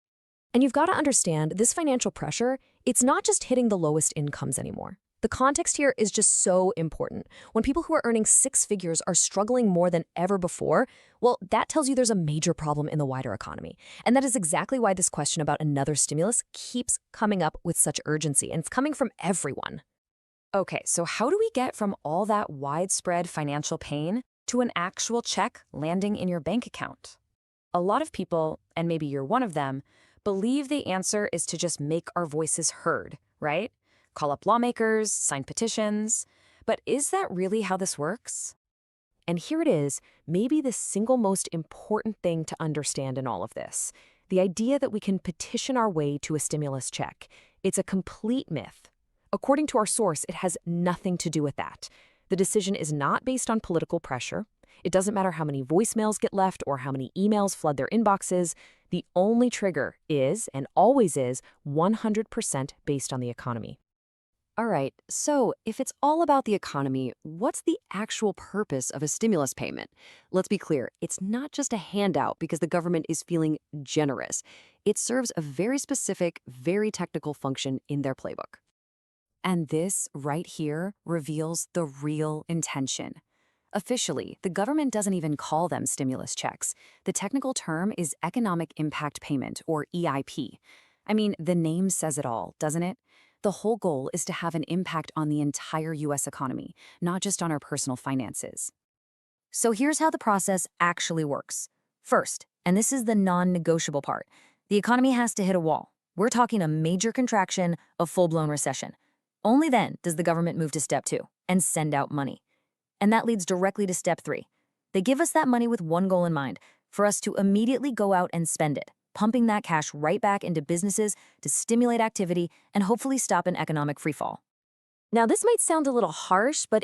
And you've got to understand, this financial pressure, it's not just hitting the lowest incomes anymore. The context here is just so important. When people who are earning six figures are struggling more than ever before, well, that tells you there's a major problem in the wider economy. And that is exactly why this question about another stimulus keeps coming up with such urgency, and it's coming from everyone. Okay, so how do we get from all that widespread financial pain to an actual check landing in your bank account? A lot of people, and maybe you're one of them, believe the answer is to just make our voices heard, right? Call up lawmakers, sign petitions. But is that really how this works? And here it is, maybe the single most important thing to understand in all of this. The idea that we can petition our way to a stimulus check. It's a complete myth. According to our source, it has nothing to do with that. The decision is not based on political pressure. It doesn't matter how many voicemails get left or how many emails flood their inboxes. The only trigger is, and always is, 100% based on the economy. All right, so if it's all about the economy, what's the actual purpose of a stimulus payment? Let's be clear, it's not just a handout because the government is feeling generous. It serves a very specific, very technical function in their playbook. And this right here reveals the real intention. Officially, the government doesn't even call them stimulus checks. The technical term is Economic Impact Payment, or EIP. I mean, the name says it all, doesn't it? The whole goal is to have an impact on the entire U.S. economy, not just on our personal finances. So here's how the process actually works. First, and this is the non-negotiable part, the economy has to hit a wall. We're talking a major contraction, a full-blown recession. Only then does the government move to step 2 and send out money. And that leads directly to step 3. They give us that money with one goal in mind, for us to immediately go out and spend it, pumping that cash right back into businesses to stimulate activity and hopefully stop an economic freefall. Now, this might sound a little harsh, but